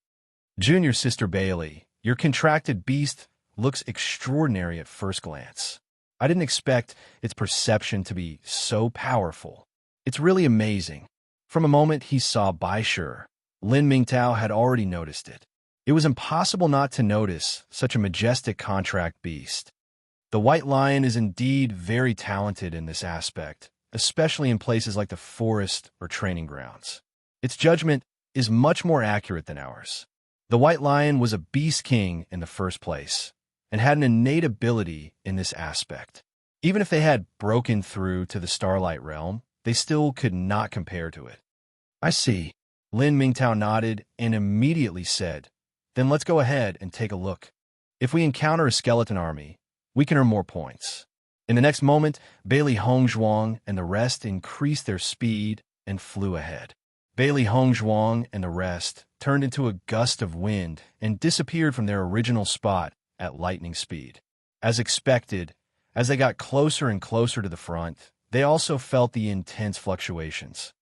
Junior sister Bailey, your contracted beast looks extraordinary at first glance. I didn't expect its perception to be so powerful. It's really amazing. From a moment he saw Baisher, Lin Mingtao had already noticed it. It was impossible not to notice such a majestic contract beast. The White Lion is indeed very talented in this aspect, especially in places like the forest or training grounds. Its judgment is much more accurate than ours. The White Lion was a beast king in the first place, and had an innate ability in this aspect. Even if they had broken through to the Starlight Realm, they still could not compare to it. I see. Lin Mingtao nodded and immediately said, "Then let's go ahead and take a look. If we encounter a skeleton army, we can earn more points." In the next moment, Bailey Hongzhuang and the rest increased their speed and flew ahead. Bailey Hongzhuang and the rest turned into a gust of wind and disappeared from their original spot at lightning speed. As expected, as they got closer and closer to the front, they also felt the intense fluctuations.